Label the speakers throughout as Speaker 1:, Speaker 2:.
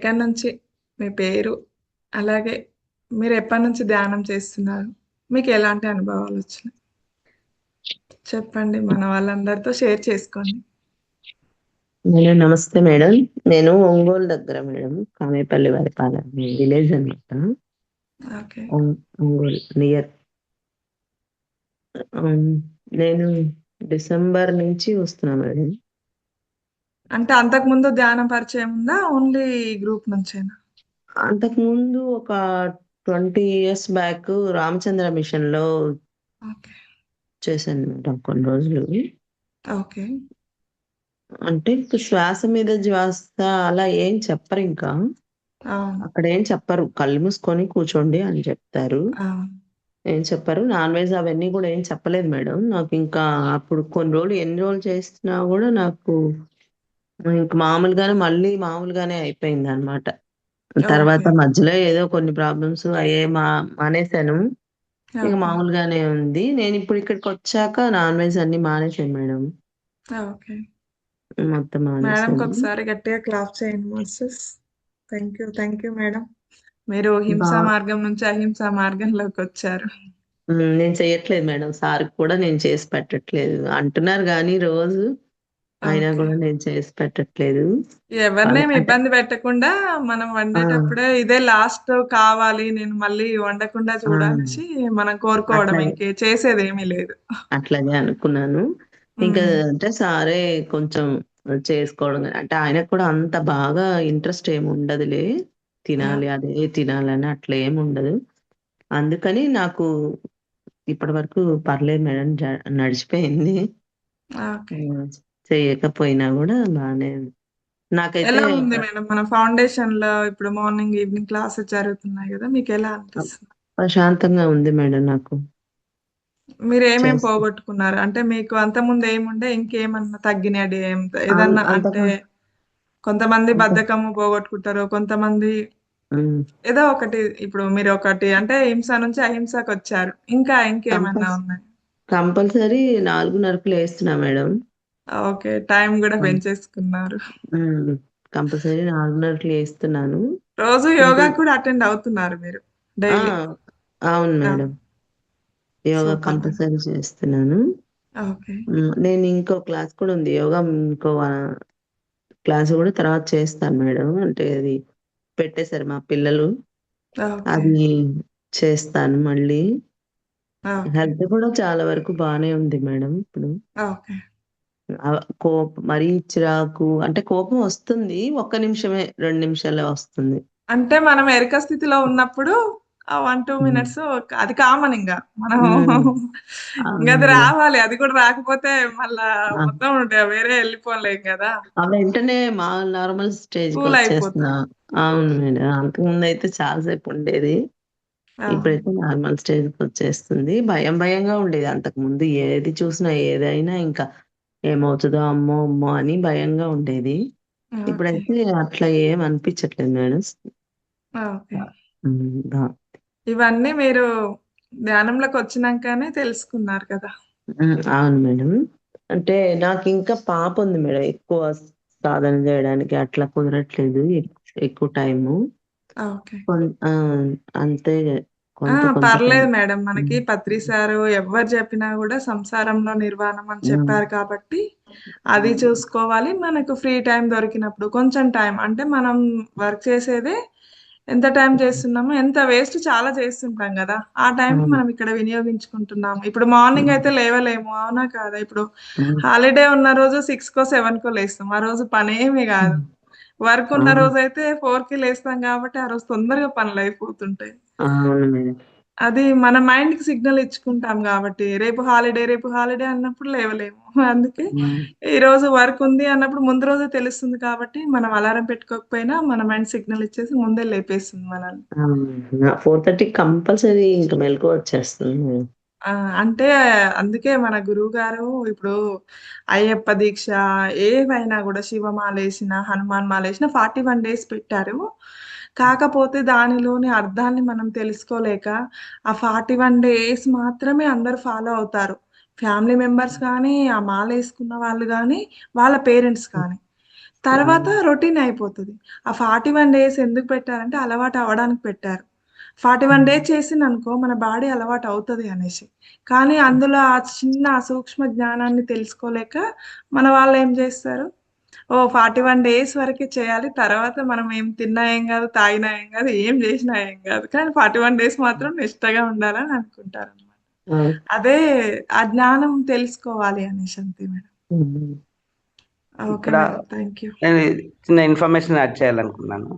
Speaker 1: ఎక్కడి నుంచి మీ పేరు, అలాగే మీరు ఎప్పటి నుంచి ధ్యానం చేస్తున్నారు? మీకు ఎలాంటి అనుభవాలు వచ్చినాయి? చెప్పండి. మన వాళ్ళందరితో షేర్ చేసుకోండి.
Speaker 2: మేడం నమస్తే మేడం. నేను ఒంగోలు దగ్గర మేడం. కామేపల్లి వరిపాలెం విలేజ్ అనమాట.
Speaker 1: ఓకే.
Speaker 2: ఒంగోలు నియర్. నేను డిసెంబర్ నుంచి వస్తున్నా మేడం.
Speaker 1: అంటే అంతకుముందు ధ్యానం పరిచయం ఉందా? ఓన్లీ ఈ గ్రూప్ నుంచేనా?
Speaker 2: అంతకుముందు ఒక 20 years బ్యాక్ రామచంద్ర మిషన్ లో
Speaker 1: ఓకే.
Speaker 2: చేశాను మేడం కొన్ని రోజులు.
Speaker 1: ఓకే.
Speaker 2: అంటే ఇప్పుడు శ్వాస మీద శ్వాస అలా ఏం చెప్పరు ఇంకా.
Speaker 1: అవును.
Speaker 2: అక్కడ ఏం చెప్పరు, కళ్ళు మూసుకొని కూర్చోండి అని చెప్తారు.
Speaker 1: అవును.
Speaker 2: ఏం చెప్పారు, నాన్ వెజ్ అవన్నీ కూడా ఏం చెప్పలేదు మేడం. నాకు ఇంకా అప్పుడు కొన్ని రోజులు ఎన్ని రోజులు చేసినా కూడా నాకు ఇంక మామూలుగానే అయిపోయింది అనమాట. తర్వాత
Speaker 1: ఓకే.
Speaker 2: మధ్యలో ఏదో కొన్ని ప్రాబ్లమ్స్ అయ్యే మానేశాను. ఇక
Speaker 1: ఓకే.
Speaker 2: మామూలుగానే ఉంది. నేను ఇప్పుడు ఇక్కడికి వచ్చాక నాన్ వెజ్ అన్ని మానేశాను మేడం.
Speaker 1: ఓకే.
Speaker 2: మొత్తం
Speaker 1: మేడంకి
Speaker 2: మానేశాను.
Speaker 1: ఒకసారి గట్టిగా క్లాప్ చేయండి masters. Thank you. Thank you madam. మీరు
Speaker 2: బా
Speaker 1: హింసా మార్గం నుంచి అహింసా మార్గంలోకి వచ్చారు.
Speaker 2: నేను చెయ్యట్లేదు మేడం. సార్‌కి కూడా నేను చేసి పెట్టట్లేదు. అంటున్నారు గానీ రోజు, అయినా
Speaker 1: ఓకే.
Speaker 2: గూడా నేను చేసి పెట్టట్లేదు.
Speaker 1: ఎవరినేమి
Speaker 2: అంటే
Speaker 1: ఇబ్బంది పెట్టకుండా మనం
Speaker 2: ఆ!
Speaker 1: వండేటప్పుడే ఇదే లాస్ట్ కావాలి, నేను మళ్ళీ వండకుండా
Speaker 2: ఆ!
Speaker 1: చూడనేసి మనం కోరుకోవడమే.
Speaker 2: అట్లాగే,
Speaker 1: చేసేదేమీ లేదు.
Speaker 2: అట్లాగే అనుకున్నాను. ఇంకా
Speaker 1: హ్మ్.
Speaker 2: అంటే సారే కొంచెం చేసుకోవడం అంటే ఆయనకు కూడా అంత బాగా ఇంట్రెస్ట్ ఏమి ఉండదులే.
Speaker 1: యాహ్!
Speaker 2: అదే తినాలని అట్లా ఏముండదు. అందుకని నాకు ఇప్పటి వరకు పర్లేదు మేడం. నడిచిపోయింది.
Speaker 1: ఓకే.
Speaker 2: హ్మ్. చేయకపోయినా గూడా బానే ఉంది. నాకైతే
Speaker 1: ఎలా ఉంది
Speaker 2: ప్ర
Speaker 1: మేడం మన ఫౌండేషన్‌లో ఇప్పుడు మార్నింగ్, ఈవినింగ్ క్లాసెస్ జరుగుతున్నాయి గదా! మీకెలా అనిపిస్తుంది?
Speaker 2: ప్రశాంతంగా ఉంది మేడం నాకు.
Speaker 1: మీరేమేం
Speaker 2: చేస్తే
Speaker 1: పోగొట్టుకున్నారు? అంటే మీకు అంతకుముందు ఏముండే ఇంకేమన్నా తగ్గినయి
Speaker 2: అన్
Speaker 1: ఏదన్నా అంటే
Speaker 2: అంతకు
Speaker 1: కొంతమంది
Speaker 2: అంత
Speaker 1: బద్ధకము పోగొట్టుకుంటారు. కొంతమంది
Speaker 2: హ్మ్.
Speaker 1: ఏదో ఒకటి ఇప్పుడు మీరొకటి అంటే హింస నుంచి అహింసకొచ్చారు. ఇంకా ఇంకేమన్నా
Speaker 2: కంపల్స్
Speaker 1: ఉన్నాయి?
Speaker 2: కంపల్సరీ 4:30కి లేస్తున్నా మేడం.
Speaker 1: ఓకే. టైం గూడా
Speaker 2: హ్మ్.
Speaker 1: పెంచేసుకున్నారు.
Speaker 2: హ్మ్. కంపల్సరీ 4:30కి లేస్తున్నాను.
Speaker 1: రోజు
Speaker 2: ఇంకా
Speaker 1: యోగాకి కూడా అటెండ్ అవుతున్నారు మీరు
Speaker 2: ఆ!
Speaker 1: డైలీ.
Speaker 2: అవును
Speaker 1: ఆ!
Speaker 2: Madam. Yoga
Speaker 1: super madam.
Speaker 2: Compulsory చేస్తున్నాను.
Speaker 1: ఓకే.
Speaker 2: నేను ఇంకో క్లాస్ కూడా ఉంది. యోగా ఇంకో క్లాస్ గూడా తర్వాత చేస్తాను మేడం. అంటే అది పెట్టేసారు మా పిల్లలు.
Speaker 1: ఓకే.
Speaker 2: అది చేస్తాను మళ్ళీ.
Speaker 1: ఓకే.
Speaker 2: హెల్త్ కూడా చాలా వరకు బానే ఉంది మేడం ఇప్పుడు.
Speaker 1: ఓకే.
Speaker 2: మరీ చిరాకు అంటే కోపం వస్తుంది. ఒక్క నిమిషమే, 2 నిమిషాలే వస్తుంది.
Speaker 1: అంటే మనం ఎరిక స్థితిలో ఉన్నప్పుడు ఆ 1, 2
Speaker 2: హ్మ్.
Speaker 1: మినిట్స్ అది కామన్ ఇంగ. మనం
Speaker 2: హ్మ్. అవును
Speaker 1: ఇంగది
Speaker 2: మేడం.
Speaker 1: రావాలి. అది కూడా రాకపోతే మళ్ళా
Speaker 2: ఆ!
Speaker 1: మొత్తం వేరే ఎళ్ళిపోలేం గదా!
Speaker 2: వెంటనే నార్మల్
Speaker 1: కూల్ అయిపోతాం.
Speaker 2: స్టేజ్‌కొచ్చేస్తున్నా. అవును మేడం. అంతకుముందయితే చాలా సేపు ఉండేది.
Speaker 1: అవును.
Speaker 2: ఇప్పుడైతే నార్మల్ స్టేజ్‌కొచ్చేస్తుంది. భయంగా ఉండేది అంతకుముందు. ఏది చూసినా ఏదైనా ఇంకా ఏమవుతదో అమ్మో! అమ్మో! అని భయంగా ఉండేది.
Speaker 1: ఓకే.
Speaker 2: ఇప్పుడైతే అట్లా ఏం అనిపించట్లేదు మేడం.
Speaker 1: ఓకే.
Speaker 2: హ్మ్.
Speaker 1: ఇవన్నీ మీరు ధ్యానంలోకొచ్చినంకనే తెలుసుకున్నారు కదా!
Speaker 2: అవును మేడం. అంటే నాకింకా పాపుంది మేడం. ఎక్కువ సాధన జేయడానికి అట్లా కుదరట్లేదు. ఎక్కువ టైము.
Speaker 1: ఓకే.
Speaker 2: ఆ! అంతే
Speaker 1: ఆ!
Speaker 2: కొంత టైం.
Speaker 1: పర్లేదు మేడం. మనకి
Speaker 2: హ్మ్.
Speaker 1: పత్రి సారు ఎవ్వరు చెప్పినా గూడా సంసారంలో నిర్వాణం అని
Speaker 2: హ్మ్.
Speaker 1: చెప్పారు కాబట్టి, అది చూసుకోవాలి. మనకు ఫ్రీ టైమ్ దొరికినప్పుడు కొంచెం టైం అంటే మనం వర్క్ చేసేదే ఎంత టైం చేస్తున్నామో, ఎంత వేస్ట్ చాలా చేస్తుంటాం గదా! ఆ టైంని
Speaker 2: అవును.
Speaker 1: మనం ఇక్కడ వినియోగించుకుంటున్నాము. ఇప్పుడు మార్నింగ్
Speaker 2: హ్మ్.
Speaker 1: అయితే లేవలేము. అవునా? కాదా? ఇప్పుడు
Speaker 2: హ్మ్.
Speaker 1: హాలిడే ఉన్న రోజు 6కో, 7కో లేస్తాం. ఆ రోజు పనేమి గాదు.
Speaker 2: హ్మ్.
Speaker 1: వర్క్ ఉన్న
Speaker 2: అవును.
Speaker 1: రోజైతే 4కి లేస్తాం గాబట్టి, ఆ రోజు తొందరగా పనులయిపోతుంటాయి.
Speaker 2: అవును మేడం.
Speaker 1: అది మన మైండ్‌కి సిగ్నల్ ఇచ్చుకుంటాం గాబట్టి, రేపు హాలిడే అన్నప్పుడు లేవలేము. అందుకే
Speaker 2: హ్మ్.
Speaker 1: ఈరోజు వర్క్ ఉంది అన్నప్పుడు ముందు రోజే తెలుస్తుంది కాబట్టి, మనం అలారం పెట్టుకోకపోయినా మన మైండ్ సిగ్నల్ ఇచ్చేసి ముందే లేపేస్తుంది మనల్ని.
Speaker 2: అవును. 4:30కి కంపల్సరీ ఇంక మెలుకువ వచ్చేస్తుంది మేడం.
Speaker 1: ఆ! అంటే అందుకే మన గురువుగారు ఇప్పుడు అయ్యప్ప దీక్ష ఏవైనా గూడా శివమాలేసినా, హనుమాన్ మాలేసినా 41 డేస్ పెట్టారు. కాకపోతే దానిలోని అర్థాన్ని మనం తెలుసుకోలేక ఆ 41 డేస్ మాత్రమే అందరూ ఫాలో అవుతారు. ఫ్యామిలీ మెంబర్స్ గానీ, ఆ మాలేసుకున్న వాళ్ళు గానీ, వాళ్ళ పేరెంట్స్
Speaker 2: హ్మ్.
Speaker 1: కానీ. తర్వాత రొటీన్ అయిపోతది. ఆ 41 డేస్ ఎందుకు పెట్టారంటే అలవాటు అవ్వడానికి పెట్టారు. 41 డేస్ చేసిందనుకో మన బాడీ అలవాటు అవుతది అనేసి. కానీ అందులో ఆ చిన్న సూక్ష్మ జ్ఞానాన్ని తెలుసుకోలేక మన వాళ్ళేం జేస్తారు, ఓహ్! 41 డేస్ వరకే చేయాలి. తర్వాత మనం ఏం తిన్నా ఏం గాదు, తాగినా ఏం గాదు, ఏం జేసినా ఏం గాదు. కానీ 41 డేస్ మాత్రం నిష్టగా ఉండాలని అనుకుంటారనమాట.
Speaker 2: అవును.
Speaker 1: అదే ఆ జ్ఞానం తెలుసుకోవాలి అనేసి అంతే మేడం.
Speaker 2: హ్మ్.
Speaker 1: ఓకే
Speaker 3: ఇక్కడ
Speaker 1: మేడం. Thank you.
Speaker 3: నేను చిన్న ఇన్ఫర్మేషన్ యాడ్ చేయాలనుకున్నాను.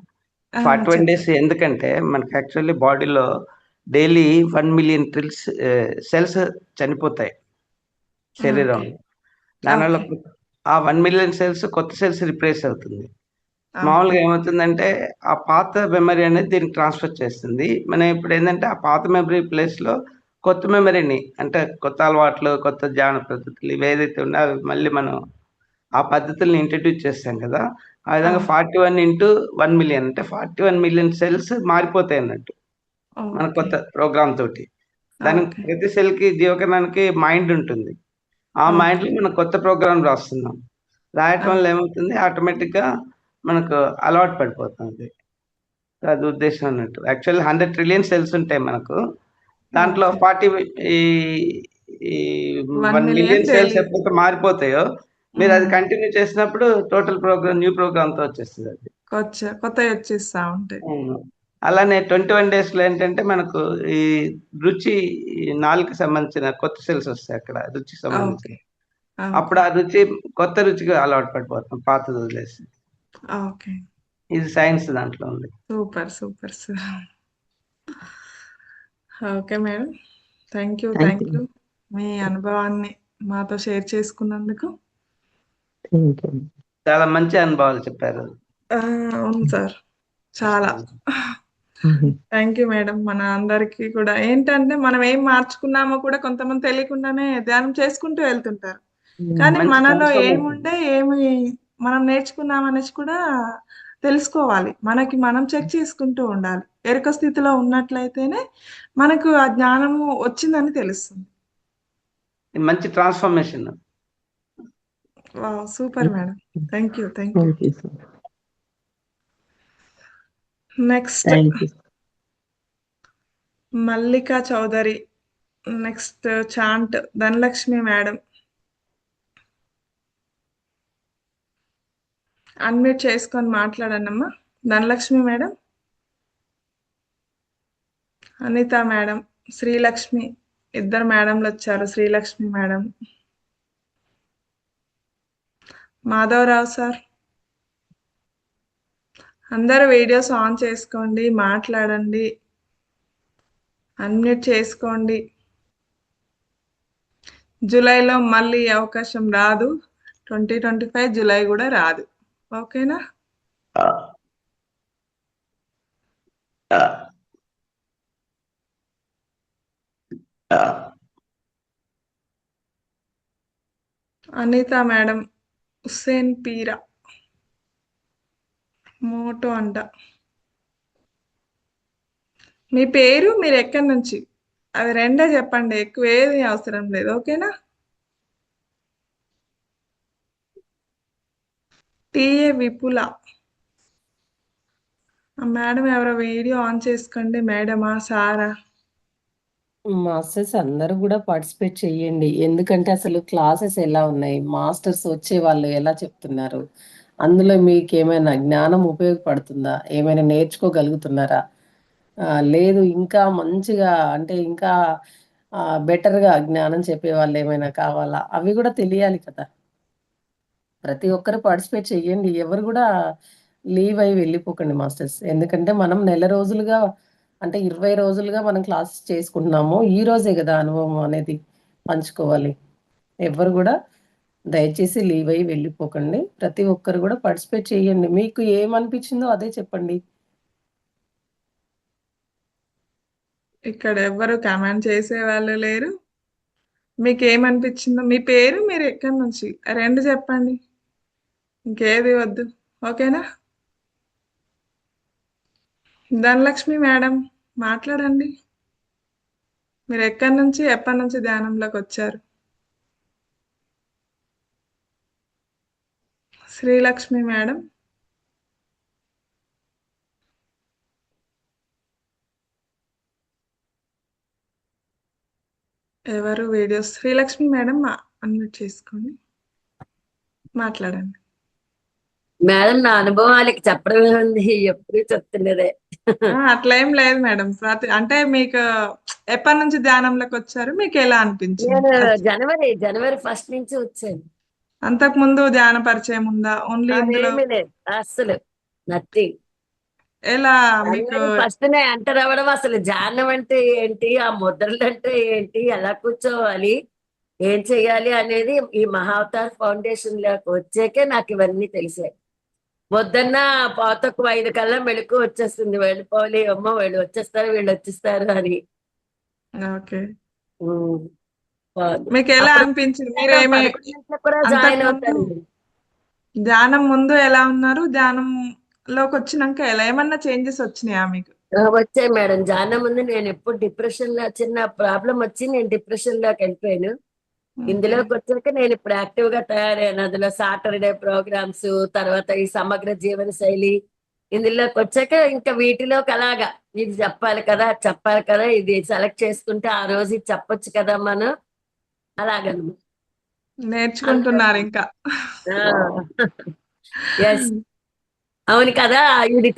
Speaker 1: ఆ!
Speaker 3: 41 డేస్
Speaker 1: చెప్పండి.
Speaker 3: ఎందుకంటే మనకి యాక్చువల్లీ బాడీలో డైలీ 1,000,000 సెల్స్ చనిపోతాయి
Speaker 1: ఓకే.
Speaker 3: శరీరంలో. దానివల్ల
Speaker 1: ఓకే.
Speaker 3: ఆ 1,000,000 సెల్స్ కొత్త సెల్స్ రిప్లేస్ అవుతుంది.
Speaker 1: ఓకే.
Speaker 3: మామూలుగా ఏమవుతుందంటే ఆ పాత మెమరీ అనేది దీనికి ట్రాన్స్‌ఫర్ చేస్తుంది. మనం ఇప్పుడేందంటే ఆ పాత మెమరీ ప్లేస్‌లో కొత్త మెమరీని అంటే కొత్త అలవాట్లు, కొత్త ధ్యాన పద్ధతులు ఇవేదైతే ఉన్నాయో అవి మళ్ళీ మనం ఆ పద్ధతుల్ని ఇంట్రొడ్యూస్ చేస్తాం కదా! ఆ విధంగా
Speaker 1: అవును.
Speaker 3: 41 ఇంటూ 1,000,000 అంటే 41,000,000 సెల్స్ మారిపోతాయన్నట్టు. మన
Speaker 1: ఓకే.
Speaker 3: కొత్త ప్రోగ్రామ్ తోటి. దానికి
Speaker 1: ఓకే.
Speaker 3: ప్రతి సెల్‌కి జీవకణానికి మైండ్ ఉంటుంది. ఆ
Speaker 1: ఓకే.
Speaker 3: మైండ్‌లో మనం కొత్త ప్రోగ్రామ్ రాస్తున్నాం. రాయటం వల్ల
Speaker 1: ఓకే.
Speaker 3: ఏమవుతుంది ఆటోమేటిక్‌గా మనకు అలవాటు పడిపోతుంది. అది ఉద్దేశ్యం అన్నట్టు. యాక్చువల్లీ 100 ట్రిలియన్ సెల్స్ ఉంటాయి మనకు. దాంట్లో
Speaker 1: ఓకే.
Speaker 3: 40 ఈ ఈ
Speaker 1: 1,000,000
Speaker 3: 1,000,000 సెల్స్
Speaker 1: డైలీ.
Speaker 3: ఎప్పుడైతే మారిపోతాయో, మీరది
Speaker 1: హ్మ్.
Speaker 3: కంటిన్యూ చేసినప్పుడు టోటల్ ప్రోగ్రామ్ న్యూ ప్రోగ్రామ్‌తో వచ్చేస్తదది.
Speaker 1: కొత్తయొచ్చేస్తా ఉంటాయి.
Speaker 3: అవును. అలానే 21 డేస్‌లో ఏంటంటే మనకు ఈ రుచి ఈ నాలుకకి సంబంధించిన కొత్త సెల్స్ వస్తాయి అక్కడ రుచికి
Speaker 1: ఓకే.
Speaker 3: సంబంధించినయి.
Speaker 1: ఓకే.
Speaker 3: అప్పుడు ఆ రుచి కొత్త రుచికి అలవాటు పడిపోతాం పాతది వదిలేసి.
Speaker 1: ఓకే.
Speaker 3: ఇది సైన్స్ దాంట్లో ఉంది.
Speaker 1: Super. Super. Okay madam. Thank you.
Speaker 2: Thank
Speaker 1: thank
Speaker 2: you.
Speaker 1: You. మీ అనుభవాన్ని మాతో షేర్ చేసుకున్నందుకు.
Speaker 2: Thank you.
Speaker 3: చాలా మంచి అనుభవాలు చెప్పారు.
Speaker 1: ఆ! అవును సార్. చాలా.
Speaker 2: హుహు.
Speaker 1: Thank you madam. మన అందరికీ కూడా ఏంటంటే మనం ఏం మార్చుకున్నామో కూడా కొంతమంది తెలియకుండానే ధ్యానం చేసుకుంటూ వెళ్తుంటారు. కానీ
Speaker 3: మంచి
Speaker 1: మనలో
Speaker 3: ట్రాన్స్‌ఫర్మేషన్.
Speaker 1: ఏముండే ఏమి మనం నేర్చుకున్నామనేసి కూడా తెలుసుకోవాలి. మనకి మనం చెక్ చేసుకుంటూ ఉండాలి. ఎరుక స్థితిలో ఉన్నట్లయితేనే మనకు ఆ జ్ఞానము వచ్చిందని తెలుస్తుంది.
Speaker 3: మంచి transformation.
Speaker 1: Wow! Super madam. Thank you. Thank you.
Speaker 2: Thank you sir.
Speaker 1: Next
Speaker 2: thank you.
Speaker 1: Mallika Chaudhary. Next చాంట్ ధనలక్ష్మి మేడం. అన్మ్యూట్ చేసుకొని మాట్లాడండమ్మా. Dhanalakshmi madam, Anitha madam, Srilakshmi. ఇద్దరు మేడంలొచ్చారు. Srilakshmi madam, Madhavarao sir. అందరూ వీడియోస్ ఆన్ చేసుకోండి. మాట్లాడండి. అన్మ్యూట్ చేసుకోండి. జూలైలో మళ్ళీ ఈ అవకాశం రాదు. 2025 జూలై గూడా రాదు. ఓకేనా?
Speaker 3: ఆహ్, ఆహ్, ఆహ్.
Speaker 1: అనిత మేడం, హుస్సేన్ పీరా, మోటో అంట. మీ పేరు, మీరెక్కడి నుంచి? అవి రెండే చెప్పండి. ఎక్కువ ఏది అవసరం లేదు. ఓకేనా? టీఏ విపుల. ఆ మేడం ఎవరో వీడియో ఆన్ చేసుకోండి. మేడమా? సారా?
Speaker 4: మాస్టర్స్ అందరూ గూడా పార్టిసిపేట్ చెయ్యండి. ఎందుకంటే అసలు క్లాసెస్ ఎలా ఉన్నాయి? మాస్టర్స్ వచ్చేవాళ్ళు ఎలా చెప్తున్నారు? అందులో మీకేమైనా జ్ఞానం ఉపయోగపడుతుందా? ఏమైనా నేర్చుకోగలుగుతున్నారా? లేదు ఇంకా మంచిగా అంటే ఇంకా బెటర్‌గా జ్ఞానం చెప్పేవాళ్ళేమైనా కావాలా? అవి గూడా తెలియాలి కదా! ప్రతి ఒక్కరు పార్టిసిపేట్ చెయ్యండి. ఎవరు గూడా లీవ్ అయ్యి వెళ్ళిపోకండి మాస్టర్స్. ఎందుకంటే మనం నెల రోజులుగా అంటే 20 రోజులుగా మనం క్లాసెస్ చేసుకుంటున్నాము. ఈ రోజే గదా అనుభవం అనేది పంచుకోవాలి. ఎవ్వరు గూడా దయచేసి లీవ్ అయ్యి వెళ్ళిపోకండి. ప్రతి ఒక్కరు గూడా పార్టిసిపేట్ చేయండి. మీకు ఏమనిపించిందో అదే చెప్పండి.
Speaker 1: ఇక్కడ ఎవ్వరు కామెంట్ చేసేవాళ్ళు లేరు. మీకేమనిపించిందో మీ పేరు, మీరెక్కడి నుంచి? 2 చెప్పండి. ఇంకేది వద్దు. ఓకేనా? ధనలక్ష్మి మేడం, మాట్లాడండి. మీరెక్కడి నుంచి, ఎప్పటినుంచి ధ్యానంలోకొచ్చారు? శ్రీలక్ష్మి మేడం. ఎవరు వీడియోస్? శ్రీలక్ష్మి మేడం అన్మ్యూట్ చేసుకోండి, మాట్లాడండి.
Speaker 5: మేడం నా అనుభవాలకి చెప్పడమే ఉంది, ఎప్పుడు చెప్తున్నదే.
Speaker 1: అట్లా ఏం లేదు మేడం. అంటే మీకు ఎప్పటి నుంచి ధ్యానంలోకి వచ్చారు, మీకు ఎలా అనిపించింది?
Speaker 5: నేను జనవరి 1 నుంచి వచ్చాను.
Speaker 1: అంతకు ముందు ధ్యాన పరిచయం ఉందా? ఓన్లీ ఇందులో
Speaker 5: అదేమీ లేదు, అస్సలు నథింగ్.
Speaker 1: ఎలా మీకు?
Speaker 5: ఫస్ట్ ఎంటర్ అవ్వడం, అసలు ధ్యానం అంటే ఏంటి, ఆ ముద్రలు అంటే ఏంటి, ఎలా కూర్చోవాలి, ఏం చెయ్యాలి అనేది ఈ మహావతార్ ఫౌండేషన్ లోకి వచ్చాకే నాకు ఇవన్నీ తెలిసాయి. వద్దన్నా పాతకు 5 కల్లా మెలకు వచ్చేస్తుంది, వెళ్ళిపోవాలి అమ్మ, వీళ్ళు వచ్చేస్తారు అని.
Speaker 1: ఓకే,
Speaker 5: ఉమ్, బాగుంది.
Speaker 1: మీకు ఎలా
Speaker 5: అప్పుడు
Speaker 1: అనిపించింది? మీరేమి
Speaker 5: 11 గంటలకు కూడా
Speaker 1: అంతకు
Speaker 5: జాయిన్
Speaker 1: ముందు
Speaker 5: అవుతాను.
Speaker 1: ధ్యానం ముందు ఎలా ఉన్నారు, ధ్యానంలోకి వచ్చినాక ఎలా, ఏమన్నా చేంజెస్ వచ్చినాయా మీకు?
Speaker 5: వచ్చాయి మేడం. జాయిన్ ముందు నేను ఎప్పుడు డిప్రెషన్ లో, చిన్న ప్రాబ్లం వచ్చి నేను డిప్రెషన్ లోకి వెళ్ళిపోయాను.
Speaker 1: ఓకే.
Speaker 5: ఇందులోకి వచ్చాక నేను ఇప్పుడు యాక్టివ్ గా తయారయ్యాను. అందులో సాటర్డే ప్రోగ్రామ్స్, తర్వాత ఈ సమగ్ర జీవన శైలి, ఇందులోకి వచ్చాక ఇంకా వీటిలోకి అలాగా ఇది చెప్పాలి కదా, అది చెప్పాలి కదా, ఇది సెలెక్ట్ చేసుకుంటే ఆ రోజు ఇది చెప్పొచ్చు కదా మనం, అలాగనమాట.
Speaker 1: నేర్చుకుంటున్నారు ఇంకా.
Speaker 5: ఎస్, అవును కదా. ఇది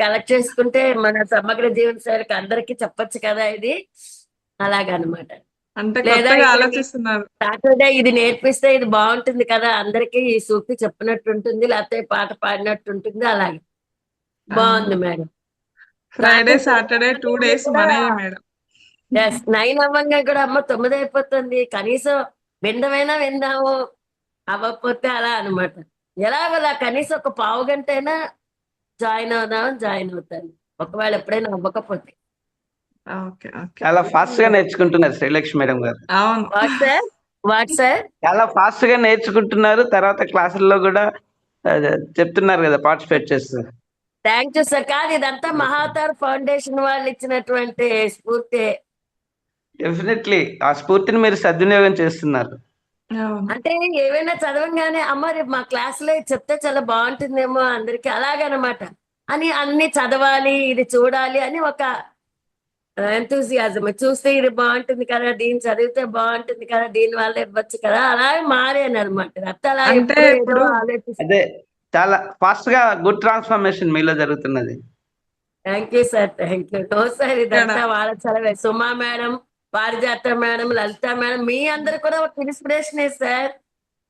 Speaker 5: కలెక్ట్ చేసుకుంటే మన సమగ్ర జీవన శైలికి అందరికీ చెప్పొచ్చు కదా ఇది, అలాగనమాట.
Speaker 1: అంటే
Speaker 5: లేదా
Speaker 1: కొత్తగా
Speaker 5: ఇక్కడ
Speaker 1: ఆలోచిస్తున్నారు.
Speaker 5: సాటర్డే ఇది నేర్పిస్తే ఇది బాగుంటుంది కదా, అందరికీ ఈ సూక్తి చెప్పినట్టు ఉంటుంది, లేకపోతే పాట పాడినట్టు ఉంటుంది, అలాగే బాగుంది మేడం.
Speaker 1: ఫ్రైడే సాటర్డే 2 days మనయే మేడం.
Speaker 5: 9 అవ్వంగా కూడా అమ్మ 9 అయిపోతుంది, కనీసం విందమైనా విందాము, అవ్వకపోతే అలా అనమాట. ఎలాగోలా కనీసం ఒక పావు గంట అయినా జాయిన్ అవుతాను, ఒకవేళ ఎప్పుడైనా అవ్వకపోతే.
Speaker 1: Okay, okay.
Speaker 3: చాలా ఫాస్ట్ గా నేర్చుకుంటున్నారు శ్రీలక్ష్మి మేడం గారు.
Speaker 1: అవును.
Speaker 5: వాట్ సార్
Speaker 3: చాలా ఫాస్ట్ గా నేర్చుకుంటున్నారు. తర్వాత క్లాసుల్లో కూడా చెప్తున్నారు కదా, పార్టిసిపేట్ చేస్తారు.
Speaker 5: Thank you sir. కాదు, ఇదంతా మహావతార్ ఫౌండేషన్ వాళ్ళు ఇచ్చినటువంటి స్ఫూర్తి.
Speaker 3: డెఫినెట్లీ ఆ స్ఫూర్తిని మీరు సద్వినియోగం చేస్తున్నారు.
Speaker 1: అవును.
Speaker 5: అంటే ఏవైనా చదవంగానే అమ్మ రేపు మా క్లాసులో ఇది చెప్తే చాలా బాగుంటుందేమో అందరికి, అలాగనమాట అని అన్ని చదవాలి, ఇది చూడాలి అని ఒక ఎంతూజియాజం. చూస్తే ఇది బాగుంటుంది కదా, దీన్ని చదివితే బాగుంటుంది కదా, దీని వల్ల ఇవ్వచ్చు కదా, అలాగే మారాను అనమాట. అలా
Speaker 1: అంటే
Speaker 5: ఎప్పుడు ఏదో
Speaker 1: ఇప్పుడు
Speaker 5: ఆలోచిస్తాను.
Speaker 3: అదే చాలా ఫాస్ట్ గా గుడ్ ట్రాన్స్ఫర్మేషన్ మీలో జరుగుతున్నది.
Speaker 5: Thank you sir, thank you. No sir,
Speaker 1: ఇక్కడ
Speaker 5: ఇదంతా వాళ్ళ చలవే. Suma madam, Parijata madam, Lalitha madam, మీ అందరు కూడా ఒక ఇన్స్పిరేషనే సార్.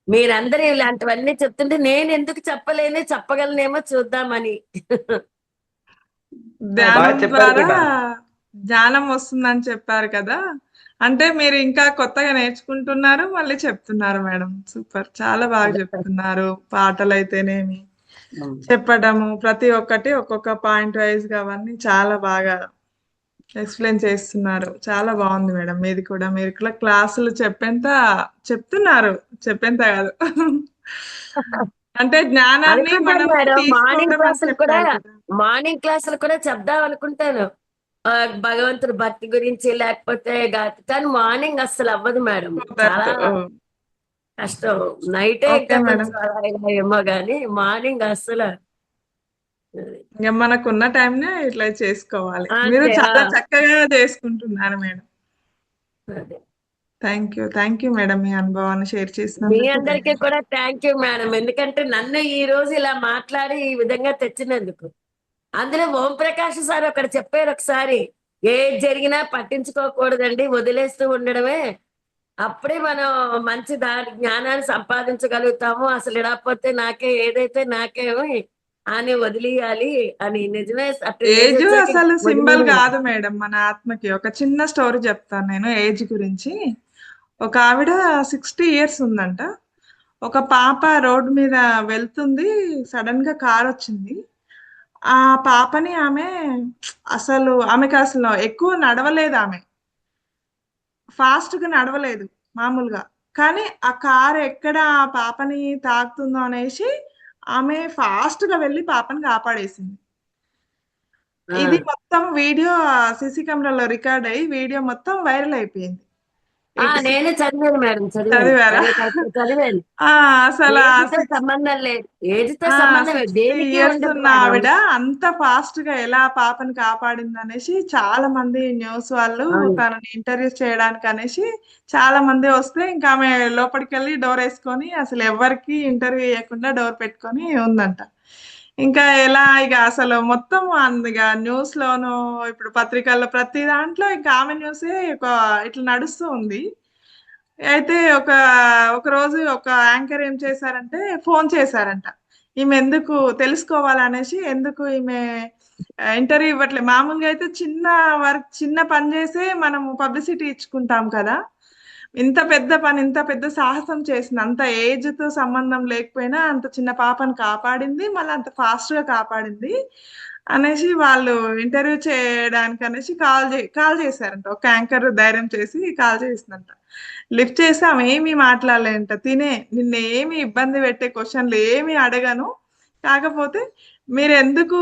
Speaker 5: మీరందరూ ఇలాంటివన్నీ చెప్తుంటే నేను ఎందుకు చెప్పగలనేమో చూద్దామని.
Speaker 1: ధ్యానం
Speaker 3: బాగా చెప్పారు
Speaker 1: ద్వారా
Speaker 3: కూడా.
Speaker 1: జ్ఞానం వస్తుందని చెప్పారు కదా, అంటే మీరు ఇంకా కొత్తగా నేర్చుకుంటున్నారు, మళ్ళీ చెప్తున్నారు మేడం. సూపర్, చాలా బాగా చెప్తున్నారు. పాటలు అయితేనేమి, చెప్పడము, ప్రతి ఒక్కటి ఒక్కొక్క పాయింట్ వైజ్ గా అవన్నీ చాలా బాగా ఎక్స్ప్లెయిన్ చేస్తున్నారు. చాలా బాగుంది మేడం. మీది కూడా, మీరు కూడా క్లాసులు చెప్తున్నారు, చెప్పేంత కాదు. అంటే జ్ఞానాన్ని
Speaker 5: అనుకుంటాను
Speaker 1: మనం
Speaker 5: మేడం,
Speaker 1: తీసుకోవడం అని చెప్పారు కదా.
Speaker 5: మార్నింగ్ క్లాసులు కూడా చెప్దాం అనుకుంటాను, భగవంతుడి భక్తి గురించి, లేకపోతే కానీ మార్నింగ్ అస్సలు అవ్వదు మేడం, చాలా కష్టం. నైటే
Speaker 1: ఓకే
Speaker 5: ఇంకా
Speaker 1: మేడం.
Speaker 5: కొంచెం అలా ఇలా ఏమో గానీ మార్నింగ్ అస్సలు.
Speaker 1: ఇంకా మనకున్న టైంనే ఇట్లా చేసుకోవాలి.
Speaker 5: అంతే,
Speaker 1: మీరు చాలా చక్కగా చేసుకుంటున్నారు మేడం.
Speaker 5: అదే.
Speaker 1: థ్యాంక్ యూ మేడం, మీ అనుభవాన్ని షేర్
Speaker 5: మీ
Speaker 1: చేసినందుకు.
Speaker 5: అందరికీ కూడా థ్యాంక్ యూ మేడం, ఎందుకంటే నన్ను ఈ రోజు ఇలా మాట్లాడి ఈ విధంగా తెచ్చినందుకు. అందులో ఓం ప్రకాష్ సార్ అక్కడ చెప్పారు ఒకసారి, ఏది జరిగినా పట్టించుకోకూడదండి, వదిలేస్తూ ఉండడమే, అప్పుడే మనం మంచి జ్ఞానాన్ని సంపాదించగలుగుతాము. అసలు ఇడకపోతే ఏదైతే నాకేమి అని వదిలేయాలి అని. నిజమే, అటు ఏజ్
Speaker 1: ఏజ్
Speaker 5: వచ్చాక
Speaker 1: అసలు సింబల్
Speaker 5: వదిలేయాలి.
Speaker 1: కాదు మేడం మన ఆత్మకి. ఒక చిన్న స్టోరీ చెప్తాను నేను ఏజ్ గురించి. ఒక ఆవిడ 60 years ఉందంట. ఒక పాప రోడ్డు మీద వెళ్తుంది, సడన్ గా కార్ వచ్చింది. ఆ పాపని ఆమెకి అసలు ఎక్కువ నడవలేదు, ఆమె ఫాస్ట్ గా నడవలేదు మామూలుగా. కానీ ఆ కార్ ఎక్కడ ఆ పాపని తాకుతుందో అనేసి ఆమె ఫాస్ట్ గా వెళ్ళి పాపని కాపాడేసింది. ఇది మొత్తం వీడియో సీసీ కెమెరాలో రికార్డ్ అయ్యి వీడియో మొత్తం వైరల్ అయిపోయింది.
Speaker 5: నేనే చదివాను మేడం, చదివాను,
Speaker 1: చదివారా?
Speaker 5: 10వ తరగతి చదివాను.
Speaker 1: ఆ! అసలా
Speaker 5: ఏజ్‌తో సంబంధం లేదు. ఏజ్‌తో
Speaker 1: ఆ!
Speaker 5: సంబంధం లేదు.
Speaker 1: 60
Speaker 5: దేనికి
Speaker 1: ఇయర్స్
Speaker 5: ఉండదు
Speaker 1: ఉన్న
Speaker 5: మేడం.
Speaker 1: ఆవిడ అంత ఫాస్ట్‌గా ఎలా పాపని కాపాడిందనేసి చాలా మంది న్యూస్ వాళ్ళు
Speaker 5: అవును.
Speaker 1: తనని ఇంటర్వ్యూ చేయడానికనేసి చాలా మంది వస్తే ఇంకా ఆమె లోపలికెళ్ళి డోరేసుకొని అసలు ఎవ్వరికీ ఇంటర్వ్యూ ఇయ్యకుండా డోర్ పెట్టుకొని ఉందంట. ఇంకా ఎలా ఇగ అసలు మొత్తం ఇగ న్యూస్‌లోనూ ఇప్పుడు పత్రికల్లో ప్రతి దాంట్లో ఇంకా ఆమె న్యూసే ఇట్లా నడుస్తూ ఉంది. అయితే ఒకరోజు ఒక యాంకర్ ఏం చేశారంటే ఫోను చేశారంట. ఈమె ఎందుకు తెలుసుకోవాలనేసి ఎందుకు ఈమె ఇంటర్వ్యూ ఇవ్వట్లే. మామూలుగా అయితే చిన్న పని చేసే మనము పబ్లిసిటీ ఇచ్చుకుంటాం కదా! ఇంత పెద్ద పని, ఇంత పెద్ద సాహసం చేసింది. అంత ఏజ్‌తో సంబంధం లేకపోయినా అంత చిన్న పాపని కాపాడింది. మళ్ళా అంత ఫాస్ట్‌గా కాపాడింది. అనేసి వాళ్ళు ఇంటర్వ్యూ చేయడానికనేసి కాల్ చేశారంట. ఒక యాంకర్ ధైర్యం చేసి కాల్ చేసిందంట. లిఫ్ట్ చేసి ఆమె ఏమి మాట్లాడలేదంట. నిన్నేమి ఇబ్బంది పెట్టే క్వెషన్‌లేమి అడగను. కాకపోతే మీరెందుకు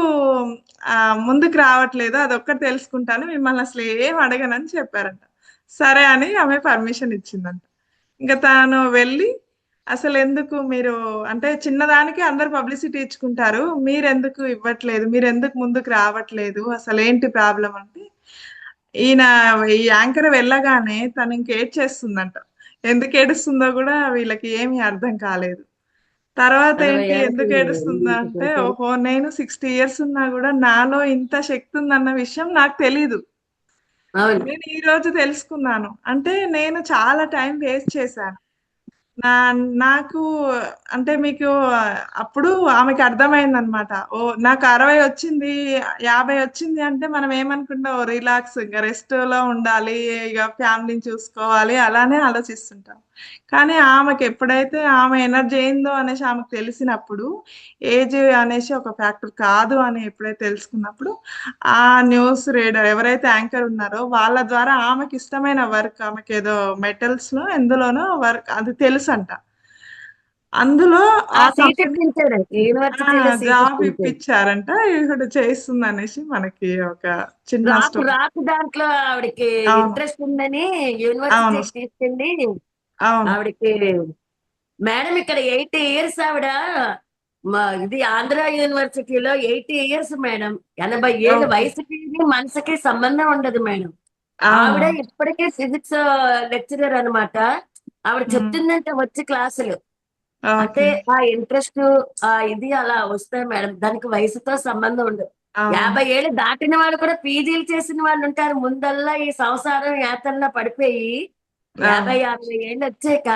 Speaker 1: ముందుకు రావట్లేదో అదొక్కటి తెలుసుకుంటాను. మిమ్మల్ని అసలేం అడగనని చెప్పారంట. సరే అని ఆమె పర్మిషన్ ఇచ్చిందంట. ఇంక తను వెళ్ళి అసలెందుకు మీరు అంటే చిన్నదానికి అందరూ పబ్లిసిటీ ఇచ్చుకుంటారు. మీరెందుకు ఇవ్వట్లేదు? మీరెందుకు ముందుకు రావట్లేదు? అసలేంటి ప్రాబ్లమ్ అంటే, ఈయన ఈ యాంకర్ వెళ్ళగానే తను ఇంక ఏడ్చేస్తుందంట. ఎందుకు ఏడుస్తుందో గూడా వీళ్ళకి ఏమి అర్థం కాలేదు. తర్వాత
Speaker 5: 60
Speaker 1: ఏంటి
Speaker 5: ఏళ్ళకి
Speaker 1: ఎందుకు ఏడుస్తుందా
Speaker 5: ఇంత
Speaker 1: అంటే,
Speaker 5: చేశారు.
Speaker 1: ఓహో! నేను 60 ఇయర్స్ ఉన్నా గూడా నాలో ఇంత శక్తి ఉందన్న విషయం నాకు తెలీదు.
Speaker 5: అవును.
Speaker 1: నేను ఈరోజు తెలుసుకున్నాను. అంటే నేను చాలా టైం వేస్ట్ చేశాను. నా నాకు అంటే మీకు అప్పుడు ఆమెకి అర్థమైందనమాట. ఓహ్! నాకు 60 వచ్చింది, 50 వచ్చింది అంటే మనం ఏమనుకుంటాం రిలాక్స్ ఇంక రెస్ట్‌లో ఉండాలి, ఇగ ఫ్యామిలీని చూసుకోవాలి అలానే ఆలోచిస్తుంటాం. కానీ ఆమెకి ఎప్పుడైతే ఆమె ఎనర్జీ ఏందో అనేసి ఆమెకు తెలిసినప్పుడు, ఏజ్ అనేసి ఒక ఫ్యాక్టర్ కాదు అని ఎప్పుడైతే తెలుసుకున్నప్పుడు, ఆ న్యూస్ రీడర్ ఎవరైతే యాంకర్ ఉన్నారో వాళ్ళ ద్వారా ఆమెకిష్టమైన వర్క్ ఆమెకేదో మెటల్స్‌లో ఎందులోనో వర్క్ అది తెలుసంట. అందులో ఆ
Speaker 5: సీట్
Speaker 1: కంపెనీ
Speaker 5: ఇప్పించాడు.
Speaker 1: ఆ!
Speaker 5: యూనివర్సిటీలో సీట్
Speaker 1: జాబ్
Speaker 5: ఇప్పించాడు.
Speaker 1: ఇప్పిచ్చారంట. ఈవిడ చేస్తుందనేసి మనకి ఒక చిన్న
Speaker 5: రాక్
Speaker 1: స్టోరీ.
Speaker 5: రాక్ దాంట్లో ఆవిడకి
Speaker 1: అవును.
Speaker 5: ఇంట్రెస్ట్ ఉందని
Speaker 1: అవును.
Speaker 5: యూనివర్సిటీకి తీసుకెళ్ళి
Speaker 1: అవును.
Speaker 5: ఆవిడకి మేడం ఇక్కడ 80 ఇయర్స్ ఆవిడ ఇది ఆంధ్ర యూనివర్సిటీలో 80 ఇయర్స్ మేడం. 80 ఏళ్ళ
Speaker 1: ఓకే.
Speaker 5: వయసుకి మనసుకి సంబంధం ఉండదు మేడం. ఆవిడ
Speaker 1: అవునవును.
Speaker 5: ఇప్పటికే ఫిజిక్స్ లెక్చరర్ అన్నమాట. ఆవిడ
Speaker 1: హ్మ్.
Speaker 5: చెప్తుందంటే వచ్చి క్లాసులు. అంటే
Speaker 1: ఓకే.
Speaker 5: ఆ ఇంట్రెస్ట్ ఇది అలా వస్తాయి మేడం. దానికి వయసుతో సంబంధం ఉండదు.
Speaker 1: అవును.
Speaker 5: 50 ఏళ్ళు దాటిన వాళ్ళు కూడా పీజీలు చేసిన వాళ్ళు ఉంటారు. ముందల్లా ఈ సంసారం యాతనలో పడిపోయి 50,
Speaker 1: అవును.
Speaker 5: 50 ఏళ్ళు వచ్చాక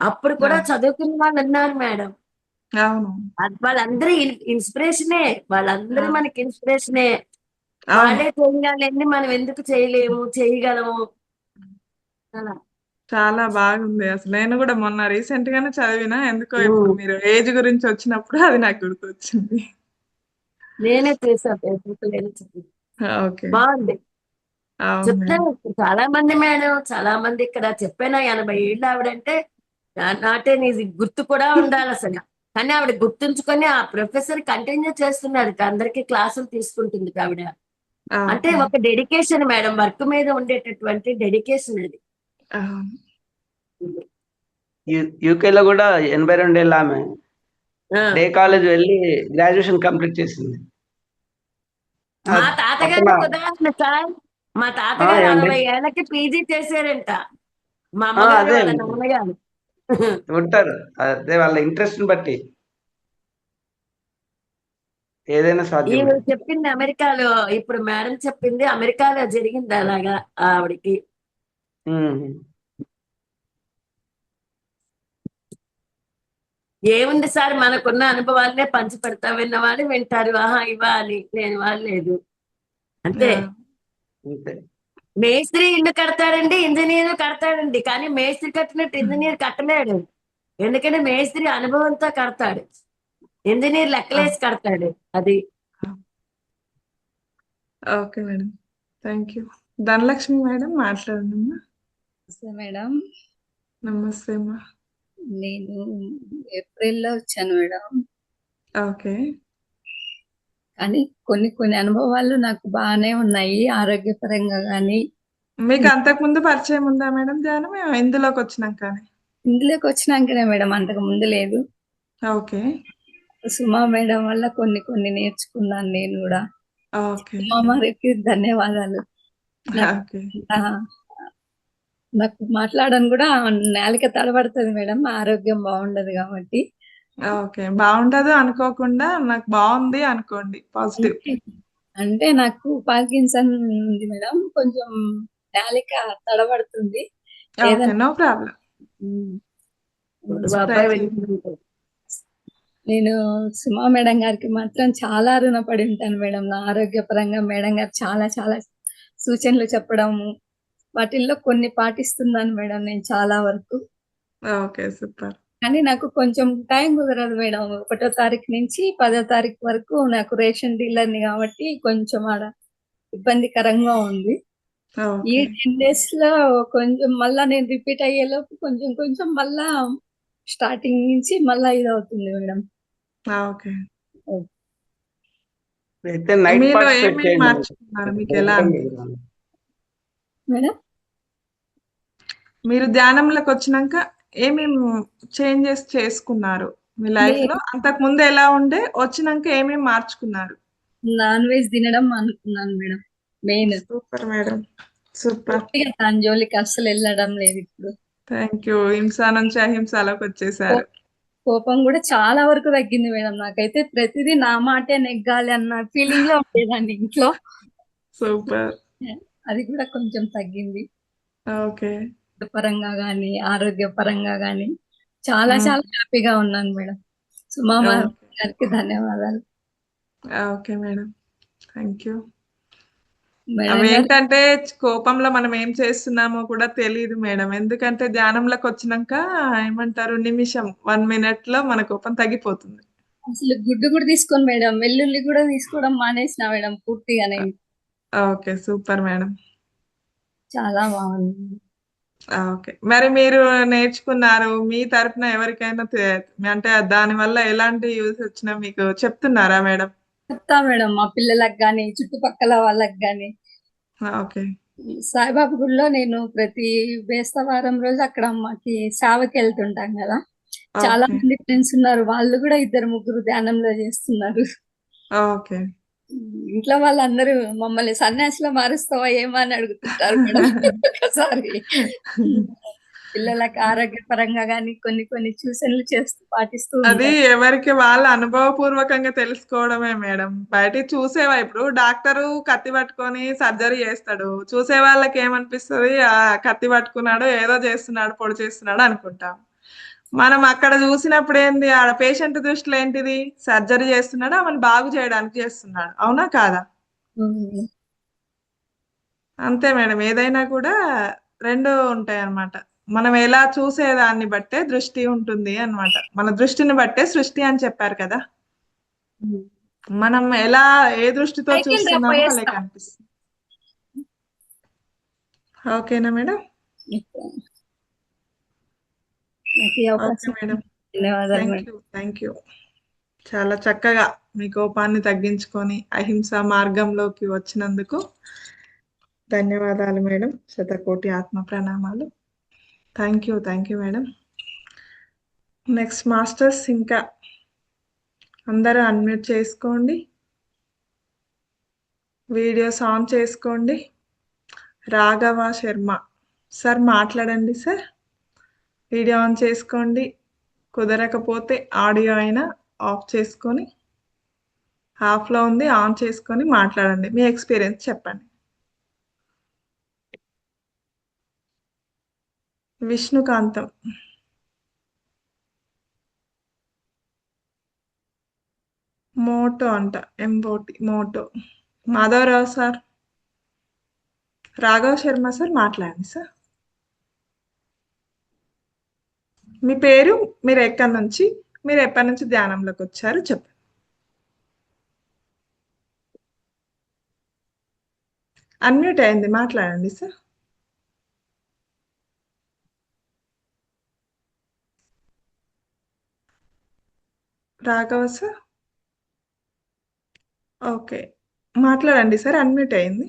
Speaker 5: అప్పుడు కూడా
Speaker 1: అవును.
Speaker 5: చదువుకున్న వాళ్ళు ఉన్నారు మేడం.
Speaker 1: అవును.
Speaker 5: వాళ్ళందరూ ఇన్స్పిరేషనే. వాళ్ళందరూ
Speaker 1: అవును.
Speaker 5: మనకి ఇన్స్పిరేషనే.
Speaker 1: అవును.
Speaker 5: వాళ్ళే చేయగలన్ని మనం ఎందుకు చేయలేము? చేయగలము. అలా.
Speaker 1: చాలా బాగుంది. అసలు నేను గూడా మొన్న రీసెంట్‌గానే చదివినా. ఎందుకో ఇప్పుడు
Speaker 5: హ్మ్.
Speaker 1: మీరు ఏజ్ గురించొచ్చినప్పుడు అది నాకు గుర్తొచ్చింది.
Speaker 5: నేనే చేశా ఫేస్‌బుక్‌లో
Speaker 1: ఓకే.
Speaker 5: బావుంది.
Speaker 1: అవును మేడం.
Speaker 5: చెప్తారు. చాలా మంది మేడం, చాలా మంది ఇక్కడ చెప్పాను 80 ఏళ్ళు ఆవిడంటే నాటే నీది గుర్తు కూడా ఉండాలసల. కానీ ఆవిడ గుర్తుంచుకొని ఆ ప్రొఫెసర్ కంటిన్యూ చేస్తున్నారు. అందరికి క్లాసులు తీసుకుంటుంది ఆవిడ. అంటే
Speaker 1: ఓకే.
Speaker 5: ఒక డెడికేషన్ మేడం. వర్క్ మీద ఉండేటటువంటి డెడికేషన్ అది.
Speaker 1: అవును.
Speaker 3: యూకేలో కూడా 82 ఏళ్ళ ఆమె
Speaker 5: ఆ!
Speaker 3: డే కాలేజ్ వెళ్ళి గ్రాడ్యుయేషన్ కంప్లీట్ చేసింది.
Speaker 5: మా
Speaker 3: పక్కన
Speaker 5: తాతగారు ఒక ఉదాహరణ సార్. మా తాతగారు
Speaker 3: ఏమండి?
Speaker 5: 60 ఏళ్ళకి పీజీ చేశారంట. మా అమ్మగారు
Speaker 3: అదే
Speaker 5: వాళ్ళ నాన్నగారు.
Speaker 3: ఉంటారు. అదే వాళ్ళ ఇంట్రెస్ట్‌ని బట్టి ఏదైనా సాధ్యమే.
Speaker 5: ఈవిడ చెప్పింది అమెరికాలో ఇప్పుడు మేడం చెప్పింది అమెరికాలో జరిగింది అలాగా ఆవిడకి.
Speaker 3: హ్మ్.
Speaker 5: ఏముంది సార్ మనకున్న అనుభవాలనే పంచి పెడతా విన్నవాళ్ళు వింటారు. ఆహా ఇవ్వాలి లేని వాళ్ళు లేదు. అంతే.
Speaker 1: ఆ!
Speaker 3: అంతే.
Speaker 5: మేస్త్రి ఇల్లు కడతాడండి, ఇంజనీర్ కడతాడండి. కానీ మేస్త్రి కట్టినట్టు ఇంజనీర్ కట్టలేడు. ఎందుకంటే మేస్త్రి అనుభవంతో కడతాడు. ఇంజనీర్
Speaker 1: ఆ!
Speaker 5: లెక్కలేసి కడతాడు. అది.
Speaker 1: ఆ! Okay madam. Thank you. Dhanalakshmi madam మాట్లాడండమ్మా.
Speaker 6: నమస్తే మేడం.
Speaker 1: నమస్తే అమ్మా.
Speaker 6: నేను ఏప్రిల్‌లో వచ్చాను మేడం.
Speaker 1: ఓకే.
Speaker 6: కానీ కొన్ని కొన్ని అనుభవాలు నాకు బానే ఉన్నాయి. ఆరోగ్యపరంగా గానీ,
Speaker 1: మీకు అంతకుముందు పరిచయం ఉందా మేడం ధ్యానం? ఇందులోకి వచ్చినాకనే?
Speaker 6: ఇందులోకి వచ్చినాకనే మేడం, అంతకు ముందు లేదు.
Speaker 1: ఓకే.
Speaker 6: సుమా మేడం వల్ల కొన్ని కొన్ని నేర్చుకున్నాను నేను కూడా.
Speaker 1: ఓకే.
Speaker 6: సుమా గారికి ధన్యవాదాలు. నాకు
Speaker 1: ఓకే.
Speaker 6: ఆ, నాకు మాట్లాడడం కూడా నాలుక తడబడుతుంది మేడం, ఆరోగ్యం బాగుండదు కాబట్టి.
Speaker 1: ఓకే. బావుండదు అనుకోకుండా నాకు బావుంది అనుకోండి. పాజిటివ్.
Speaker 6: అంటే అంటే నాకు పార్కిన్సన్ ఉంది మేడం, కొంచెం నాలిక తడబడుతుంది.
Speaker 1: ఓకే.
Speaker 6: ఏదైనా
Speaker 1: నో ప్రాబ్లమ్.
Speaker 6: ఉమ్,
Speaker 5: ఇప్పుడు
Speaker 6: సో
Speaker 1: ట్రై
Speaker 5: అబ్బాయి
Speaker 1: చేయండి.
Speaker 5: వింటున్నాడు.
Speaker 6: నేను సుమా మేడం గారికి మాత్రం చాలా రుణపడి ఉంటాను మేడం. నా ఆరోగ్యపరంగా మేడం గారు చాలా చాలా సూచనలు చెప్పడము, వాటిల్లో కొన్ని పాటిస్తున్నాను మేడం నేను చాలా వరకు.
Speaker 1: ఓకే. సూపర్.
Speaker 6: కానీ నాకు కొంచెం టైం కుదరదు మేడం. 1వ తారీఖు నుంచి 10వ తారీఖు వరకు నాకు రేషన్ డీలర్‌ని కాబట్టి కొంచెం ఆడ ఇబ్బందికరంగా ఉంది. ఈ
Speaker 1: ఓకే.
Speaker 6: 10 డేస్‌లో కొంచెం మళ్ళా నేను రిపీట్ అయ్యేలోపు కొంచెం కొంచెం మళ్ళా స్టార్టింగ్ నుంచి మళ్ళా ఇదవుతుంది మేడం.
Speaker 1: ఓకే.
Speaker 3: అయితే నైట్
Speaker 1: మీలో
Speaker 3: పార్టిసిపేట్
Speaker 1: ఏమేమి
Speaker 3: చేయండి.
Speaker 1: మార్చుకున్నారు? మీకెలా అనిపించింది?
Speaker 6: మేడం
Speaker 1: మీరు ధ్యానంలోకి వచ్చినాక ఏమేమి చేంజెస్ చేసుకున్నారు మీ లైఫ్‌లో?
Speaker 6: నేను
Speaker 1: అంతకుముందు ఎలా ఉండే? వచ్చినాక ఏమేమి మార్చుకున్నారు?
Speaker 6: నాన్ వెజ్ తినడం మానుకున్నాను madam main.
Speaker 1: Super madam. Super.
Speaker 6: పూర్తిగా దాని జోలికి అస్సలు వెళ్ళడం లేదు ఇప్పుడు.
Speaker 1: Thank you. హింస నుంచి అహింసలోకి వచ్చేసారు.
Speaker 6: కో- కోపం కూడా చాలా వరకు తగ్గింది మేడం. నాకైతే ప్రతిదీ నా మాటే నెగ్గాలి అన్న ఫీలింగ్ లో ఉండేదాన్ని ఇంట్లో.
Speaker 1: సూపర్.
Speaker 6: అది కూడా కొంచెం తగ్గింది.
Speaker 1: ఓకే.
Speaker 6: పరంగా గానీ ఆరోగ్య పరంగా గానీ చాలా
Speaker 1: హ్మ్.
Speaker 6: చాలా హ్యాపీగా ఉన్నాను మేడం. సుమా
Speaker 1: ఓకే.
Speaker 6: గారికి ధన్యవాదాలు
Speaker 1: okay madam. Thank you.
Speaker 6: Madam గారు.
Speaker 1: అవేంటంటే కోపంలో మనం ఏం చేస్తున్నామో కూడా తెలీదు మేడం. ఎందుకంటే ధ్యానంలోకి వచ్చినంక ఏమంటారు నిమిషం 1 మినిట్‌లో మన కోపం తగ్గిపోతుంది.
Speaker 6: అసలు గుడ్డు కూడా తీసుకోను మేడం, వెల్లుల్లి కూడా తీసుకోవడం మానేసిన మేడం పూర్తిగా నేను.
Speaker 1: ఓకే. Super madam.
Speaker 6: చాలా బాగుంది.
Speaker 1: ఓకే. మరి మీరు నేర్చుకున్నారు. మీ తరపున ఎవరికైనా అంటే దానివల్ల ఎలాంటి యూజ్ వచ్చినా మీకు చెప్తున్నారా మేడం?
Speaker 6: చెప్తా మేడం మా పిల్లలకు గానీ చుట్టుపక్కల వాళ్ళకి గానీ.
Speaker 1: ఓకే.
Speaker 6: సాయిబాబా గుడిలో నేను ప్రతి బేస్తవారం రోజు అక్కడ మాకి సేవకి వెళ్తుంటాం కదా. చాలా
Speaker 1: ఓకే.
Speaker 6: మంది ఫ్రెండ్స్ ఉన్నారు, వాళ్ళు కూడా 2, 3 ధ్యానంలో చేస్తున్నారు.
Speaker 1: ఓకే.
Speaker 6: ఇంట్లో వాళ్ళందరూ మమ్మల్ని సన్యాసిలో మారుస్తావా ఏమా అని అడుగుతుంటారు మేడం ఒకసారి. పిల్లలకు ఆరోగ్యపరంగా గానీ కొన్ని కొన్ని సూచనలు చేస్తూ పాటిస్తూ
Speaker 1: అది
Speaker 6: ఉంటాను.
Speaker 1: ఎవరికి వాళ్ళు అనుభవపూర్వకంగా తెలుసుకోవడమే మేడం. బయటికి చూసేవా ఇప్పుడు డాక్టరు కత్తి పట్టుకొని సర్జరీ చేస్తాడు. చూసే వాళ్ళకి ఏమనిపిస్తది? కత్తి పట్టుకున్నాడు, ఏదో చేస్తున్నాడు, పొడి చేస్తున్నాడు అనుకుంటాం. మనం అక్కడ చూసినప్పుడు ఏంది? ఆడ పేషెంట్ దృష్టిలో ఏంటిది? సర్జరీ చేస్తున్నాడు, ఆమెను బాగు చేయడానికి చేస్తున్నాడు. అవునా? కాదా?
Speaker 6: ఉమ్.
Speaker 1: అంతే మేడం. ఏదైనా కూడా 2 ఉంటాయన్నమాట. మనం ఎలా చూసేదాన్ని బట్టే దృష్టి ఉంటుంది అన్నమాట. మన దృష్టిని బట్టే సృష్టి అని చెప్పారు కదా! మనం ఎలా ఏ దృష్టితో
Speaker 6: సైకిల్ రా
Speaker 1: చూస్తున్నామో అలాగే
Speaker 6: పోయేస్తా.
Speaker 1: కనిపిస్తుంది. ఓకేనా మేడం?
Speaker 6: నాకు ఈ
Speaker 1: ఓకే
Speaker 6: అవకాశం
Speaker 1: మేడం.
Speaker 6: ధన్యవాదాలు
Speaker 1: thank
Speaker 6: madam.
Speaker 1: You. Thank you. చాలా చక్కగా మీ కోపాన్ని తగ్గించుకొని అహింసా మార్గంలోకి వచ్చినందుకు ధన్యవాదాలు మేడం. శతకోటి ఆత్మ ప్రణామాలు. Thank you. Thank you madam. Next masters ఇంకా అందరూ అన్మ్యూట్ చేసుకోండి. వీడియోస్ ఆన్ చేసుకోండి. రాఘవ శర్మ సార్ మాట్లాడండి సార్. వీడియో ఆన్ చేసుకోండి. కుదరకపోతే ఆడియో అయినా ఆఫ్ చేసుకొని ఆఫ్లో ఉంది ఆన్ చేసుకొని మాట్లాడండి. మీ ఎక్స్పీరియన్స్ చెప్పండి. విష్ణుకాంతం మోటో అంట ఎంబోటి మోటో. మాధవరావు సార్, రాఘవ శర్మ సార్ మాట్లాడండి సార్. మీ పేరు, మీరు ఎక్కడి నుంచి, మీరు ఎప్పటి నుంచి ధ్యానంలోకి వచ్చారు చెప్పండి. అన్మ్యూట్ అయింది మాట్లాడండి సార్. రాఘవ సార్ ఓకే మాట్లాడండి సార్, అన్మ్యూట్ అయింది.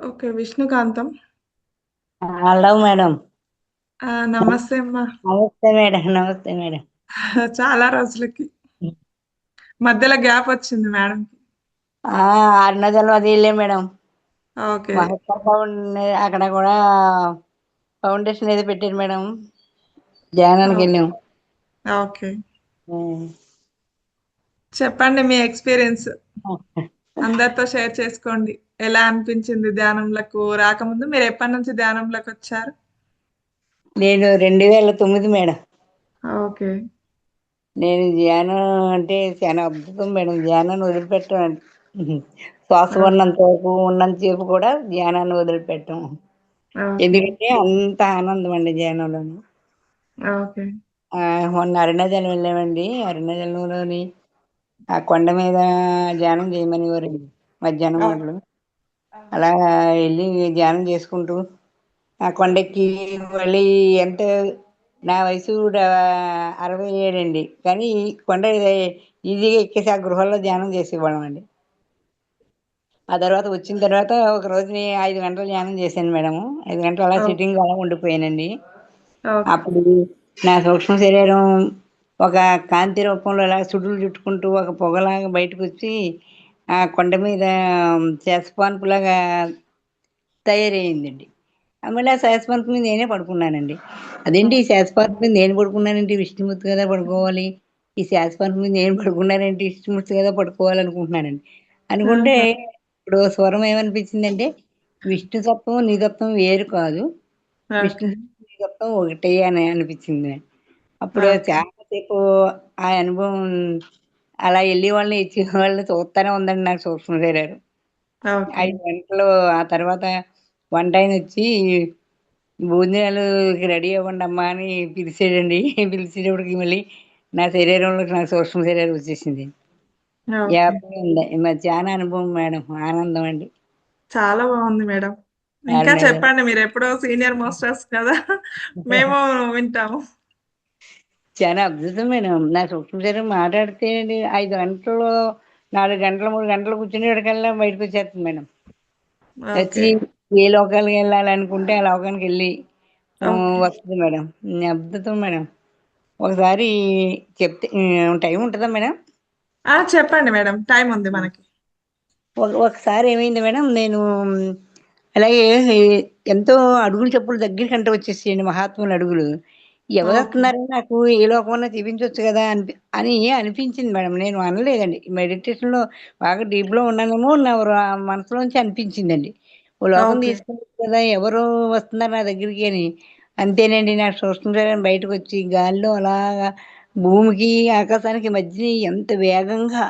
Speaker 1: ఓకే. విష్ణుకాంతం.
Speaker 7: Hello madam.
Speaker 1: నమస్తే అమ్మా.
Speaker 7: నమస్తే మేడం. నమస్తే మేడం.
Speaker 1: చాలా రోజులకి. మధ్యలో గ్యాప్ వచ్చింది మేడంకి.
Speaker 7: అరుణాచలం అది వెళ్ళాం మేడం.
Speaker 1: ఓకే.
Speaker 7: అక్కడ కూడా ఫౌండేషన్ ఏదో పెట్టారు మేడం. ధ్యానానికి
Speaker 1: ఓకే.
Speaker 7: వెళ్ళాం.
Speaker 1: ఓకే. చెప్పండి మీ ఎక్స్‌పీరియన్స్. అందరితో షేర్ చేసుకోండి. ఎలా అనిపించింది ధ్యానంలకు రాకముందు? మీరు ఎప్పటినుంచి ధ్యానంలోకొచ్చారు?
Speaker 7: నేను 2009 మేడం.
Speaker 1: ఓకే.
Speaker 7: నేను ధ్యానం అంటే చాలా అద్భుతం మేడం. ధ్యానాన్ని వదిలిపెట్టాను. శ్వాస
Speaker 1: ఓకే.
Speaker 7: ఉన్నంతసేపు కూడా ధ్యానాన్ని వదిలిపెట్టాం.
Speaker 1: ఓకే.
Speaker 7: ఎందుకంటే అంత ఆనందం అండి ధ్యానంలోని.
Speaker 1: ఓకే.
Speaker 7: మొన్న అరుణాచలం వెళ్ళామండి. అరుణాచలంలోని ఆ కొండ మీద ధ్యానం చేయమనేవారండి మధ్యాహ్నం
Speaker 1: ఓ
Speaker 7: మాటలు. అలా వెళ్ళి ధ్యానం చేసుకుంటూ ఆ కొండెక్కి మళ్ళీ ఎంత నా వయసు 67 అండి. కానీ కొండ ఈజీగా ఎక్కేసి ఆ గృహలో ధ్యానం చేసేవాళ్ళం అండి. ఆ తర్వాత వచ్చిన తర్వాత ఒక రోజుని 5 గంటలు ధ్యానం చేశాను మేడము. 5 గంటలు అలా
Speaker 1: ఓ
Speaker 7: సిట్టింగ్ అలా ఉండిపోయానండి.
Speaker 1: ఓకే.
Speaker 7: అప్పుడు నా సూక్ష్మ శరీరం ఒక కాంతి రూపంలో ఇలా సుడులు చుట్టుకుంటూ ఒక పొగలాగా బయటకొచ్చి ఆ కొండ మీద శాసపాన్పులాగా తయారయిందండి. మళ్ళీ ఆ శాసపాన్పు మీద నేనే పడుకున్నానండి. అదేంటి ఈ శాసపాన్పు మీద నేను పడుకున్నానేంటి? విష్ణుమూర్తి కదా పడుకోవాలి. ఈ శాసపాన్పు మీద నేను పడుకున్నానేంటి? విష్ణుమూర్తి కదా పడుకోవాలనుకుంటున్నానండి. అనుకుంటే
Speaker 1: ఆహా!
Speaker 7: ఇప్పుడు స్వరం ఏమనిపించిందంటే, విష్ణు తత్వం, నీ తత్వం వేరు కాదు.
Speaker 1: ఓకే.
Speaker 7: విష్ణు తత్వం, నీ తత్వం ఒకటే అని అనిపించింది. అప్పుడు
Speaker 1: ఓకే.
Speaker 7: చాలా సేపు ఆ అనుభవం అలా ఎళ్ళేవాళ్ళని, వచ్చేవాళ్ళని చూస్తానే ఉందండి నాకు సూక్ష్మ శరీరం.
Speaker 1: ఓకే.
Speaker 7: 5 గంటలు ఆ తర్వాత వంటాయనొచ్చి భోజనాలుకి రెడీ అవ్వండమ్మా అని పిలిచాడండి. పిలిచేటప్పటికి మళ్ళీ నా శరీరంలోకి నా సూక్ష్మ శరీరం వచ్చేసింది.
Speaker 1: ఓకే.
Speaker 7: హ్యాపీగా ఉంది. చాలా అనుభవం మేడం. ఆనందం అండి.
Speaker 1: చాలా బావుంది మేడం. ఇంకా
Speaker 7: అరుణాచలం.
Speaker 1: చెప్పండి. మీరెప్పుడో సీనియర్ మోస్టర్స్ కదా! మేము వింటాము.
Speaker 7: చాలా అద్భుతం మేడం. నా సూక్ష్మ శరీరం మాట్లాడితే 5 గంటలు, 4 గంటలు, 3 గంటలు కూర్చునేటికల్లా బయటకొచ్చేస్తుంది మేడం.
Speaker 1: ఓకే.
Speaker 7: వచ్చి ఏ లోకాలకెళ్ళాలనుకుంటే ఆ లోకానికెళ్ళి
Speaker 1: ఓకే.
Speaker 7: వస్తది మేడం. అద్భుతం మేడం. ఒకసారి చెప్తే టైం ఉంటదా మేడం?
Speaker 1: చెప్పండి మేడం. టైమ్ ఉంది మనకి.
Speaker 7: ఒకసారి ఏమైంది మేడం, నేను అలాగే ఎంతో అడుగులు చప్పుడు దగ్గరికంట వచ్చేసాయండి మహాత్ముల అడుగులు.
Speaker 1: ఓకే.
Speaker 7: ఎవరొస్తున్నారని నాకు ఏ లోకమన్నా చూపించొచ్చు కదా అని అనిపించింది మేడం. నేను అనలేదండి. మెడిటేషన్‌లో బాగా డీప్‌లో ఉన్నానేమో మనసులోంచి అనిపించిందండి. ఓ లోకం
Speaker 1: ఓకే.
Speaker 7: తీసుకెళ్ళొచ్చు కదా! ఎవరు వస్తున్నారు నా దగ్గరికి అని. అంతేనండి నా సూక్ష్మ శరీరం బయటకొచ్చి గాలిలో అలాగా భూమికి, ఆకాశానికి మధ్య ఎంత వేగంగా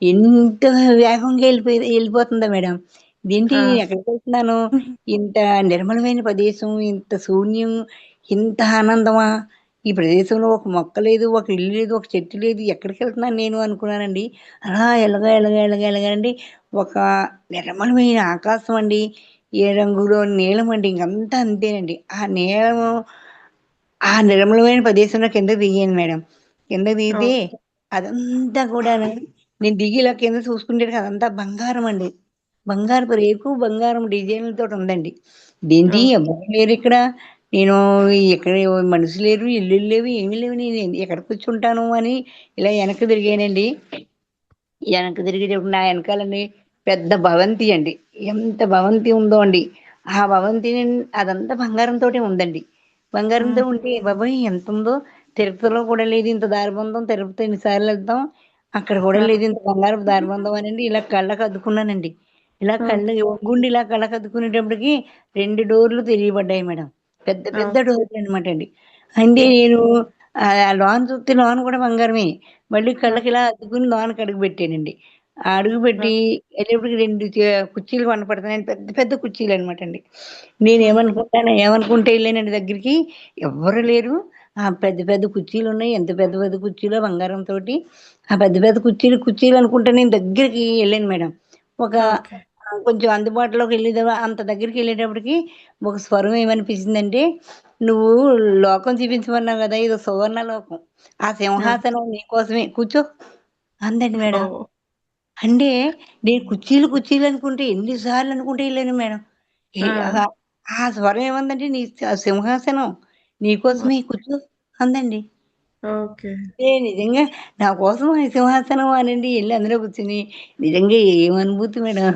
Speaker 7: ఎంత వేగంగా ఎళ్ళిపోతుందా మేడం. ఇదేంటి
Speaker 1: ఆ!
Speaker 7: ఎక్కడికెళ్తున్నాను? ఇంత నిర్మలమైన ప్రదేశం, ఇంత శూన్యం, ఇంత ఆనందమా? ఈ ప్రదేశంలో ఒక మొక్క లేదు, ఒక ఇల్లు లేదు, ఒక చెట్టు లేదు. ఎక్కడికెళ్తున్నాను నేను అనుకున్నానండి. అలా ఎళ్ళగా అండి ఒక నిర్మలమైన ఆకాశం అండి. ఏ రంగులో నీలమండి. ఇంకంతా అంతేనండి. ఆ నిర్మలమైన ప్రదేశంలో కిందకి దిగాను మేడం. కిందకి దిగితే
Speaker 1: ఓకే.
Speaker 7: అదంతా కూడాను నేను దిగి ఇలా కింద చూసుకుంటేటికి అదంతా బంగారం అండి. బంగారపు రేకు, బంగారం డిజైన్‌లతోటి ఉందండి. ఇదేంటి
Speaker 1: ఓకే.
Speaker 7: ఎవ్వరు లేరిక్కడ. నేను ఇక్కడ మనుషులు లేరు, ఇల్లులు లేవు, ఏమీ లేవు. నేను ఎక్కడ కూర్చుంటాను అని ఇలా వెనక్కి తిరిగానండి. వెనక్కి తిరిగేటప్పుడు నా వెనకాలండి పెద్ద భవంతి అండి. ఎంత భవంతి ఉందో అండి. ఆ భవంతిని అదంతా బంగారంతోటే ఉందండి. బంగారంతో
Speaker 1: హ్మ్.
Speaker 7: ఉంటే బాబోయ్! ఎంతుందో తిరుపతిలో కూడా లేదు ఇంత దారబంధం. తిరుపతి ఎన్ని సార్లు వెళ్తాం. అక్కడ కూడా
Speaker 1: ఆ!
Speaker 7: లేదు ఇంత బంగారపు దారబంధం అనండి ఇలా కళ్ళకద్దుకున్నానండి. ఇలా కళ్ళు
Speaker 1: ఓకే.
Speaker 7: ఒంగుండి ఇలా కళ్ళకద్దుకునేటప్పటికి 2 డోర్‌లు తెరియబడ్డాయి మేడం. పెద్ద పెద్ద
Speaker 1: ఓకే.
Speaker 7: డోర్‌లనమాట అండి. అంటే నేను లోన చూస్తే లోన కూడా బంగారమే. మళ్ళీ
Speaker 1: ఓకే.
Speaker 7: కళ్ళకిలా అద్దుకుని లోనకి అడుగుపెట్టానండి. ఆ అడుగుపెట్టి
Speaker 1: ఓకే.
Speaker 7: ఎళ్ళేప్పటికి 2 కుర్చీలు కనపడుతున్నాయండి. పెద్ద పెద్ద కుర్చీలనమాట అండి.
Speaker 1: ఓకే.
Speaker 7: ఏమనుకుంటే ఎళ్ళానండి దగ్గరికి. ఎవ్వరు లేరు. పెద్ద పెద్ద కుర్చీలున్నాయి. ఎంత పెద్ద పెద్ద కుర్చీలో బంగారంతోటి. ఆ పెద్ద పెద్ద కుర్చీలనుకుంటే నేను దగ్గరికి ఎళ్ళాను మేడం. ఒక
Speaker 1: ఓకే.
Speaker 7: కొంచెం అందుబాటులోకెళ్ళేదా అంత దగ్గరికెళ్ళేటప్పటికి ఒక స్వరం ఏమనిపించిందంటే, "నువ్వు లోకం చూపించమన్నావు గదా! ఇదో సువర్ణ లోకం. ఆ
Speaker 1: ఓకే.
Speaker 7: సింహాసనం నీకోసమే కూర్చో" అందండి మేడం.
Speaker 1: ఓహ్!
Speaker 7: అంటే నేను కుర్చీలు అనుకుంటే ఎన్ని సార్లు అనుకుంటే ఎళ్ళాను మేడం. ఏ
Speaker 1: ఆ!
Speaker 7: ఆ ఆ స్వరం ఏమందంటే, సింహాసనం నీకోసమే కూర్చో అందండి.
Speaker 1: ఓకే.
Speaker 7: నిజంగా నా కోసం ఆ సింహాసనం అనండి ఎళ్లి అందులో కూర్చొని నిజంగా ఏం అనుభూతి మేడం.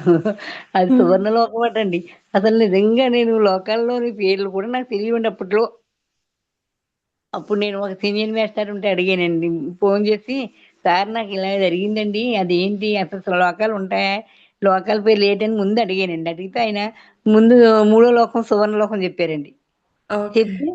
Speaker 7: అది
Speaker 1: హ్మ్.
Speaker 7: సువర్ణలోకం అటండి. అసలు నిజంగా నేను లోకాల్లోని పేర్లు కూడా నాకు తెలియవండి అప్పట్లో. అప్పుడు నేను ఒక సీనియర్ మాస్టర్ ఉంటే అడిగానండి. ఫోను చేసి, "సార్ నాకిలా జరిగిందండి. అదేంటి అసలు లోకాలుంటాయా? లోకాల పేర్లు ఏటని" ముందు అడిగానండి. అడిగితే ఆయన ముందు మూడో లోకం, సువర్ణలోకం చెప్పారండి.
Speaker 1: ఓకే.
Speaker 7: చెప్తే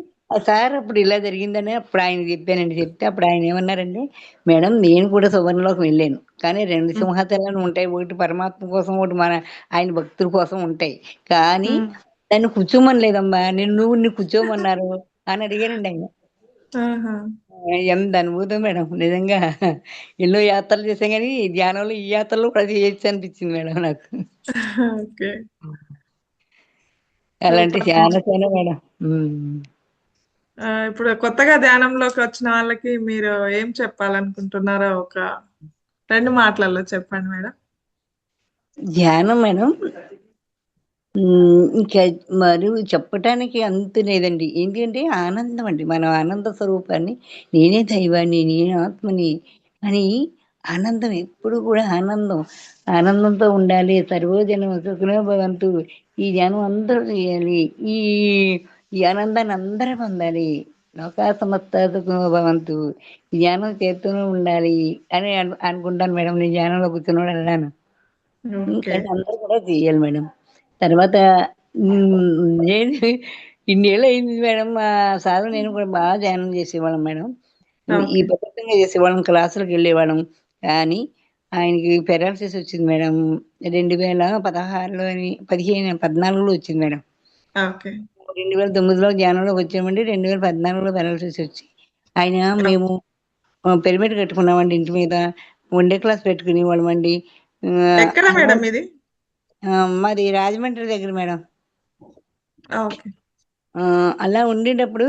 Speaker 7: సార్ అప్పుడు ఇలా జరిగిందని అప్పుడు ఆయనకి చెప్పానండి. చెప్తే అప్పుడు ఆయన ఏమన్నారంటే, "మేడం నేను కూడా సువర్ణలోకం వెళ్ళాను. కానీ 2
Speaker 1: హ్మ్.
Speaker 7: సింహాసనాలు ఉంటాయి. ఒకటి పరమాత్మ కోసం, ఒకటి మన ఆయన భక్తుల కోసం ఉంటాయి. కానీ
Speaker 1: హ్మ్.
Speaker 7: నన్ను కూర్చోమనలేదమ్మా. నిన్ను కూర్చోమన్నారు" అని అడిగారండి ఆయన.
Speaker 1: ఆహా!
Speaker 7: ఎంత అనుభూతో మేడం. నిజంగా ఎన్నో యాత్రలు చేశాం గానీ, ధ్యానంలో ఈ యాత్రలో కూడా చేయొచ్చు అనిపించింది మేడం నాకు.
Speaker 1: ఓకే.
Speaker 7: అలాంటివి
Speaker 1: సూపర్
Speaker 7: చాలా
Speaker 1: మేడం.
Speaker 7: చాలా మేడం. హ్మ్.
Speaker 1: ఇప్పుడు కొత్తగా ధ్యానంలోకొచ్చిన వాళ్ళకి మీరు ఏం చెప్పాలనుకుంటున్నారో ఒక 2 మాటలలో చెప్పండి మేడం?
Speaker 7: ధ్యానం మేడం ఇంకా మరి చెప్పటానికి అంతు లేదండి. ఏంటి అంటే ఆనందం అండి. మన ఆనంద స్వరూపాన్ని నేనే దైవాన్ని, నేనే ఆత్మని అని ఆనందం ఎప్పుడు కూడా ఆనందం. ఆనందంతో ఉండాలి. సర్వోజనం సుఖినో భవంతు. ఈ ధ్యానం అందరూ చేయాలి. ఈ ఈ ఆనందాన్ని అందరూ పొందాలి. లోకా సమస్తా సుఖినో భవంతు. ఈ ధ్యానం చేస్తూనే ఉండాలి అని అనుకుంటాను మేడం. నేను ధ్యానంలో కూర్చున్నోడల్లాను.
Speaker 1: ఓకే.
Speaker 7: కానీ అందరూ కూడా చేయాలి మేడం. తర్వాత నేను ఇన్నేళ్ళయింది మేడం. మా సారు నేను కూడా బాగా ధ్యానం చేసేవాళ్ళం మేడం. ఈ
Speaker 1: ఓకే.
Speaker 7: పద్ధతంగా చేసేవాళ్ళం. క్లాసులకెళ్ళేవాళ్ళం. కానీ ఆయనకి పెరాలిసిస్ వచ్చింది మేడం. 2016లోని 14లో వచ్చింది మేడం.
Speaker 1: ఓకే.
Speaker 7: 2009లో ధ్యానంలోకి వచ్చామండి. 2014లో పెరాలిసిస్ వచ్చి ఆయన మేము పిరమిడ్ కట్టుకున్నామండి ఇంటి మీద. వన్ డే క్లాస్ పెట్టుకునేవాళ్ళమండి.
Speaker 1: ఎక్కడ
Speaker 7: అలా
Speaker 1: మేడం ఇది?
Speaker 7: మాది రాజమండ్రి దగ్గర మేడం.
Speaker 1: ఓకే.
Speaker 7: అలా ఉండేటప్పుడు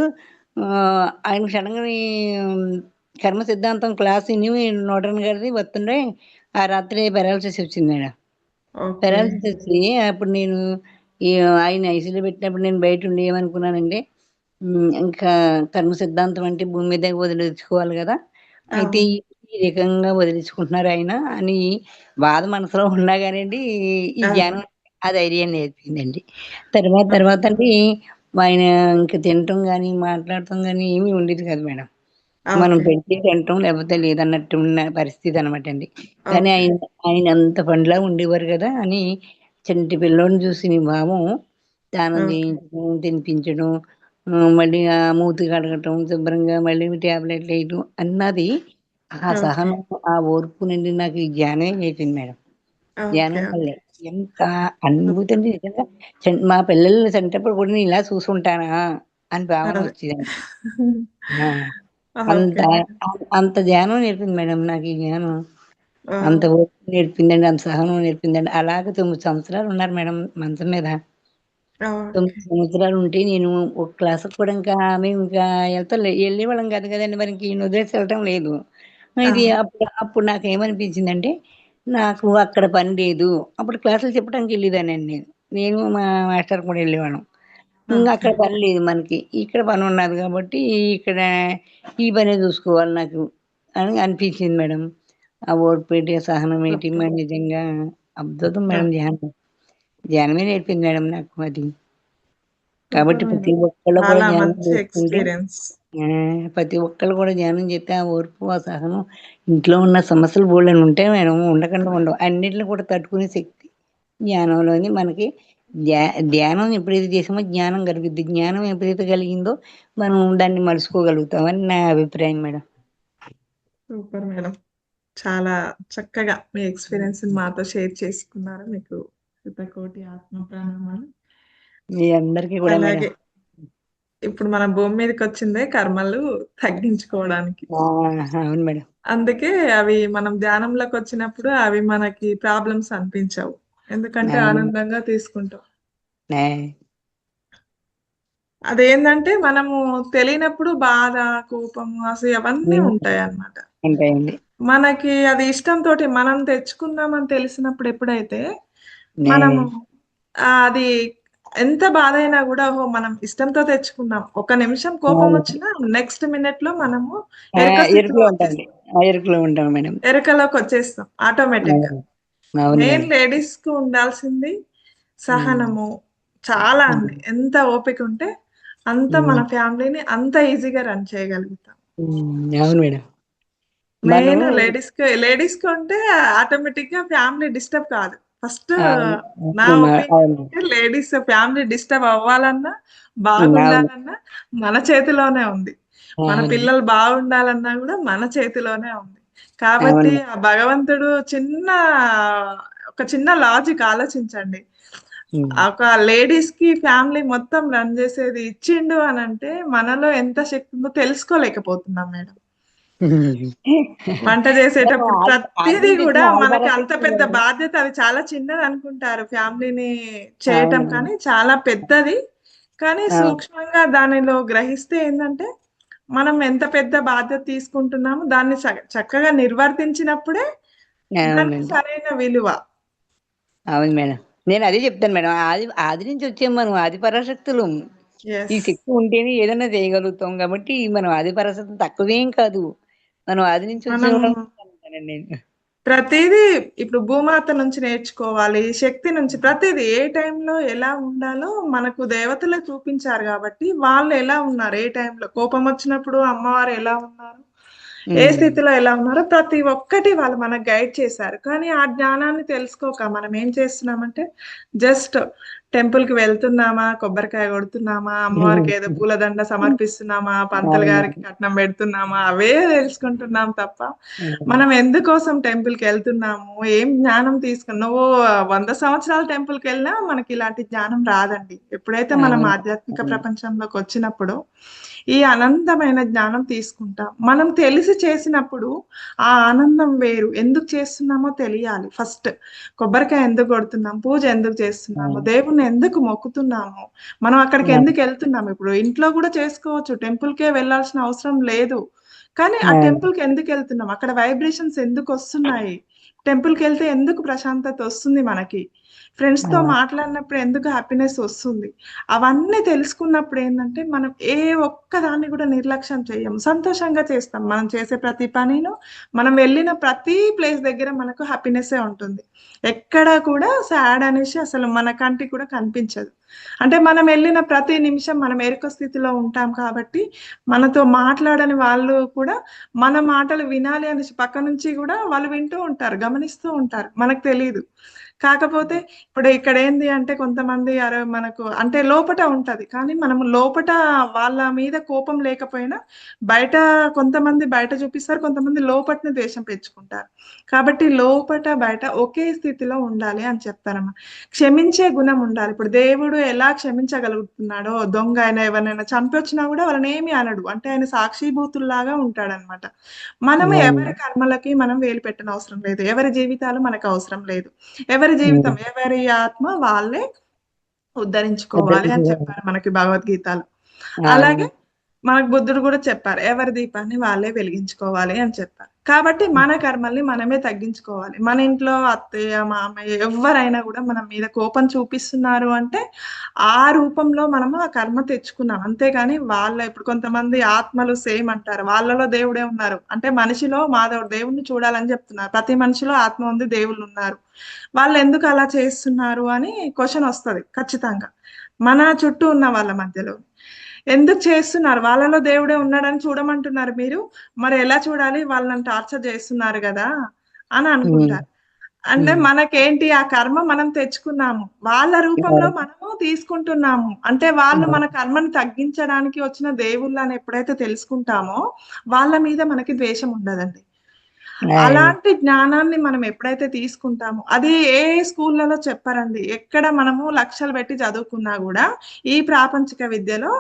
Speaker 7: ఆయన సడెన్‌గాని కర్మ సిద్ధాంతం క్లాస్ ఇని న్యూటన్ గారిది వస్తుండే ఆ రాత్రి పారాలిసిస్ వచ్చింది మేడం.
Speaker 1: ఓకే.
Speaker 7: పారాలిసిస్ వచ్చి అప్పుడు నేను ఈ ఆయన ఐసీయూలో పెట్టినప్పుడు నేను బయటుండి ఏమనుకున్నానంటే ఇంకా కర్మ సిద్ధాంతం అంటే భూమి మీదే వదిలించుకోవాలి గదా! అయితే
Speaker 1: అవును.
Speaker 7: ఈ రకంగా వదిలించుకుంటున్నారు ఆయన అని బాధ మనసులో ఉన్నా గానండి ఈ
Speaker 1: ఆ!
Speaker 7: ధ్యానం ఆ ధైర్యాన్ని నేర్పిందండి. తర్వాత
Speaker 1: ఓకే.
Speaker 7: తర్వాత అండి ఆయన ఇంక తినటం గాని, మాట్లాడటం గాని ఏమీ ఉండేది కాదు మేడం. మనం
Speaker 1: ఓకే.
Speaker 7: పెడితే తినటం లేకపోతే లేదన్నట్టు ఉన్న పరిస్థితి అనమాటండి. కానీ
Speaker 1: ఓకే.
Speaker 7: ఆయన అంత పండిలాగా ఉండేవారు గదా! అని చంటి పిల్లోడిని చూసిన భావం స్నానం
Speaker 1: ఓకే.
Speaker 7: చేయించడం, తినిపించడం, మళ్ళీ మూతి కడగటం, శుభ్రంగా మళ్ళీ టాబ్లెట్‌లేయటం అన్నది ఆ
Speaker 1: ఓకే.
Speaker 7: సహనం, ఆ ఓర్పునండి నాకు ఈ ధ్యానమే నేర్పింది మేడం.
Speaker 1: ఓకే.
Speaker 7: ధ్యానం
Speaker 1: ఓకే.
Speaker 7: వల్లే. ఎంత అనుభూతి అండి నిజంగా. మా పిల్లల్ని చంటప్పుడు కూడా నేను ఇలా చూసుంటానా అని భావన
Speaker 1: అదే.
Speaker 7: వచ్చేదండి. ఆ! అంత
Speaker 1: ఓకే మేడం.
Speaker 7: అంత ధ్యానం నేర్పింది మేడం నాకు ఈ ధ్యానం.
Speaker 1: ఆ!
Speaker 7: అంత ఓర్పు నేర్పిందండి. అంత సహనం నేర్పిందండి. అలాగే 9 సంవత్సరాలు ఉన్నారు మేడం మంచం మీద. 9
Speaker 1: ఓకే.
Speaker 7: సంవత్సరాలు ఉంటే నేను ఒక క్లాస్‌కి కూడా ఇంకా మేము ఇంకా ఎళ్ళేవాళ్ళం కాదు కదండీ! మరి ఇంక ఈయన్ని వదిలేసి వెళ్ళటం లేదు. ఇది
Speaker 1: అవును.
Speaker 7: అప్పుడు నాకేమనిపించిందంటే, నాకు అక్కడ పని లేదు. అప్పుడు క్లాసులు చెప్పడానికి ఎళ్ళేదాన్నండి నేను. నేను మా మాస్టర్ కూడా ఎళ్ళేవాళ్ళం.
Speaker 1: ఓకే.
Speaker 7: అక్కడ పని లేదు మనకి. ఇక్కడ పనున్నది కాబట్టి ఇక్కడ ఈ పనే చూసుకోవాలి నాకు అని అనిపించింది మేడం. ఆ ఓర్పేటి, ఆ సహనం ఏంటి
Speaker 1: సూపర్.
Speaker 7: మరి నిజంగా అద్భుతం మేడం
Speaker 1: ఓకే.
Speaker 7: ధ్యానం. ధ్యానమే నేర్పింది మేడం నాకు అది. కాబట్టి
Speaker 1: సూపర్
Speaker 7: ప్రతి
Speaker 1: మేడం.
Speaker 7: ఒక్కళ్ళు కూడా
Speaker 1: చాలా
Speaker 7: ధ్యానం
Speaker 1: మంచి
Speaker 7: చేసుకుంటే
Speaker 1: ఎక్స్‌పీరియన్స్.
Speaker 7: ప్రతి ఒక్కళ్ళు కూడా ధ్యానం చేస్తే ఆ ఓర్పు, ఆ సహనం ఇంట్లో ఉన్న సమస్యలు బోలెడన్ని ఉంటాయి మేడం. ఉండకుండా ఉండవు. అన్నిటిని కూడా తట్టుకునే శక్తి ధ్యానంలోని మనకి ధ్యా ధ్యానం ఎప్పుడైతే చేసామో జ్ఞానం కలుగుద్ది. జ్ఞానం ఎప్పుడైతే కలిగిందో మనం దాన్ని మలుచుకోగలుగుతామని నా అభిప్రాయం మేడం.
Speaker 1: Super madam. చాలా చక్కగా మీ ఎక్స్‌పీరియన్స్‌ని మాతో షేర్ చేసుకున్నారు. మీకు శతకోటి ఆత్మ ప్రణామాలు.
Speaker 7: మీ అందరికీ కూడా మేడం.
Speaker 1: అలాగే ఇప్పుడు మనం భూమి మీదకొచ్చిందే కర్మలు తగ్గించుకోవడానికి.
Speaker 7: అవును మేడం.
Speaker 1: అందుకే అవి మనం ధ్యానంలోకొచ్చినప్పుడు అవి మనకి ప్రాబ్లమ్స్ అనిపించవు. ఎందుకంటే
Speaker 7: అవును.
Speaker 1: ఆనందంగా తీసుకుంటాం.
Speaker 7: ఆ!
Speaker 1: అదేందంటే మనము తెలియనప్పుడు బాధ, కోపము, అసూయ అవన్నీ
Speaker 7: హ్మ్.
Speaker 1: ఉంటాయన్నమాట.
Speaker 7: ఉంటాయండి.
Speaker 1: మనకి అది ఇష్టంతోటి మనం తెచ్చుకున్నామని తెలిసినప్పుడు ఎప్పుడైతే
Speaker 7: నే
Speaker 1: మనము అది ఎంత బాధైనా కూడా ఓహో మనం ఇష్టంతో తెచ్చుకున్నాం. ఒక నిమిషం కోపం
Speaker 7: అవును.
Speaker 1: వచ్చినా నెక్స్ట్ మినిట్‌లో మనము
Speaker 7: ఆ!
Speaker 1: ఎరుక స్థితిలో
Speaker 7: ఇరుకులో ఉంటాండి.
Speaker 1: వచ్చేస్తాం.
Speaker 7: ఇరుకులో ఉంటాం మేడం.
Speaker 1: ఎరుకలోకొచ్చేస్తాం ఆటోమేటిక్‌గా.
Speaker 7: అవును. అవును
Speaker 1: మెయిన్
Speaker 7: మేడం.
Speaker 1: లేడీస్‌కి ఉండాల్సింది
Speaker 7: హ్మ్.
Speaker 1: సహనము. చాలా
Speaker 7: హ్మ్.
Speaker 1: అండి. ఎంత ఓపిక ఉంటే అంత మన
Speaker 7: హ్మ్.
Speaker 1: ఫ్యామిలీని అంత ఈజీగా రన్ చేయగలుగుతాం.
Speaker 7: అవును మేడం.
Speaker 1: మెయిన్
Speaker 7: మనం
Speaker 1: లేడీస్‌కి ఉంటే ఆటోమేటిక్‌గా ఫ్యామిలీ డిస్టర్బ్ కాదు. ఫస్ట్
Speaker 7: అవును.
Speaker 1: నా ఒపీనియన్
Speaker 7: అవును.
Speaker 1: అయితే లేడీస్ ఫ్యామిలీ డిస్టర్బ్ అవ్వాలన్నా,
Speaker 7: అవును.
Speaker 1: బాగుండాలన్నా మన చేతిలోనే ఉంది. మన
Speaker 7: అవును.
Speaker 1: పిల్లలు బాగుండాలన్నా గూడా మన చేతిలోనే ఉంది. కాబట్టి
Speaker 7: అవును.
Speaker 1: ఆ భగవంతుడు ఒక చిన్న లాజిక్ ఆలోచించండి.
Speaker 7: హ్మ్.
Speaker 1: ఒక లేడీస్‌కి ఫ్యామిలీ మొత్తం రన్ జేసేది ఇచ్చిండు అనంటే మనలో ఎంత శక్తి ఉందో తెలుసుకోలేకపోతున్నాం మేడం. వంట
Speaker 7: మనం
Speaker 1: చేసేటప్పుడు
Speaker 7: ఆది
Speaker 1: ప్రతీదీ
Speaker 7: నుంచి
Speaker 1: గూడా
Speaker 7: వచ్చిన
Speaker 1: మనకి అంత
Speaker 7: ఆదిపరాశక్తి
Speaker 1: పెద్ద
Speaker 7: మేడం.
Speaker 1: బాధ్యత అది చాలా చిన్నదనుకుంటారు ఫ్యామిలీని చేయటం
Speaker 7: అవును.
Speaker 1: కానీ చాలా పెద్దది. కానీ
Speaker 7: అవును.
Speaker 1: సూక్ష్మంగా దానిలో గ్రహిస్తే ఏందంటే, మనం ఎంత పెద్ద బాధ్యత తీసుకుంటున్నామో దాన్ని చక్కగా నిర్వర్తించినప్పుడే దానికి
Speaker 7: అవునండి.
Speaker 1: సరైన విలువ.
Speaker 7: అవును మేడం. నేను అదే చెప్తాను మేడం. ఆది నుంచి వచ్చాం మనం ఆదిపరాశక్తులం. ఈ
Speaker 1: యెస్.
Speaker 7: శక్తి ఉంటేనే ఏదైనా చేయగలుగుతాం కాబట్టి మనం ఆదిపరాశక్తి తక్కువేం కాదు. మనం ఆది నుంచి వచ్చిన
Speaker 1: మనం
Speaker 7: వాళ్ళం అంటానండి నేను.
Speaker 1: ప్రతీదీ ఇప్పుడు భూమాత నుంచి నేర్చుకోవాలి. శక్తి నుంచి ప్రతీదీ ఏ టైంలో ఎలా ఉండాలో మనకు దేవతలే చూపించారు గాబట్టి, వాళ్ళు ఎలా ఉన్నారు, ఏ టైంలో కోపమొచ్చినప్పుడు అమ్మవారు ఎలా ఉన్నారు, ఏ
Speaker 7: హ్మ్.
Speaker 1: స్థితిలో ఎలా ఉన్నారో ప్రతి ఒక్కటి వాళ్ళు మనకు గైడ్ చేశారు. కానీ ఆ జ్ఞానాన్ని తెలుసుకోక మనం ఏం చేస్తున్నామంటే, జస్ట్ టెంపుల్‌కి వెళ్తున్నామా, కొబ్బరికాయ కొడుతున్నామా, అమ్మవారికి ఏదో పూలదండ సమర్పిస్తున్నామా, పంతులు
Speaker 7: అవును.
Speaker 1: గారికి కట్నం పెడుతున్నామా, అవే తెలుసుకుంటున్నాం తప్ప
Speaker 7: హ్మ్.
Speaker 1: మనం ఎందుకోసం టెంపుల్‌కెళ్తున్నాము? ఏం జ్ఞానం నువ్వు 100 సంవత్సరాలు టెంపుల్‌కెళ్ళినా మనకిలాంటి జ్ఞానం రాదండి. ఎప్పుడైతే మనం
Speaker 7: అవును.
Speaker 1: ఆధ్యాత్మిక
Speaker 7: అవును.
Speaker 1: ప్రపంచంలోకొచ్చినప్పుడు, ఈ అనంతమైన జ్ఞానం తీసుకుంటాం. మనం తెలిసి చేసినప్పుడు ఆ ఆనందం వేరు. ఎందుకు చేస్తున్నామో తెలియాలి ఫస్ట్. కొబ్బరికాయ ఎందుకు కొడుతున్నాం? పూజ ఎందుకు చేస్తున్నాము?
Speaker 7: అవును.
Speaker 1: దేవుడిని ఎందుకు మొక్కుతున్నాము? మనం అక్కడికి
Speaker 7: అవును.
Speaker 1: ఎందుకెళ్తున్నాము? ఇప్పుడు ఇంట్లో గూడా చేసుకోవచ్చు. టెంపుల్‌కే వెళ్ళాల్సిన అవసరం లేదు. కానీ ఆ
Speaker 7: అవును.
Speaker 1: టెంపుల్‌కి ఎందుకెళ్తున్నాం? అక్కడ వైబ్రేషన్స్ ఎందుకొస్తున్నాయి? టెంపుల్‌కెళ్తే ఎందుకు ప్రశాంతత ఒస్తుంది మనకి? ఫ్రెండ్స్‌తో
Speaker 7: అవును.
Speaker 1: మాట్లాడినప్పుడు ఎందుకు హ్యాపీనెస్ ఒస్తుంది? అవన్నీ తెలుసుకున్నప్పుడు ఏందంటే, మనం ఏ ఒక్కదాన్ని గూడా నిర్లక్ష్యం చెయ్యము. సంతోషంగా చేస్తాం. మనం చేసే ప్రతి పనిలో, మనం వెళ్ళిన ప్రతి ప్లేస్ దగ్గర మనకు హ్యాపీనెస్సే ఉంటుంది. ఎక్కడా కూడా సాడ్ అనేసి అసలు మన కంటికి కూడా కనిపించదు. అంటే మనం ఎళ్ళిన ప్రతి నిమిషం మనం ఎరుక స్థితిలో ఉంటాం కాబట్టి, మనతో మాట్లాడని వాళ్ళు కూడా మన మాటలు వినాలి అనేసి పక్క నుంచి గూడా వాళ్ళు వింటూ ఉంటారు. గమనిస్తూ ఉంటారు. మనకు తెలీదు. కాకపోతే ఇప్పుడు ఇక్కడేంది అంటే కొంతమంది అరే మనకు అంటే లోపట ఉంటది. కానీ మనము లోపట వాళ్ళ మీద కోపం లేకపోయినా బయట కొంతమంది బయట చూపిస్తారు. కొంతమంది లోపటనే ద్వేషం పెంచుకుంటారు. కాబట్టి లోపట, బయట ఒకే స్థితిలో ఉండాలి అని చెప్తారమ్మ. క్షమించే గుణం ఉండాలి. ఇప్పుడు దేవుడు ఎలా క్షమించగలుగుతున్నాడో దొంగ అయినా ఎవరినైనా చంపొచ్చినా గూడా వాళ్ళనేమి అనడు. అంటే ఆయన సాక్షిభూతుల్లాగా ఉంటాడనమాట. మనము
Speaker 7: అవును.
Speaker 1: ఎవరి కర్మలకి మనం వేలు పెట్టనవసరం లేదు. ఎవరి జీవితాలు మనకవసరం లేదు. ఎవరి జీవితం,
Speaker 7: హ్మ్.
Speaker 1: ఎవరి ఆత్మ వాళ్ళే ఉద్ధరించుకోవాలి అని చెప్పారు మనకి భగవద్గీతలో. అలాగే
Speaker 7: అవును.
Speaker 1: మనకు బుద్ధుడు గూడా చెప్పారు. ఎవరి దీపాన్ని వాళ్ళే వెలిగించుకోవాలి అని చెప్పారు. కాబట్టి మన కర్మల్ని మనమే తగ్గించుకోవాలి. మన ఇంట్లో అత్తయ్య, మామయ్య ఎవ్వరైనా గూడా మన మీద కోపం చూపిస్తున్నారు అంటే, ఆ రూపంలో మనము ఆ కర్మ తెచ్చుకున్నాం. అంతేగాని ఇప్పుడు కొంతమంది ఆత్మలు సేమ్ అంటారు. వాళ్ళలో దేవుడే ఉన్నారు. అంటే మనిషిలో దేవుడిని చూడాలని జెప్తున్నారు. ప్రతి మనిషిలో ఆత్మ ఉంది, దేవుళ్ళున్నారు. వాళ్ళెందుకు అలా చేస్తున్నారు అని క్వెషనొస్తది ఖచ్చితంగా. మన చుట్టూ ఉన్న వాళ్ళ మధ్యలో. ఎందుకు చేస్తున్నారు? వాళ్ళలో దేవుడే ఉన్నాడని చూడమంటున్నారు మీరు. మరి ఎలా చూడాలి? వాళ్ళు నన్ను టార్చర్ చేస్తున్నారు గదా! అని
Speaker 7: హ్మ్.
Speaker 1: అనుకుంటారు. అంటే
Speaker 7: హ్మ్.
Speaker 1: మనకేంటి ఆ కర్మ మనం తెచ్చుకున్నాము. వాళ్ళ రూపంలో
Speaker 7: అవును.
Speaker 1: మనము తీసుకుంటున్నాము. అంటే వాళ్ళు
Speaker 7: అవును.
Speaker 1: మన కర్మను తగ్గించడానికి వచ్చిన దేవుళ్ళని ఎప్పుడైతే తెలుసుకుంటామో, వాళ్ళ మీద మనకి ద్వేషం ఉండదండి.
Speaker 7: అవును.
Speaker 1: అలాంటి జ్ఞానాన్ని మనం ఎప్పుడైతే తీసుకుంటామో, అది ఏ స్కూల్‌లలో చెప్పరండి. ఎక్కడ మనము లక్షలు పెట్టి చదువుకున్నా గూడా, ఈ ప్రాపంచిక విద్యలో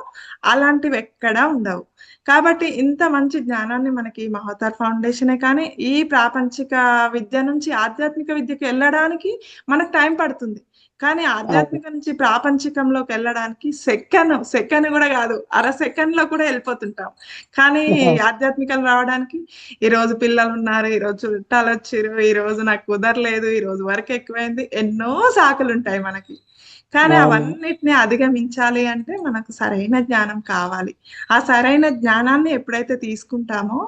Speaker 1: అలాంటివెక్కడా ఉండవు. కాబట్టి ఇంత మంచి జ్ఞానాన్ని మనకి మహతార్ ఫౌండేషనే కానీ, ఈ ప్రాపంచిక విద్య నుంచి ఆధ్యాత్మిక విద్యకెళ్ళడానికి మనకు టైం పడుతుంది. కానీ ఆధ్యాత్మిక నుంచి ప్రాపంచికంలోకి వెళ్ళడానికి సెకండ్ కూడా కాదు, అర సెకండ్ లో కూడా వెళ్ళిపోతుంటాం. కానీ ఆధ్యాత్మికం రావడానికి ఈ రోజు పిల్లలు ఉన్నారు, ఈ రోజు చుట్టాలు వచ్చారు, ఈ రోజు నాకు కుదరలేదు, ఈ రోజు వర్క్ ఎక్కువైంది, ఎన్నో సాకులు ఉంటాయి మనకి. కానీ అవన్నిటిని అధిగమించాలి అంటే మనకు సరైన జ్ఞానం కావాలి. ఆ సరైన జ్ఞానాన్ని ఎప్పుడైతే తీసుకుంటామో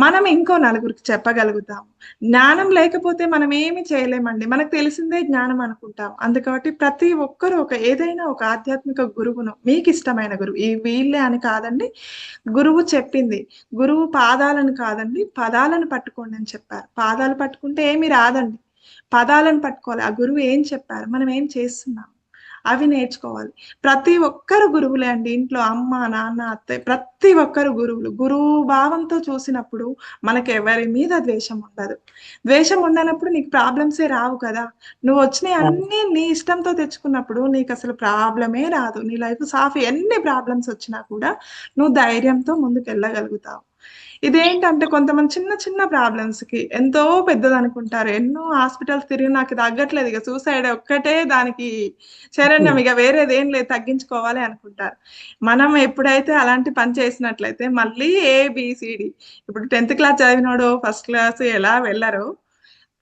Speaker 1: మనం ఇంకో నలుగురికి చెప్పగలుగుతాము. జ్ఞానం లేకపోతే మనం ఏమి చేయలేమండి. మనకు తెలిసిందే జ్ఞానం అనుకుంటాం. అందుకబట్టి ప్రతి ఒక్కరూ ఏదైనా ఒక ఆధ్యాత్మిక గురువును, మీకు ఇష్టమైన గురువు, ఈ వీళ్ళే అని కాదండి, గురువు చెప్పింది, గురువు పాదాలను కాదండి పదాలను పట్టుకోండి అని చెప్పారు. పాదాలు పట్టుకుంటే ఏమి రాదండి, పదాలను పట్టుకోవాలి. ఆ గురువు ఏం చెప్పారు, మనం ఏం చేస్తున్నాం, అవి నేర్చుకోవాలి. ప్రతి ఒక్కరు గురువులే అండి. ఇంట్లో అమ్మ, నాన్న, అత్తయ్య ప్రతి ఒక్కరు గురువులు. గురువు భావంతో చూసినప్పుడు మనకి ఎవరి మీద ద్వేషం ఉండదు. ద్వేషం ఉండనప్పుడు నీకు ప్రాబ్లమ్సే రావు కదా. నువ్వు వచ్చినవి అన్నీ నీ ఇష్టంతో తెచ్చుకున్నప్పుడు నీకు అసలు ప్రాబ్లమే రాదు. నీ లైఫ్ సాఫీ. ఎన్ని ప్రాబ్లమ్స్ వచ్చినా కూడా నువ్వు ధైర్యంతో ముందుకు వెళ్ళగలుగుతావు. ఇదేంటంటే కొంతమంది చిన్న చిన్న ప్రాబ్లమ్స్ కి ఎంతో పెద్దది అనుకుంటారు. ఎన్నో హాస్పిటల్స్ తిరిగి నాకు తగ్గట్లేదు, ఇక సూసైడ్ ఒక్కటే దానికి శరణ్యం, ఇక వేరేది ఏం లేదు, తగ్గించుకోవాలి అనుకుంటారు. మనం ఎప్పుడైతే అలాంటి పని చేసినట్లయితే మళ్ళీ ABCD, ఇప్పుడు 10th క్లాస్ చదివినోడు ఫస్ట్ క్లాస్ ఎలా వెళ్ళరు,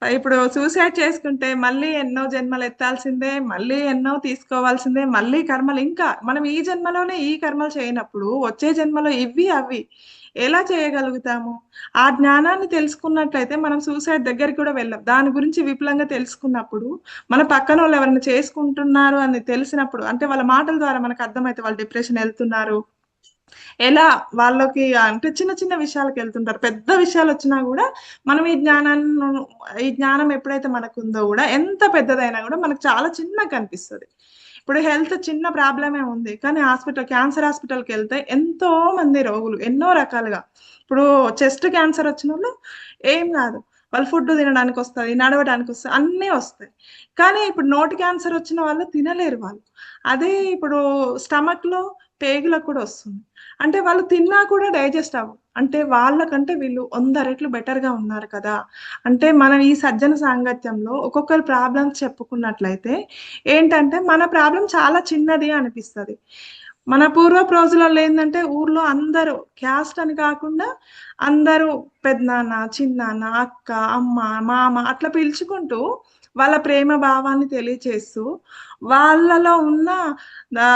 Speaker 1: ఇప్పుడు సూసైడ్ చేసుకుంటే మళ్ళీ ఎన్నో జన్మలు ఎత్తాల్సిందే, మళ్ళీ ఎన్నో తీసుకోవాల్సిందే, మళ్ళీ కర్మలు. ఇంకా మనం ఈ జన్మలోనే ఈ కర్మలు చేయనప్పుడు వచ్చే జన్మలో ఇవి అవి ఎలా చేయగలుగుతాము? ఆ జ్ఞానాన్ని తెలుసుకున్నట్లయితే మనం సూసైడ్ దగ్గరికి కూడా వెళ్ళాం. దాని గురించి విపులంగా తెలుసుకున్నప్పుడు మన పక్కన వాళ్ళు ఎవరైనా చేసుకుంటున్నారు అని తెలిసినప్పుడు, అంటే వాళ్ళ మాటల ద్వారా మనకు అర్థమైతే వాళ్ళు డిప్రెషన్ వెళ్తున్నారు, ఎలా వాళ్ళకి అంటే చిన్న చిన్న విషయాలకు వెళ్తుంటారు. పెద్ద విషయాలు వచ్చినా కూడా మనం ఈ జ్ఞానం ఎప్పుడైతే మనకు ఉందో కూడా ఎంత పెద్దదైనా కూడా మనకు చాలా చిన్నగా కనిపిస్తుంది. ఇప్పుడు హెల్త్ చిన్న ప్రాబ్లమే ఉంది, కానీ క్యాన్సర్ హాస్పిటల్కి వెళ్తే ఎంతో మంది రోగులు ఎన్నో రకాలుగా, ఇప్పుడు చెస్ట్ క్యాన్సర్ వచ్చిన వాళ్ళు ఏం కాదు, వాళ్ళు ఫుడ్ తినడానికి వస్తుంది, నడవడానికి వస్తుంది, అన్నీ వస్తాయి. కానీ ఇప్పుడు నోటి క్యాన్సర్ వచ్చిన వాళ్ళు తినలేరు వాళ్ళు. అదే ఇప్పుడు స్టమక్ లో పేగులకు కూడా వస్తుంది. అంటే వాళ్ళు తిన్నా కూడా డైజెస్ట్ అవ్వవు. అంటే వాళ్ళకంటే వీళ్ళు 100 రెట్లు బెటర్ గా ఉన్నారు కదా. అంటే మనం ఈ సజ్జన సాంగత్యంలో ఒక్కొక్కరు ప్రాబ్లమ్స్ చెప్పుకున్నట్లయితే ఏంటంటే మన ప్రాబ్లం చాలా చిన్నది అనిపిస్తుంది. మన పూర్వపు రోజులలో ఏంటంటే ఊర్లో అందరూ క్యాస్ట్ అని కాకుండా అందరూ పెద్దనాన్న, చిన్నాన్న, అక్క, అమ్మ, మామ అట్లా పిలుచుకుంటూ వాళ్ళ ప్రేమ భావాన్ని తెలియచేస్తూ వాళ్ళలో ఉన్న ఆ,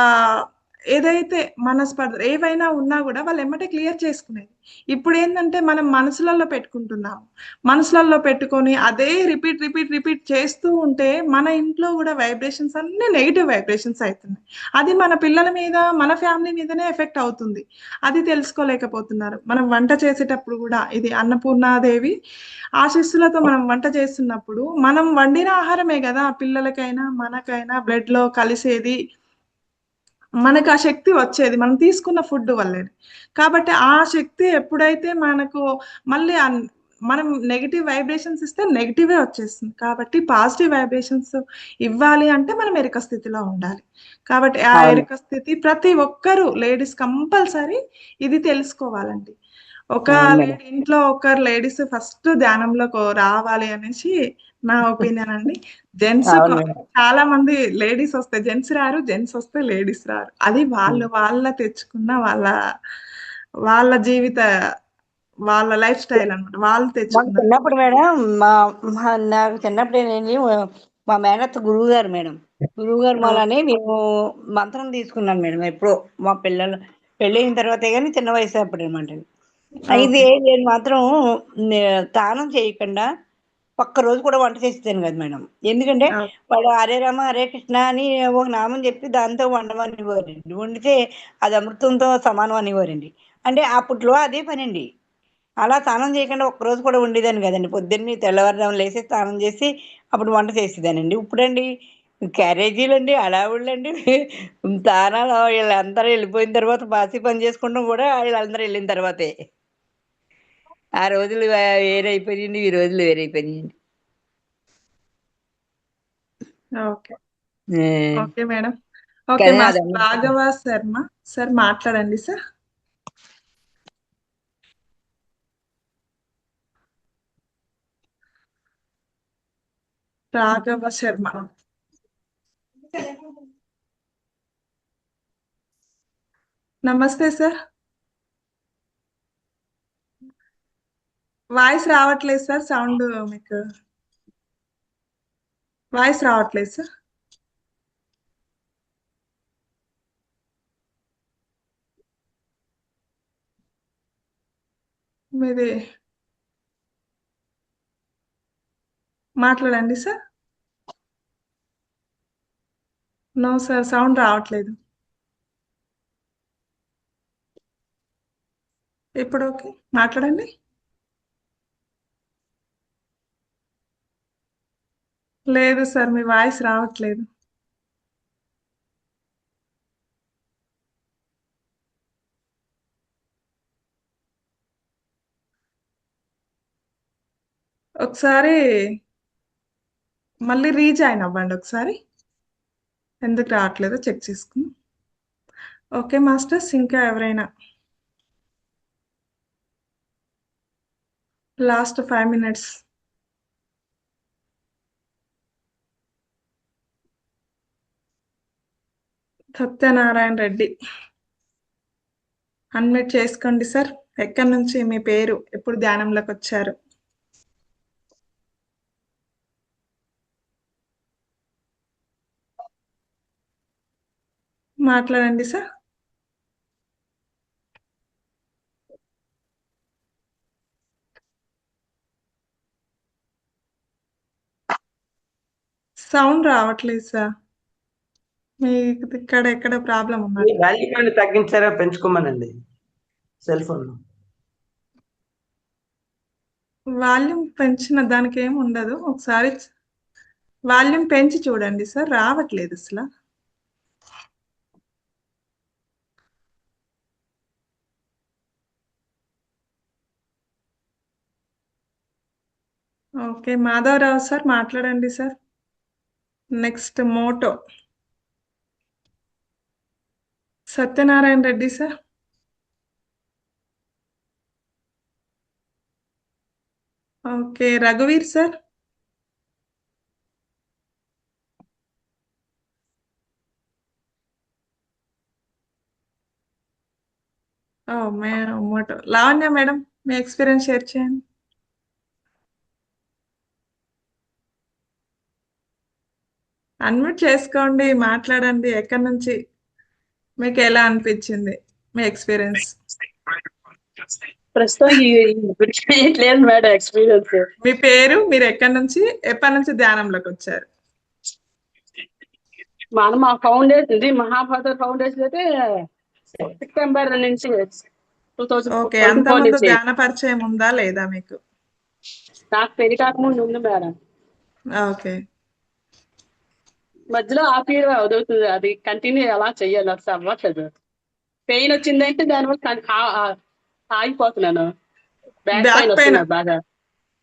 Speaker 1: ఏదైతే మనస్పర్ధ ఏవైనా ఉన్నా కూడా వాళ్ళు ఎమ్మటే క్లియర్ చేసుకునేది. ఇప్పుడు ఏంటంటే మనం మనసులలో పెట్టుకుంటున్నాము. మనసులలో పెట్టుకొని అదే రిపీట్ చేస్తూ ఉంటే మన ఇంట్లో కూడా వైబ్రేషన్స్ అన్ని నెగిటివ్ వైబ్రేషన్స్ అవుతున్నాయి. అది మన పిల్లల మీద, మన ఫ్యామిలీ మీదనే ఎఫెక్ట్ అవుతుంది. అది తెలుసుకోలేకపోతున్నారు. మనం వంట చేసేటప్పుడు కూడా ఇది అన్నపూర్ణాదేవి ఆశీస్సులతో మనం వంట చేస్తున్నప్పుడు మనం వండిన ఆహారమే కదా పిల్లలకైనా మనకైనా బ్లడ్ లో కలిసేది, మనకు ఆ శక్తి వచ్చేది మనం తీసుకున్న ఫుడ్ వల్లే. కాబట్టి ఆ శక్తి ఎప్పుడైతే మనకు మళ్ళీ మనం నెగిటివ్ వైబ్రేషన్స్ ఇస్తే నెగిటివే వచ్చేస్తుంది. కాబట్టి పాజిటివ్ వైబ్రేషన్స్ ఇవ్వాలి అంటే మనం ఎరుక స్థితిలో ఉండాలి. కాబట్టి ఆ ఎరుక స్థితి ప్రతి ఒక్కరు లేడీస్ కంపల్సరీ ఇది తెలుసుకోవాలండి. ఒక లేడీ ఇంట్లో ఒకరు లేడీస్ ఫస్ట్ ధ్యానంలో రావాలి అనేసి నా ఒపీనియన్ అండి. జెంట్స్ చాలా మంది లేడీస్ వస్తే జెంట్స్ రారు, జెంట్స్ వస్తే లేడీస్ రారు. అది వాళ్ళ తెచ్చుకున్న వాళ్ళ జీవిత వాళ్ళ లైఫ్ స్టైల్ అన్నమాట. వాళ్ళు
Speaker 7: మాకు
Speaker 1: తెచ్చుకున్న
Speaker 7: చిన్నప్పుడు మేడం నాకు చిన్నప్పుడు ఏంటండి, మా మేనత్త గురువు గారు మేడం, గురువు గారు మూలనే మేము మంత్రం తీసుకున్నాను మేడం. ఎప్పుడో మా పెళ్ళైన తర్వాతే కానీ చిన్న వయసు అప్పుడు అనమాట. అయితే నేను మాత్రం స్నానం చేయకుండా ఒక్క రోజు కూడా వంట చేసేదాన్ని కాదు మేడం. ఎందుకంటే వాడు హరే రామ హరే కృష్ణ అని ఒక నామం చెప్పి దాంతో వండమనివ్వరండి. వండితే అది అమృతంతో సమానం అనేవారండి. అంటే అప్పట్లో అదే పనండి. అలా స్నానం చేయకుండా ఒక్కరోజు కూడా ఉండేదాన్ని కదండి. పొద్దున్నే తెల్లవారుజామున లేసి స్నానం చేసి అప్పుడు వంట చేసేదానండి. ఇప్పుడండి క్యారేజీలండి, హడావుళ్ళండి, స్నానాలు వీళ్ళందరూ వెళ్ళిపోయిన తర్వాత బాసి పని చేసుకుంటాం కూడా వీళ్ళందరూ వెళ్ళిన తర్వాతే. ఆ రోజులు వేరైపోయినాయండి, ఈ రోజులు వేరైపోయినాయండి.
Speaker 1: Okay okay madam. ఓకే
Speaker 7: కానీ
Speaker 1: మాస్టర్ రాఘవ శర్మ సార్ మాట్లాడండి సార్. రాఘవ శర్మ. నమస్తే సార్. వాయిస్ రావట్లేదు సార్. సౌండ్ మీకు వాయిస్ రావట్లేదు సార్. మీది మాట్లాడండి సార్. నో సార్, సౌండ్ రావట్లేదు. ఇప్పుడు ఓకే, మాట్లాడండి. లేదు సార్, మీ వాయిస్ రావట్లేదు. ఒకసారి మళ్ళీ రీజాయిన్ అవ్వండి ఒకసారి. ఎందుకు రావట్లేదో చెక్ చేసుకుని. ఓకే మాస్టర్స్, ఇంకా ఎవరైనా? Last 5 minutes. Satyanarayana Reddy, unmute చేసుకోండి సార్. ఎక్కడి నుంచి మీ పేరు, ఎప్పుడు ధ్యానంలోకి వచ్చారు? మాట్లాడండి సార్. సౌండ్ రావట్లేదు సార్. మీకు ఇక్కడ ఎక్కడ ప్రాబ్లం
Speaker 3: మీ
Speaker 1: ఉన్నది?
Speaker 3: వాల్యూమ్ తగ్గించారా పెంచుకోమనండి సెల్ ఫోన్.
Speaker 1: వాల్యూమ్ పెంచిన దానికి ఏమి ఉండదు. ఒకసారి వాల్యూమ్ పెంచి చూడండి సార్. రావట్లేదు అసలు. ఓకే మాధవరావు సార్, మాట్లాడండి సార్. నెక్స్ట్ మోటో సత్యనారాయణ రెడ్డి సార్. ఓకే రఘువీర్ సార్. ఓ మోటో లావణ్య మేడం, మీ ఎక్స్పీరియన్స్ షేర్ చేయండి. అన్మ్యూట్ చేసుకోండి, మాట్లాడండి. ఎక్కడి నుంచి, మీకు ఎలా అనిపించింది మీ ఎక్స్పీరియన్స్?
Speaker 8: ప్రస్తుతం చేయట్లేదు మేడం ఎక్స్పీరియన్స్.
Speaker 1: మీ పేరు, మీరు ఎక్కడి నుంచి, ఎప్పటి నుంచి ధ్యానంలోకి వచ్చారు?
Speaker 8: మా ఫౌండేషన్ ఇది మహాభారత ఫౌండేషన్ అయితే సెప్టెంబర్ నుంచి
Speaker 1: ఓకే,
Speaker 8: 2024
Speaker 1: అంతకుముందు
Speaker 8: నుంచి.
Speaker 1: ధ్యాన పరిచయం ఉందా లేదా మీకు?
Speaker 8: నాకు పెళ్లి కాకముందు ఉంది మేడం.
Speaker 1: ఓకే
Speaker 8: మధ్యలో ఆపేయడం అవుతుంది, అది కంటిన్యూ ఎలా చెయ్యాలి అసలు అవ్వట్లేదు. పెయిన్ వచ్చిందంటే దానివల్ల ఆగిపోతున్నాను. బ్యాక్
Speaker 1: బ్యాక్
Speaker 8: పెయిన్
Speaker 1: పెయిన్,
Speaker 8: వస్తున్నది బాగా.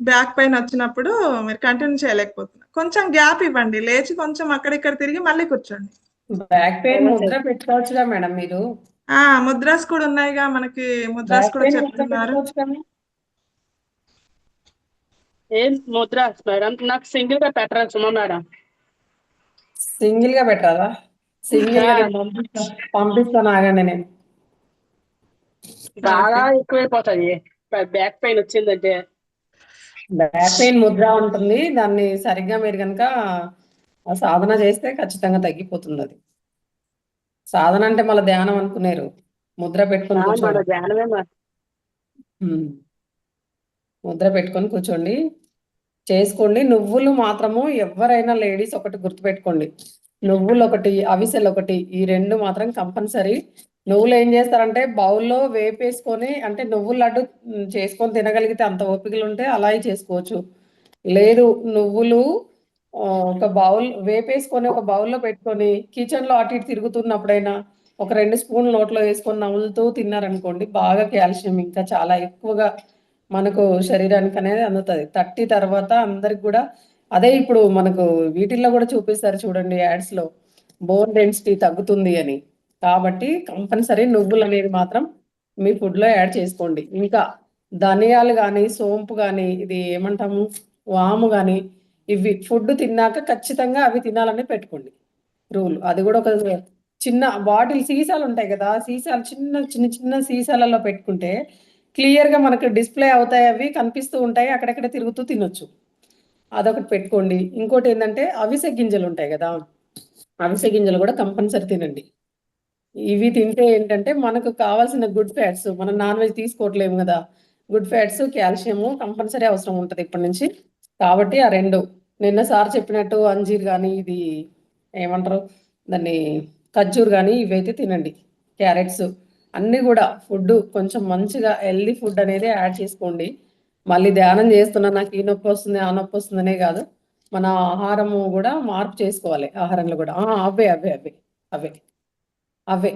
Speaker 1: బ్యాక్ పెయిన్ వచ్చినప్పుడు మీరు కంటిన్యూ చేయలేకపోతున్నారు. కొంచెం గ్యాప్ ఇవ్వండి, లేచి కొంచెం అక్కడిక్కడ తిరిగి మళ్ళీ కూర్చోండి.
Speaker 4: బ్యాక్ పెయిన్ ముద్ర పెట్టుకోవచ్చుగా మేడం మీరు?
Speaker 1: ముద్రాస్ కూడా ఉన్నాయిగా మనకి, ముద్రాస్
Speaker 4: బ్యాక్
Speaker 1: కూడా
Speaker 4: పెయిన్ ముద్ర
Speaker 1: చెప్తున్నారు.
Speaker 4: పెట్టుకోవచ్చు కదా?
Speaker 8: ఏం ముద్ర మేడం, నాకు సింగిల్ గా పెట్టరా సుమా మేడం?
Speaker 4: సింగిల్ గా పెట్టాలా? సింగిల్ గా నేను పంపిస్తాను, ఆగండి. నేను
Speaker 8: బాగా ఎక్కువైపోతాయి బ్యాక్ పెయిన్ వచ్చిందంటే.
Speaker 4: బ్యాక్ పెయిన్ ముద్ర ఉంటుంది, దాన్ని సరిగ్గా మీరు కనుక సాధన చేస్తే ఖచ్చితంగా తగ్గిపోతుంది. అది సాధన అంటే మళ్ళీ ధ్యానం అనుకునేరు. ముద్ర పెట్టుకొని
Speaker 8: మన
Speaker 4: కూర్చోండి.
Speaker 8: ధ్యానమే
Speaker 4: ముద్ర పెట్టుకొని కూర్చోండి, చేసుకోండి. నువ్వులు మాత్రము ఎవరైనా లేడీస్ ఒకటి గుర్తుపెట్టుకోండి, నువ్వులు ఒకటి, అవిసెలు ఒకటి, ఈ రెండు మాత్రం కంపల్సరీ. నువ్వులు ఏం చేస్తారంటే బౌల్లో వేపేసుకొని, అంటే నువ్వుల లడ్డు చేసుకొని తినగలిగితే అంత ఓపికలు ఉంటే అలా చేసుకోవచ్చు. లేదు, నువ్వులు ఒక బౌల్ వేపేసుకొని ఒక బౌల్లో పెట్టుకొని కిచెన్లో అటు ఇటు తిరుగుతున్నప్పుడైనా ఒక 2 స్పూన్లు నోట్లో వేసుకొని నములుతూ తిన్నారనుకోండి, బాగా కాల్షియం ఇంకా చాలా ఎక్కువగా మనకు శరీరానికి అనేది అందుతుంది. 30 తర్వాత అందరికి కూడా అదే. ఇప్పుడు మనకు వీటిల్లో కూడా చూపిస్తారు చూడండి, యాడ్స్ లో బోన్ డెన్సిటీ తగ్గుతుంది అని. కాబట్టి కంపల్సరీ నువ్వులు అనేది మాత్రం మీ ఫుడ్ లో యాడ్ చేసుకోండి. ఇంకా ధనియాలు కానీ, సోంపు కానీ, ఇది ఏమంటాము, వాము కానీ, ఇవి ఫుడ్ తిన్నాక ఖచ్చితంగా అవి తినాలని పెట్టుకోండి. రూల్. అది కూడా ఒక చిన్న బాటిల్ సీసాలు ఉంటాయి కదా, సీసాలు చిన్న చిన్న చిన్న సీసాలలో పెట్టుకుంటే క్లియర్గా మనకు డిస్ప్లే అవుతాయి, అవి కనిపిస్తూ ఉంటాయి, అక్కడెక్కడ తిరుగుతూ తినొచ్చు. అదొకటి పెట్టుకోండి. ఇంకోటి ఏంటంటే అవిసె గింజలు ఉంటాయి కదా, అవిసె గింజలు కూడా కంపల్సరీ తినండి. ఇవి తింటే ఏంటంటే మనకు కావాల్సిన గుడ్ ఫ్యాట్స్, మనం నాన్ వెజ్ తీసుకోవట్లేము కదా, గుడ్ ఫ్యాట్స్ కాల్షియము కంపల్సరీ అవసరం ఉంటుంది ఇప్పటి నుంచి. కాబట్టి ఆ రెండు నిన్న సార్ చెప్పినట్టు అంజీర్ కానీ, ఇది ఏమంటారు దాన్ని, ఖర్జూర్ కానీ, ఇవైతే తినండి. క్యారెట్స్ అన్నీ కూడా ఫుడ్ కొంచెం మంచిగా హెల్దీ ఫుడ్ అనేది యాడ్ చేసుకోండి. మళ్ళీ ధ్యానం చేస్తున్నా నాకు ఈ నొప్పి వస్తుంది ఆ నొప్పి వస్తుందనే కాదు, మన ఆహారము కూడా మార్పు చేసుకోవాలి. ఆహారంలో కూడా అవే అవే అవే అవే అవే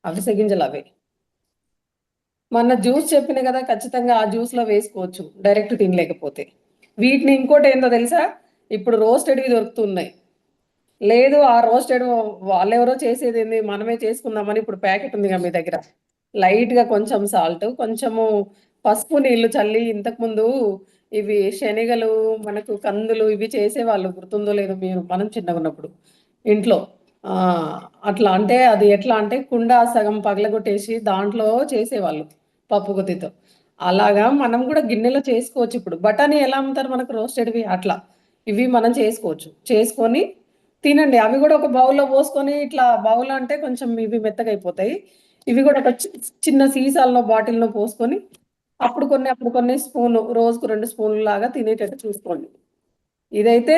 Speaker 4: అవిసె గింజలు అవే. మొన్న జ్యూస్ చెప్పిన కదా, ఖచ్చితంగా ఆ జ్యూస్లో వేసుకోవచ్చు డైరెక్ట్ తినలేకపోతే. వీటిని ఇంకోటి ఏందో తెలుసా, ఇప్పుడు రోస్టెడ్వి దొరుకుతున్నాయి. లేదు ఆ రోస్టెడ్ వాళ్ళెవరో చేసేది ఏంది, మనమే చేసుకుందామని ఇప్పుడు ప్యాకెట్ ఉంది కదా మీ దగ్గర, లైట్గా కొంచెం సాల్ట్, కొంచెము పసుపు నీళ్లు చల్లి, ఇంతకుముందు ఇవి శనగలు, మనకు కందులు ఇవి చేసేవాళ్ళు, గుర్తుందో లేదో మీరు, మనం చిన్నగా ఉన్నప్పుడు ఇంట్లో. ఆ అట్లా అంటే అది ఎట్లా అంటే కుండ సగం పగలగొట్టేసి దాంట్లో చేసేవాళ్ళు పప్పు గుత్తితో. అలాగా మనం కూడా గిన్నెలో చేసుకోవచ్చు. ఇప్పుడు బఠానీ ఎలా అమ్ముతారు మనకు రోస్టెడ్వి, అట్లా ఇవి మనం చేసుకోవచ్చు. చేసుకొని తినండి. అవి కూడా ఒక బౌల్లో పోసుకొని, ఇట్లా బౌల్ అంటే కొంచెం ఇవి మెత్తగా అయిపోతాయి, ఇవి కూడా ఒక చిన్న సీసాల్లో బాటిల్లో పోసుకొని అప్పుడు కొన్ని స్పూన్, రోజుకు 2 స్పూన్లు లాగా తినేటట్టు చూసుకోండి. ఇదైతే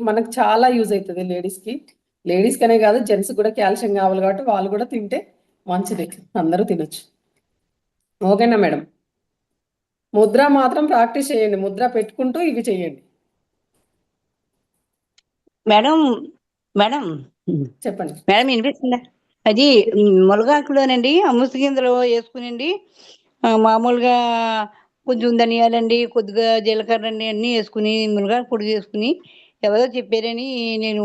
Speaker 4: మనకు చాలా యూజ్ అవుతుంది లేడీస్కి అనే కాదు, జెంట్స్ కూడా కాల్షియం కావాలి కాబట్టి వాళ్ళు కూడా తింటే మంచిది, అందరూ తినొచ్చు. ఓకేనా మేడం? ముద్ర మాత్రం ప్రాక్టీస్ చేయండి, ముద్ర పెట్టుకుంటూ ఇవి చేయండి.
Speaker 7: మేడం మేడం
Speaker 4: చెప్పండి.
Speaker 7: మేడం వినిపిస్తుందా? అది మునగాకులోనండి అముసు గింజలు వేసుకునండి, మామూలుగా కొంచెం ధనియాలండి, కొద్దిగా జీలకర్ర అండి, అన్నీ వేసుకుని మునగాకు పొడి చేసుకుని ఎవరో చెప్పారని నేను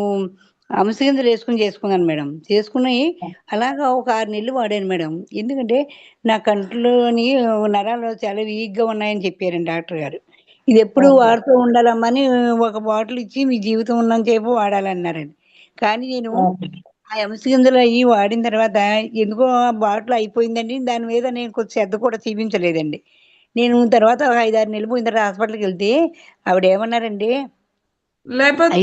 Speaker 7: అముసు గింజలు వేసుకుని చేసుకున్నాను మేడం. చేసుకుని అలాగా ఒక 6 నెలలు వాడాను మేడం. ఎందుకంటే నా కంట్లోని నరాలు చాలా వీక్గా ఉన్నాయని చెప్పారండి డాక్టర్ గారు. ఇది ఎప్పుడు
Speaker 4: ఓకే.
Speaker 7: వాడుతూ ఉండాలమ్మని ఒక బాటిల్ ఇచ్చి మీ జీవితం ఉన్నంతసేపు వాడాలన్నారండి. కానీ నేను
Speaker 4: ఓకే.
Speaker 7: ఆ అవిసె గింజలు అవి వాడిన తర్వాత ఎందుకో ఆ బాటిల్ అయిపోయిందండి. దాని మీద నేను కొంచెం శ్రద్ధ కూడా చూపించలేదండి. నేను తర్వాత ఒక 5, 6 నెలలు పోయిన తర్వాత హాస్పిటల్కి వెళ్తే ఆవిడ ఏమన్నారండి,
Speaker 1: లేపోతే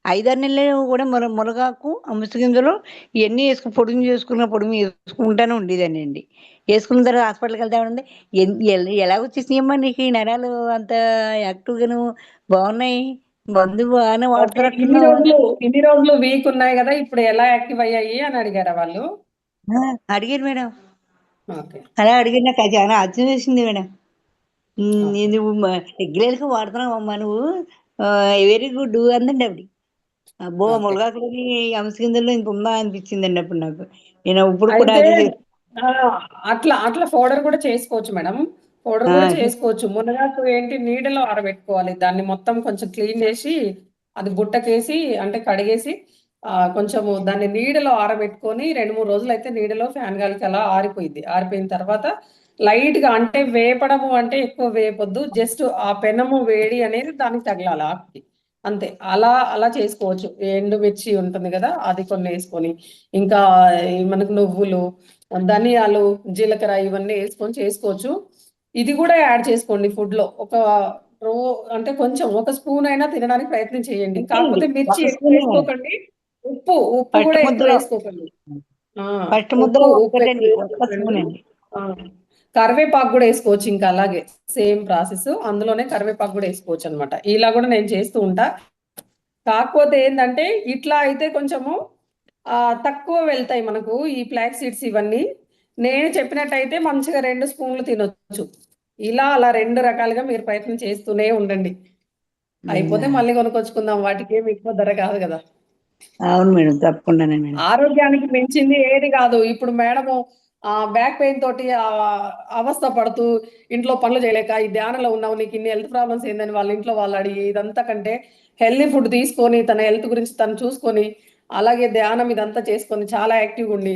Speaker 7: 5, 6 నెలలు కూడా మునగాకు, అవిసె గింజలు ఇవన్నీ వేసుకుని పొడుము వేసుకుంటానే ఉండేదాన్ని అండి. వేసుకున్న తర్వాత హాస్పిటల్కి వెళ్తే ఉంది ఎలా వచ్చేసినాయమ్మా నీకు ఈ నరాలు అంత యాక్టివ్గాను బాగున్నాయి, మందు బాగానే
Speaker 4: ఓకే. ఇన్ని
Speaker 7: వాడుతున్నట్టున్నావు అని
Speaker 4: రోజులు వీక్ ఉన్నాయి కదా, ఇప్పుడు ఎలా యాక్టివ్ అయ్యాయి అని అడిగారా వాళ్ళు?
Speaker 7: అడిగారు మేడం.
Speaker 4: ఓకే.
Speaker 7: అలా అడిగారు, నాకు అది చాలా ఆశ్చర్యం వేసింది మేడం.
Speaker 4: ఓకే.
Speaker 7: నువ్వు రెగ్యులర్గా వాడుతున్నావమ్మా నువ్వు, వెరీ గుడ్ అందండి ఆవిడ. అబ్బో
Speaker 4: ఓకే.
Speaker 7: మునగాకులకి అవిసె గింజల్లో ఇంత ఉందా అనిపించిందండి అప్పుడు నాకు. నేను ఇప్పుడు కూడా
Speaker 4: అయితే
Speaker 7: అదే
Speaker 4: ఆ, అట్లా పౌడర్ కూడా చేసుకోవచ్చు మేడం. పౌడర్ కూడా చేసుకోవచ్చు. మునగాకు ఏంటి, నీడలో ఆరబెట్టుకోవాలి, దాన్ని మొత్తం కొంచెం క్లీన్ చేసి అది బుట్టకేసి అంటే కడిగేసి కొంచెము దాన్ని నీడలో ఆరబెట్టుకొని 2-3 రోజులు అయితే నీడలో ఫ్యాన్ గాలికి అలా ఆరిపోయింది. ఆరిపోయిన తర్వాత లైట్ గా, అంటే వేపడము అంటే ఎక్కువ వేపొద్దు, జస్ట్ ఆ పెనము వేడి అనేది దానికి తగలాలి ఆకుకి, అంతే. అలా చేసుకోవచ్చు. ఎండుమిర్చి ఉంటుంది కదా, అది కొన్ని వేసుకొని, ఇంకా మనకు నువ్వులు, ధనియాలు, జీలకర్ర ఇవన్నీ వేసుకొని చేసుకోవచ్చు. ఇది కూడా యాడ్ చేసుకోండి ఫుడ్ లో. ఒక రో అంటే కొంచెం ఒక స్పూన్ అయినా తినడానికి ప్రయత్నం చేయండి.
Speaker 7: అంతేనండి.
Speaker 4: కాకపోతే మిర్చి
Speaker 7: ఒక
Speaker 4: ఎక్కువ
Speaker 7: స్పూన్
Speaker 4: వేసుకోకండి, ఉప్పు
Speaker 7: ఫస్ట్
Speaker 4: కూడా ఎక్కువ
Speaker 7: ముద్దలో
Speaker 4: వేసుకోకండి. ఆ,
Speaker 7: ఫస్ట్ ముద్దలో
Speaker 4: ఉప్పు ఎక్కువ
Speaker 7: ఒక్కటండి, ఒక్క
Speaker 4: వేసుకోకండి.
Speaker 7: స్పూన్ అండి.
Speaker 4: ఆ, కరివేపాకు కూడా వేసుకోవచ్చు, ఇంకా అలాగే సేమ్ ప్రాసెస్, అందులోనే కరివేపాకు కూడా వేసుకోవచ్చు అనమాట. ఇలా కూడా నేను చేస్తూ ఉంటా. కాకపోతే ఏంటంటే ఇట్లా అయితే కొంచెము తక్కువ వెళ్తాయి మనకు ఈ ఫ్లాక్ సీడ్స్ ఇవన్నీ. నేను చెప్పినట్టయితే మంచిగా 2 స్పూన్లు తినొచ్చు. అలా 2 రకాలుగా మీరు ప్రయత్నం చేస్తూనే ఉండండి. అయిపోతే మళ్ళీ కొనుక్కొచ్చుకుందాం, వాటికి ఏమి ఎక్కువ ధర కాదు కదా.
Speaker 7: అవును మేడం, తప్పకుండానే మేడం.
Speaker 4: ఆరోగ్యానికి మించింది ఏది కాదు. ఇప్పుడు మేడము బ్యాక్ పెయిన్ తోటి అవస్థ పడుతూ ఇంట్లో పనులు చేయలేక ఈ ధ్యానంలో ఉన్నావు, నీకు ఇన్ని హెల్త్ ప్రాబ్లమ్స్ ఏందని వాళ్ళ ఇంట్లో వాళ్ళు అడిగి, ఇదంతా కంటే హెల్తీ ఫుడ్ తీసుకొని తన హెల్త్ గురించి తను చూసుకొని, అలాగే ధ్యానం ఇదంతా చేసుకొని చాలా యాక్టివ్గా ఉండి,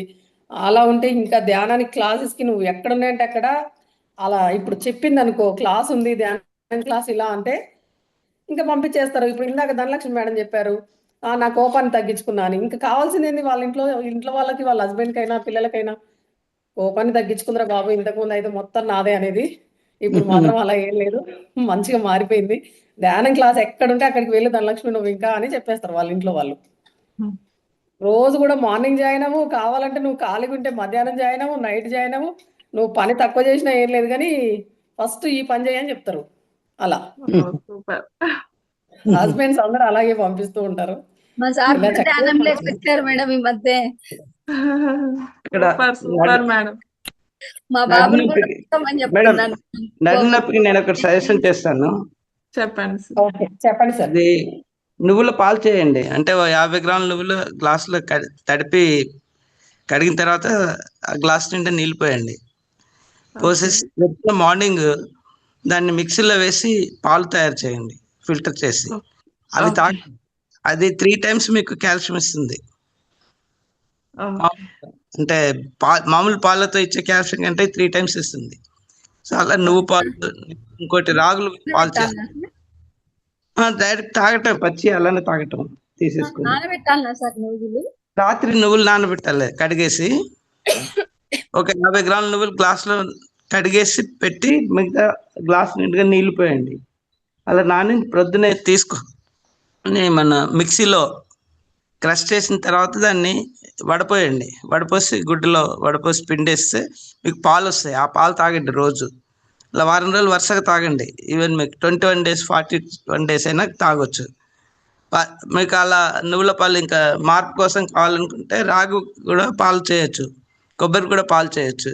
Speaker 4: అలా ఉంటే ఇంకా ధ్యానానికి క్లాసెస్కి నువ్వు ఎక్కడున్నాయంటే అక్కడ, అలా ఇప్పుడు చెప్పింది అనుకో క్లాస్ ఉంది ధ్యానం క్లాస్ ఇలా అంటే ఇంకా పంపించేస్తారు. ఇప్పుడు ఇందాక ధనలక్ష్మి మేడం చెప్పారు, నా కోపాన్ని తగ్గించుకున్నాను. ఇంకా కావాల్సింది ఏంది, వాళ్ళ ఇంట్లో వాళ్ళకి, వాళ్ళ హస్బెండ్కైనా పిల్లలకైనా కోపాన్ని తగ్గించుకుందరా బాబు, ఇంతకుముందు అయితే మొత్తం నాదే అనేది. ఇప్పుడు మాత్రం అలా ఏం లేదు, మంచిగా మారిపోయింది. ధ్యానం క్లాస్ ఎక్కడుంటే అక్కడికి వెళ్ళి ధనలక్ష్మి నువ్వు ఇంకా అని చెప్పేస్తారు వాళ్ళ ఇంట్లో వాళ్ళు. రోజు కూడా మార్నింగ్ జాయిన్ అవ్వు, కావాలంటే నువ్వు ఖాళీగా ఉంటే మధ్యాహ్నం జాయిన్ అవ్వు, నైట్ జాయిన్ అవ్వు, నువ్వు పని తక్కువ చేసినా ఏం లేదు కానీ ఫస్ట్ ఈ పని చేయని చెప్తారు. అలా
Speaker 1: సూపర్.
Speaker 4: హస్బెండ్స్ అందరూ అలాగే పంపిస్తూ ఉంటారు.
Speaker 6: మా సార్
Speaker 4: ఇలా
Speaker 6: కూడా
Speaker 4: చక్కగా
Speaker 6: ధ్యానం నేర్పించారు మేడం ఈ మధ్య.
Speaker 3: ఇక్కడ
Speaker 1: సూపర్ మేడం.
Speaker 6: మా బాబుని కూడా
Speaker 3: నడునొప్పికి
Speaker 6: తీసుకోమని
Speaker 3: మేడం,
Speaker 6: చెప్తున్నాను.
Speaker 3: నడునొప్పికి నేను ఒకటి సజెషన్ చేస్తాను.
Speaker 1: చెప్పండి సార్.
Speaker 4: ఓకే, చెప్పండి సార్.
Speaker 3: అది నువ్వుల పాలు చేయండి. అంటే 50 గ్రాముల నువ్వులు గ్లాసులో తడిపి కడిగిన తర్వాత ఆ గ్లాస్ నిండా నీళ్ళు పోయండి. పోసేసి మార్నింగ్ దాన్ని మిక్సీలో వేసి పాలు తయారు చేయండి, ఫిల్టర్ చేసి. అవి అది 3 times మీకు కాల్షియం ఇస్తుంది. అంటే మామూలు పాలతో ఇచ్చే కాల్షియం కంటే 3 times ఇస్తుంది. సో అలా నువ్వు పాలు, ఇంకోటి రాగులు పాలు చేస్తాను. డైరెక్ట్ తాగటం, పచ్చి అలానే తాగటం తీసేసుకుని.
Speaker 6: నానబెట్టాలనా సార్ నువ్వులు?
Speaker 3: రాత్రి నువ్వులు నానబెట్టాలి కడిగేసి. ఒక 50 గ్రాముల నువ్వులు గ్లాసులో కడిగేసి పెట్టి మిగతా గ్లాస్ నిండుగా నీళ్లు పోయండి. అలా నాని ప్రొద్దునే తీసుకొని మన మిక్సీలో క్రష్ చేసిన తర్వాత దాన్ని వడపోయండి. వడపోసి గుడ్డలో వడపోసి పిండేస్తే మీకు పాలు వస్తాయి. ఆ పాలు తాగండి రోజు. అలా వారం రోజులు వరుసగా తాగండి. ఈవెన్ మీకు 21 days 41 days అయినా తాగొచ్చు. మీకు అలా నువ్వుల పాలు ఇంకా మార్పు కోసం కావాలనుకుంటే రాగు కూడా పాలు చేయొచ్చు, కొబ్బరి కూడా పాలు చేయొచ్చు.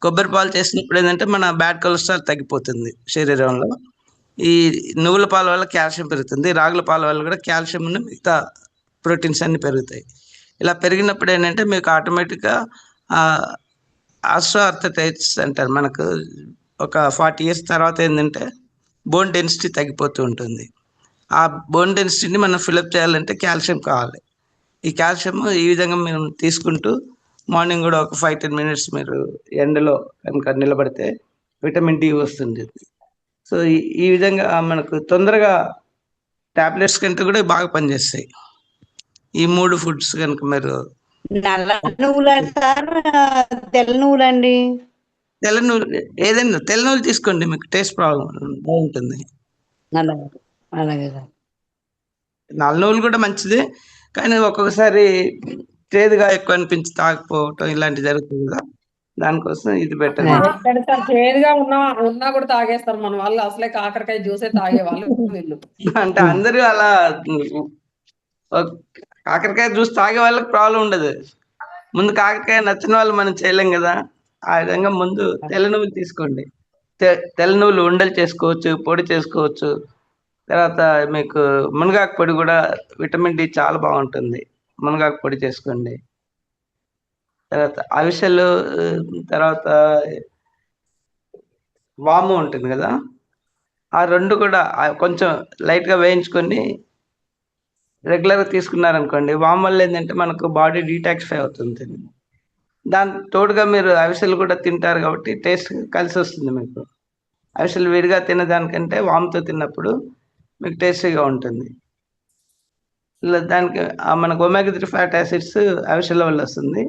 Speaker 3: కొబ్బరి పాలు చేసినప్పుడు ఏంటంటే మన బ్యాడ్ కొలెస్ట్రాల్ తగ్గిపోతుంది శరీరంలో. ఈ నువ్వుల పాల వల్ల కాల్షియం పెరుగుతుంది. రాగుల పాల వల్ల కూడా కాల్షియం, మిగతా ప్రోటీన్స్ అన్ని పెరుగుతాయి. ఇలా పెరిగినప్పుడు ఏంటంటే మీకు ఆటోమేటిక్గా ఆస్ట్రోఆర్థరైటిస్ అంటారు. మనకు ఒక 40 years తర్వాత ఏంటంటే బోన్ డెన్సిటీ తగ్గిపోతూ ఉంటుంది. ఆ బోన్ డెన్సిటీని మనం ఫిలప్ చేయాలంటే కాల్షియం కావాలి. ఈ కాల్షియం ఈ విధంగా మేము తీసుకుంటూ మార్నింగ్ కూడా ఒక 5-10 minutes మీరు ఎండలో కనుక నిలబడితే విటమిన్ డి వస్తుంది. సో ఈ విధంగా మనకు తొందరగా టాబ్లెట్స్ కంటే కూడా బాగా పనిచేస్తాయి ఈ 3 foods కనుక మీరు.
Speaker 7: నల్ల నువ్వులా సార్, తెల్ల నువ్వులండి?
Speaker 3: తెల్ల నువ్వులు ఏదైనా తెల్ల నువ్వులు తీసుకోండి, మీకు టేస్ట్ ప్రాబ్లం బాగుంటుంది.
Speaker 7: అలాగే సార్.
Speaker 3: నల్ల నువ్వులు కూడా మంచిదే, కానీ ఒక్కొక్కసారి చేదుగా ఎక్కువ అనిపించి తాగకపోవటం ఇలాంటివి జరుగుతుంది కదా, దానికోసం ఇది బెటర్.
Speaker 4: ఎక్కడ సార్ చేదుగా ఉన్నా కూడా తాగేస్తారు మన వాళ్ళు. అసలే కాకరకాయ జ్యూసే తాగేవాళ్ళు వీళ్ళు.
Speaker 3: అంటే అందరూ అలా కాకరకాయ జ్యూస్ తాగే వాళ్ళకి ప్రాబ్లం ఉండదు. ముందు కాకరకాయ నచ్చిన వాళ్ళు మనం చేయలేం కదా. ఆ విధంగా ముందు తెల్ల నువ్వులు తీసుకోండి. తెల్ల నువ్వులు ఉండలు చేసుకోవచ్చు, పొడి చేసుకోవచ్చు. తర్వాత మీకు మునగాకు పొడి కూడా విటమిన్ డి చాలా బాగుంటుంది, మునగాకు పొడి చేసుకోండి. తర్వాత అవిసెలు, తర్వాత వాము ఉంటుంది కదా, ఆ 2 కూడా కొంచెం లైట్గా వేయించుకొని రెగ్యులర్గా తీసుకున్నారనుకోండి, వాము వల్ల ఏంటంటే మనకు బాడీ డీటాక్సిఫై అవుతుంది. దాని తోడుగా మీరు అవిసెలు కూడా తింటారు కాబట్టి టేస్ట్ కలిసి వస్తుంది మీకు. అవిసెలు విడిగా తినదానికంటే వాముతో తిన్నప్పుడు మీకు టేస్టీగా ఉంటుంది. ఇలా దానికి మనకు ఒమేగా-3 ఫ్యాటీ యాసిడ్స్ అవిసెల వల్ల వస్తుంది,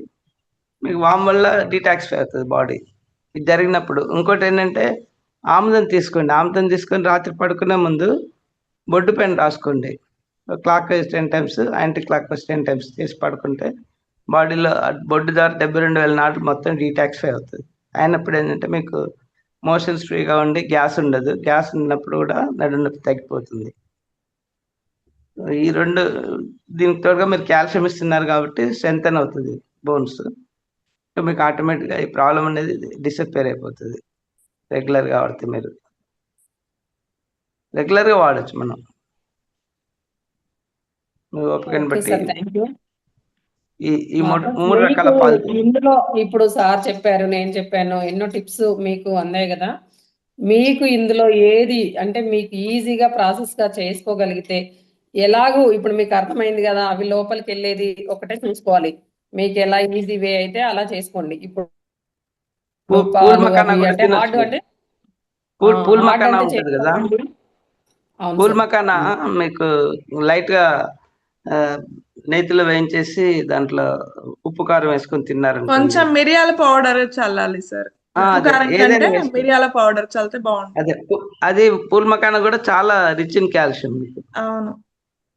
Speaker 3: మీకు వాము వల్ల డీటాక్సిఫై అవుతుంది బాడీ. ఇది జరిగినప్పుడు ఇంకోటి ఏంటంటే ఆముదం తీసుకోండి. ఆముదం తీసుకొని రాత్రి పడుకునే ముందు బొడ్డు పైన రాసుకోండి. Clock wise 10 times, anti clock wise 10 times చేసి పడుకుంటే బాడీలో బొడ్డు ద్వారా 72,000 నాట్లు మొత్తం డీటాక్సిఫై అవుతుంది. అయినప్పుడు ఏంటంటే మీకు మోషన్స్ ఫ్రీగా ఉండి గ్యాస్ ఉండదు. గ్యాస్ ఉన్నప్పుడు కూడా నడుము నొప్పి తగ్గిపోతుంది. ఈ 2 దీనికి తోడుగా మీరు కాల్షియం ఇస్తున్నారు కాబట్టి స్ట్రెంథెన్ అవుతుంది బోన్స్. మీకు ఆటోమేటిక్గా ఈ ప్రాబ్లం అనేది డిసప్పేర్ అయిపోతుంది. రెగ్యులర్గా వాడితే మీరు రెగ్యులర్గా వాడచ్చు. మనం ఓపికని బట్టి ఈ 3 రకాల పాలు.
Speaker 4: ఇందులో ఇప్పుడు సార్ చెప్పారు, నేను చెప్పాను, ఎన్నో టిప్స్ మీకు అందాయి కదా. మీకు ఇందులో ఏది అంటే మీకు ఈజీగా ప్రాసెస్ గా చేసుకోగలిగితే, ఎలాగూ ఇప్పుడు మీకు అర్థమైంది కదా, అవి లోపలికి వెళ్ళేది ఒకటే చూసుకోవాలి. మీకు ఎలా ఈజీ వే అయితే అలా చేసుకోండి. ఇప్పుడు
Speaker 3: పూల్ మకానా ఉంటుంది కదా, పూల్ మకానా మీకు లైట్ గా నేతిలో వేయించేసి దాంట్లో ఉప్పు కారం వేసుకొని తిన్నారనుకోండి.
Speaker 1: కొంచెం మిరియాల పౌడర్ చల్లాలి సార్. ఉప్పు
Speaker 3: అదే
Speaker 1: కారం
Speaker 3: ఏదైనా
Speaker 1: కంటే
Speaker 3: వేసుకో.
Speaker 1: మిరియాల పౌడర్ చల్లితే బాగుంటుంది.
Speaker 3: అదే అది పూల్ మకానా కూడా చాలా రిచ్ ఇన్ కాల్షియం మీకు.
Speaker 1: అవును.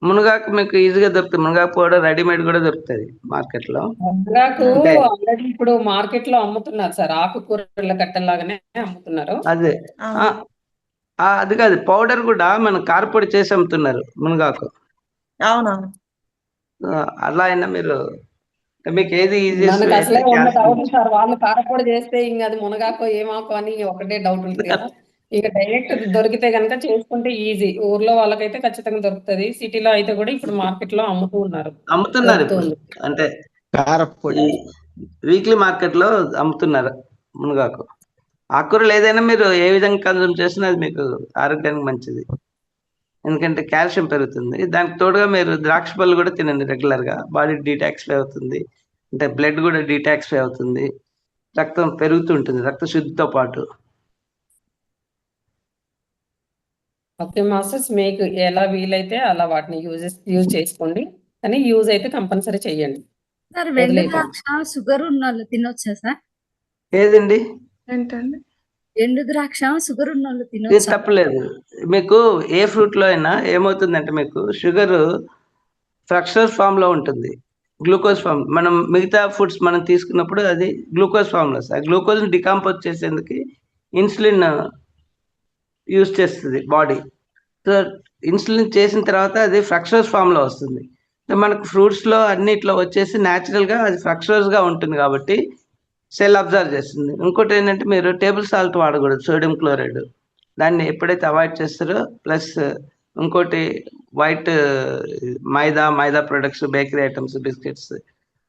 Speaker 3: మునగాకు మీకు ఈజీగా దొరుకుతుంది. మునగాకు పౌడర్ రెడీమేడ్ కూడా దొరుకుతుంది మార్కెట్ లో.
Speaker 4: మునగాకు
Speaker 3: అంటే
Speaker 4: ఆల్రెడీ ఇప్పుడు మార్కెట్ లో అమ్ముతున్నారు సార్, ఆకుకూరల కట్టలాగానే అమ్ముతున్నారు.
Speaker 3: అదే
Speaker 1: అవును.
Speaker 3: అది కాదు, పౌడర్ కూడా మనం కారపొడి చేసి అమ్ముతున్నారు మునగాకు.
Speaker 1: అవునవును.
Speaker 3: అలా అయినా మీరు మీకు ఏది
Speaker 4: మనకు అసలే
Speaker 3: ఈజియెస్ట్
Speaker 4: ఉన్న డౌట్ సార్, వాళ్ళు కారపొడి చేస్తే ఇంక అది మునగాకో ఏమాకో అని ఒకటే డౌట్ ఉంటుంది కదా. ఇక డైరెక్ట్ దొరికితే కనుక చేసుకుంటే ఈజీ. ఊర్లో వాళ్ళకైతే ఖచ్చితంగా దొరుకుతుంది. సిటీలో అయితే కూడా ఇప్పుడు మార్కెట్ లో
Speaker 3: అమ్ముతున్నారు
Speaker 4: దొరుకుతూ
Speaker 3: ఇప్పుడు.
Speaker 4: ఉంది.
Speaker 3: అంటే
Speaker 9: కారపొడి
Speaker 3: వీక్లీ మార్కెట్ లో అమ్ముతున్నారు మునగాకు. ఆకుకూరలు ఏదైనా మీరు ఏ విధంగా కన్జ్యూమ్ చేసినా అది మీకు ఆరోగ్యానికి మంచిది, ఎందుకంటే కాల్షియం పెరుగుతుంది. దానికి తోడుగా మీరు ద్రాక్ష పళ్ళు కూడా తినండి రెగ్యులర్ గా. బాడీ డీటాక్సిఫై అవుతుంది, అంటే బ్లడ్ కూడా డీటాక్సిఫై అవుతుంది, రక్తం పెరుగుతుంటుంది, రక్త శుద్ధితో పాటు.
Speaker 4: ఓకే మాస్టర్స్, మీకు ఎలా వీలైతే అలా వాటిని యూజ్ చేసుకోండి, కానీ యూజ్ అయితే కంపల్సరీ చెయ్యండి.
Speaker 6: సార్ వెండి
Speaker 4: వదిలేయకండి.
Speaker 6: ద్రాక్ష షుగర్ ఉన్న వాళ్ళు తినొచ్చా సార్?
Speaker 3: ఏదండి
Speaker 1: ఏంటండి?
Speaker 6: ఎండు ద్రాక్ష షుగర్ ఉన్న వాళ్ళు
Speaker 3: ఇది
Speaker 6: తినొచ్చా?
Speaker 3: తప్పలేదు. మీకు ఏ ఫ్రూట్ లో అయినా ఏమవుతుందంటే మీకు షుగర్ ఫ్రక్చరస్ ఫామ్ లో ఉంటుంది, గ్లూకోజ్ ఫామ్. మనం మిగతా ఫుడ్స్ మనం తీసుకున్నప్పుడు అది గ్లూకోజ్ ఫామ్ లో వస్తుంది. ఆ గ్లూకోజ్ డికంపోజ్ చేసేందుకు ఇన్సులిన్ యూజ్ చేస్తుంది బాడీ. సో ఇన్సులిన్ చేసిన తర్వాత అది ఫ్రక్చరస్ ఫామ్ లో వస్తుంది. సో మనకు ఫ్రూట్స్ లో అన్నిట్లో వచ్చేసి న్యాచురల్ గా అది ఫ్రక్చరస్ గా ఉంటుంది కాబట్టి సెల్ అబ్జర్వ్ చేస్తుంది. ఇంకోటి ఏంటంటే మీరు టేబుల్ సాల్ట్ వాడకూడదు, సోడియం క్లోరైడ్. దాన్ని ఎప్పుడైతే అవాయిడ్ చేస్తారో, ప్లస్ ఇంకోటి white maida products, bakery items, biscuits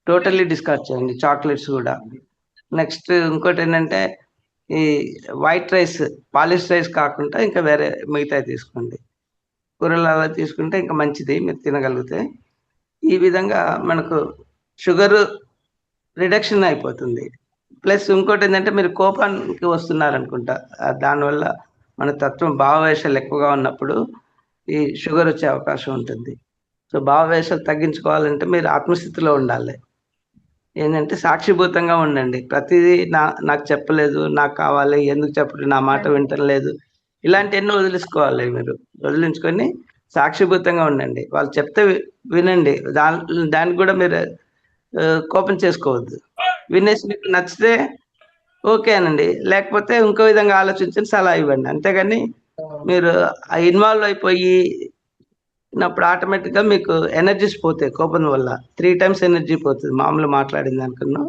Speaker 3: totally discard చేయండి, చాక్లెట్స్ కూడా. నెక్స్ట్ ఇంకోటి ఏంటంటే ఈ వైట్ రైస్, పాలిష్ రైస్ కాకుండా ఇంకా వేరే మిగతా తీసుకోండి. కూరలు అలా తీసుకుంటే ఇంకా మంచిది మీరు తినగలిగితే. ఈ విధంగా మనకు షుగర్ రిడక్షన్ అయిపోతుంది. ప్లస్ ఇంకోటి ఏంటంటే మీరు కోపానికి వస్తున్నారనుకుంటా, దానివల్ల మన తత్వం భావవేశాలు ఎక్కువగా ఉన్నప్పుడు ఈ షుగర్ వచ్చే అవకాశం ఉంటుంది. సో భావవేశాలు తగ్గించుకోవాలంటే మీరు ఆత్మస్థితిలో ఉండాలి. ఏంటంటే సాక్షిభూతంగా ఉండండి. ప్రతిదీ నాకు చెప్పలేదు, నాకు కావాలి, ఎందుకు చెప్పలేదు, నా మాట వింటలేదు, ఇలాంటివన్నీ వదిలేసుకోవాలి. మీరు వదిలించుకొని సాక్షిభూతంగా ఉండండి. వాళ్ళు చెప్తే వినండి, దానికి కూడా మీరు కోపం చేసుకోవద్దు. వినేసి మీకు నచ్చితే ఓకే అనండి, లేకపోతే ఇంకో విధంగా ఆలోచించండి, సలహా ఇవ్వండి. అంతేగాని మీరు ఇన్వాల్వ్ అయిపోయి అప్పుడు ఆటోమేటిక్గా మీకు ఎనర్జీస్ పోతాయి. కోపం వల్ల 3 times ఎనర్జీ పోతుంది మామూలు మాట్లాడిన దానికన్నా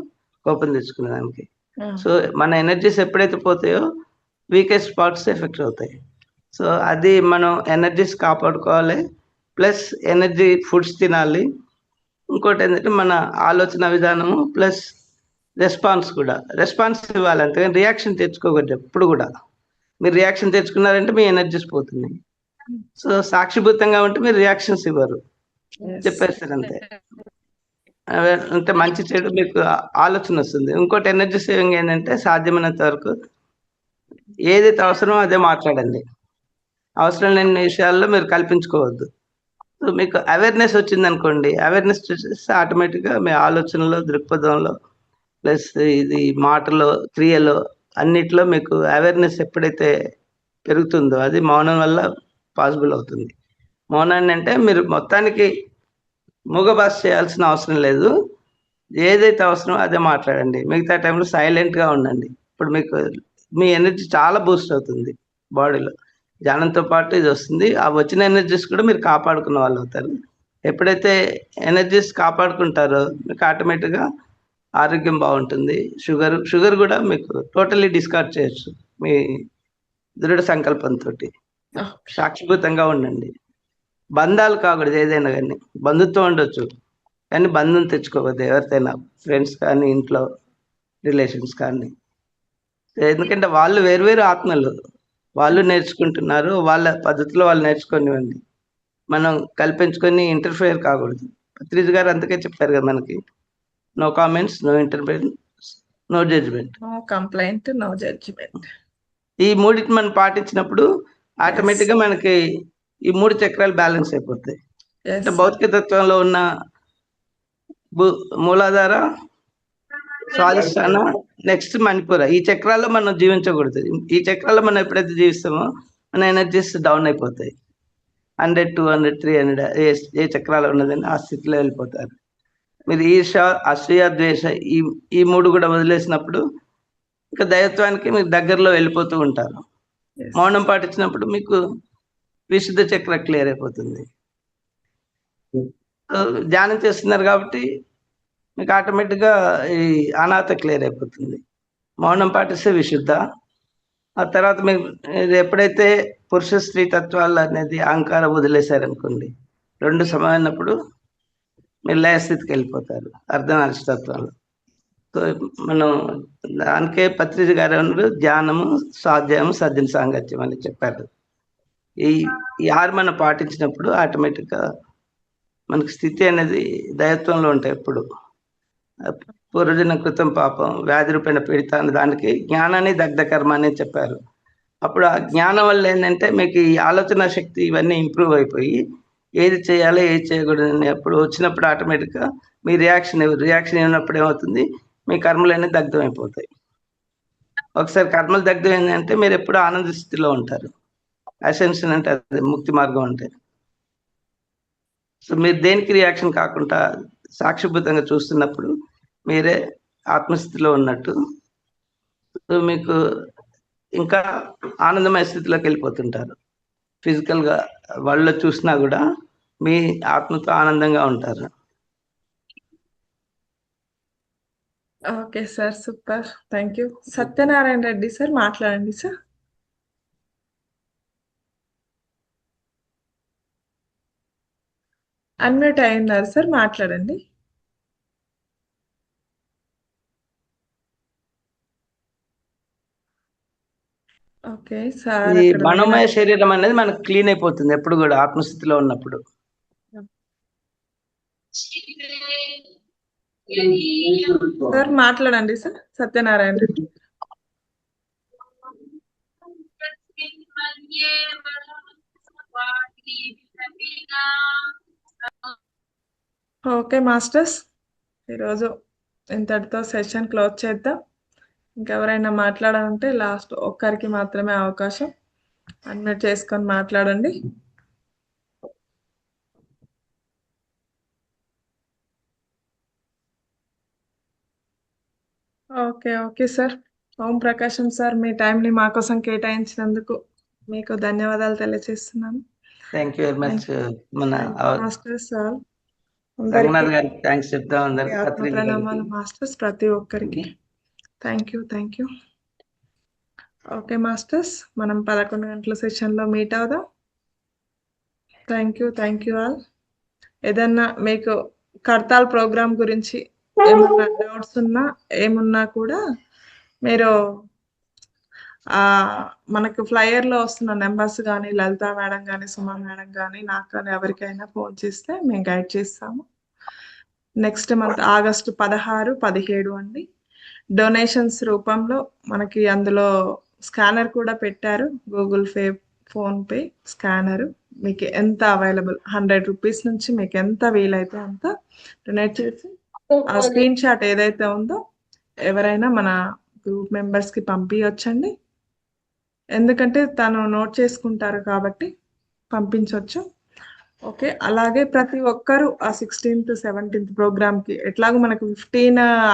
Speaker 3: కోపం తెచ్చుకునే దానికి. సో మన ఎనర్జీస్ ఎప్పుడైతే పోతాయో వీకెస్ట్ స్పాట్స్ ఎఫెక్ట్ అవుతాయి. సో అది మనం ఎనర్జీస్ కాపాడుకోవాలి, ప్లస్ ఎనర్జీ ఫుడ్స్ తినాలి. ఇంకోటి ఏంటంటే మన ఆలోచన విధానము ప్లస్ రెస్పాన్స్ ఇవ్వాలి. అంతేగాని రియాక్షన్ తెచ్చుకోకూడదు ఎప్పుడు కూడా. మీరు రియాక్షన్ తెచ్చుకున్నారంటే మీ ఎనర్జీస్ పోతున్నాయి. సో సాక్షిభూతంగా ఉంటే మీరు రియాక్షన్స్ ఇవ్వరు, చెప్పేస్తారు అంతే. అంటే మంచి చెడు మీకు ఆలోచన వస్తుంది. ఇంకోటి ఎనర్జీ సేవింగ్ ఏంటంటే సాధ్యమైనంత వరకు ఏదైతే అవసరమో అదే మాట్లాడండి, అవసరం లేని విషయాల్లో మీరు కల్పించుకోవద్దు. సో మీకు అవేర్నెస్ వచ్చింది అనుకోండి, అవేర్నెస్ చూసేసి ఆటోమేటిక్గా మీ ఆలోచనలో, దృక్పథంలో, ప్లస్ ఇది మాటలో, క్రియలో అన్నిట్లో మీకు అవేర్నెస్ ఎప్పుడైతే పెరుగుతుందో అది మౌనం వల్ల పాసిబుల్ అవుతుంది. మౌనాన్ని అంటే మీరు మొత్తానికి మూగ భాష చేయాల్సిన అవసరం లేదు, ఏదైతే అవసరమో అదే మాట్లాడండి. మిగతా టైంలో సైలెంట్గా ఉండండి. ఇప్పుడు మీకు మీ ఎనర్జీ చాలా బూస్ట్ అవుతుంది బాడీలో. ధ్యానంతో పాటు ఇది వస్తుంది. ఆ వచ్చిన ఎనర్జీస్ కూడా మీరు కాపాడుకున్న వాళ్ళు అవుతారు. ఎప్పుడైతే ఎనర్జీస్ కాపాడుకుంటారో మీకు ఆటోమేటిక్గా ఆరోగ్యం బాగుంటుంది. షుగర్ కూడా మీకు టోటల్లీ డిస్కార్డ్ చేయొచ్చు మీ దృఢ సంకల్పంతో. సాక్షిభూతంగా ఉండండి. బంధాలు కాకూడదు, ఏదైనా కానీ బంధుత్వం ఉండొచ్చు కానీ బంధం తెచ్చుకోవద్దు ఎవరితోనైనా, ఫ్రెండ్స్ కానీ ఇంట్లో రిలేషన్స్ కానీ. ఎందుకంటే వాళ్ళు వేరు ఆత్మలు, వాళ్ళు నేర్చుకుంటున్నారు, వాళ్ళ పద్ధతిలో వాళ్ళు నేర్చుకోనివ్వండి. మనం కల్పించుకొని ఇంటర్ఫియర్ కాకూడదు. పత్రిజ్ గారు అందుకే చెప్పారు కదా మనకి, no comments, no interference, no judgement.
Speaker 1: No complaint, no judgement.
Speaker 3: ఈ మూడింటిని మనం పాటించినప్పుడు ఆటోమేటిక్గా మనకి ఈ 3 చక్రాలు బ్యాలెన్స్ అయిపోతాయి.
Speaker 1: ఎస్
Speaker 3: అంటే
Speaker 1: సార్.
Speaker 3: భౌతిక తత్వంలో ఉన్న మూలాధార, స్వాధిష్టాన, నెక్స్ట్ మణిపుర, ఈ చక్రాల్లో మనం జీవించకూడదు. ఈ చక్రాల్లో మనం ఎప్పుడైతే జీవిస్తామో మన ఎనర్జీస్ డౌన్ అయిపోతాయి. 100, 200, 300 ఏ చక్రాలు ఉన్నదని ఆ స్థితిలో వెళ్ళిపోతారు. మీరు ఈర్ష, అసూయ, ద్వేష ఈ 3 కూడా వదిలేసినప్పుడు ఇంకా దైవత్వానికి మీరు దగ్గరలో వెళ్ళిపోతూ ఉంటారు.
Speaker 1: ఎస్.
Speaker 3: మౌనం పాటించినప్పుడు మీకు విశుద్ధ చక్ర క్లియర్ అయిపోతుంది. ధ్యానం చేస్తున్నారు కాబట్టి మీకు ఆటోమేటిక్గా ఈ అనాథ క్లియర్ అయిపోతుంది. మౌనం పాటిస్తే విశుద్ధ. ఆ తర్వాత మీరు ఎప్పుడైతే పురుష స్త్రీ తత్వాలు అనేది అహంకారం వదిలేశారనుకోండి, 2 సమానప్పుడు మీరు లయ స్థితికి వెళ్ళిపోతారు, అర్ధనారీశ్వరత్వాలు. సో మనం దానికే పత్రిజ గారు అన్నారు, ధ్యానము, స్వాధ్యాయము, సజ్జన సాంగత్యం అని చెప్పారు. ఈ 6 మనం పాటించినప్పుడు ఆటోమేటిక్గా మనకి స్థితి అనేది దైవత్వంలో ఉంటాయి. ఎప్పుడు పూర్వజన కృతం పాపం వ్యాధి రూపేణ పీడిత అనే దానికి జ్ఞానాన్ని దగ్ధ కర్మ అని చెప్పారు. అప్పుడు ఆ జ్ఞానం వల్ల ఏంటంటే మీకు ఈ ఆలోచన శక్తి ఇవన్నీ ఇంప్రూవ్ అయిపోయి ఏది చేయాలో ఏది చేయకూడదని అప్పుడు వచ్చినప్పుడు ఆటోమేటిక్గా మీ రియాక్షన్ ఇవ్వనప్పుడు ఏమవుతుంది, మీ కర్మలన్నీ దగ్ధం అయిపోతాయి. ఒకసారి కర్మలు దగ్ధం ఏంటంటే మీరు ఎప్పుడు ఆనంద స్థితిలో ఉంటారు. అసెన్షన్ అంటే అది ముక్తి మార్గం అంటే. సో మీరు దేనికి రియాక్షన్ కాకుండా సాక్షిభూతంగా చూస్తున్నప్పుడు మీరే ఆత్మస్థితిలో ఉన్నట్టు. సో మీకు ఇంకా ఆనందమయ స్థితిలోకి వెళ్ళిపోతుంటారు. ఫిజికల్గా వాళ్ళు చూసినా కూడా మీ ఆత్మతో ఆనందంగా ఉంటారు.
Speaker 1: Okay sir, super, thank you. Satyanarayana Reddy sir మాట్లాడండి సార్. అన్మ్యూట్ అయి ఉన్నారు సార్, మాట్లాడండి. Okay sir.
Speaker 3: ఈ
Speaker 1: అక్కడ
Speaker 3: మనోమయ శరీరం అనేది మనకు క్లీన్ అయిపోతుంది ఎప్పుడు కూడా ఆత్మస్థితిలో ఉన్నప్పుడు.
Speaker 1: సార్ మాట్లాడండి sir, Satyanarayana Reddy. Okay masters, ఈరోజు ఇంతటితో సెషన్ క్లోజ్ చేద్దాం. ఇంకెవరైనా మాట్లాడాలంటే లాస్ట్ ఒక్కరికి మాత్రమే అవకాశం. అన్మ్యూట్ చేసుకొని మాట్లాడండి. Okay sir. Om Prakasam sir, మీ టైంని మా కోసం కేటాయించినందుకు మీకు ధన్యవాదాలు తెలియజేస్తున్నాను.
Speaker 3: Thank you very much. మన
Speaker 1: మాస్టర్స్ సార్
Speaker 3: రంగనాథ్ గారికి థ్యాంక్స్ చెప్తాం అందరికి,
Speaker 1: ఆత్మ
Speaker 3: పత్రిక
Speaker 1: ప్రణామాలు మాస్టర్స్ ప్రతి ఒక్కరికి. Thank you. ఓకే మాస్టర్స్, మనం 11 గంటల సెషన్లో మీట్ అవుదాం. Thank you all. ఏదన్నా మీకు కర్తాల్ ప్రోగ్రామ్ గురించి ఏమన్నా డౌట్స్ ఉన్నా ఏమున్నా కూడా మీరు మనకు ఫ్లైయర్లో వస్తున్న నెంబర్స్ కానీ లలిత మేడం కానీ సుమా మేడం కానీ నాకు కానీ ఎవరికైనా ఫోన్ చేస్తే మేము గైడ్ చేస్తాము. నెక్స్ట్ మంత్ ఆగస్టు 16, 17 అండి. డొనేషన్స్ రూపంలో మనకి అందులో స్కానర్ కూడా పెట్టారు, గూగుల్ పే, ఫోన్పే స్కానరు. మీకు ఎంత అవైలబుల్ 100 రూపీస్ నుంచి మీకు ఎంత వీలైతే అంత డొనేట్ చేసి ఆ స్క్రీన్ షాట్ ఏదైతే ఉందో ఎవరైనా మన గ్రూప్ మెంబర్స్కి పంపించండి. ఎందుకంటే తను నోట్ చేసుకుంటారు కాబట్టి పంపించవచ్చు. ఓకే, అలాగే ప్రతి ఒక్కరు ఆ 16th, 17th ప్రోగ్రామ్కి ఎట్లాగో మనకు